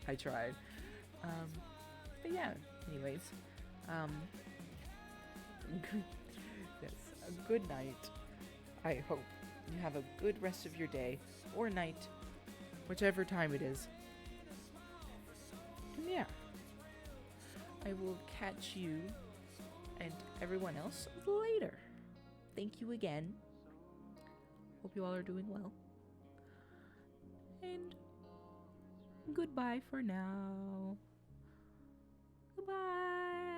I tried. But yeah, anyways, um, yes, a good night. I hope you have a good rest of your day or night, whichever time it is. And yeah, I will catch you and everyone else later. Thank you again. Hope you all are doing well. And goodbye for now. Goodbye.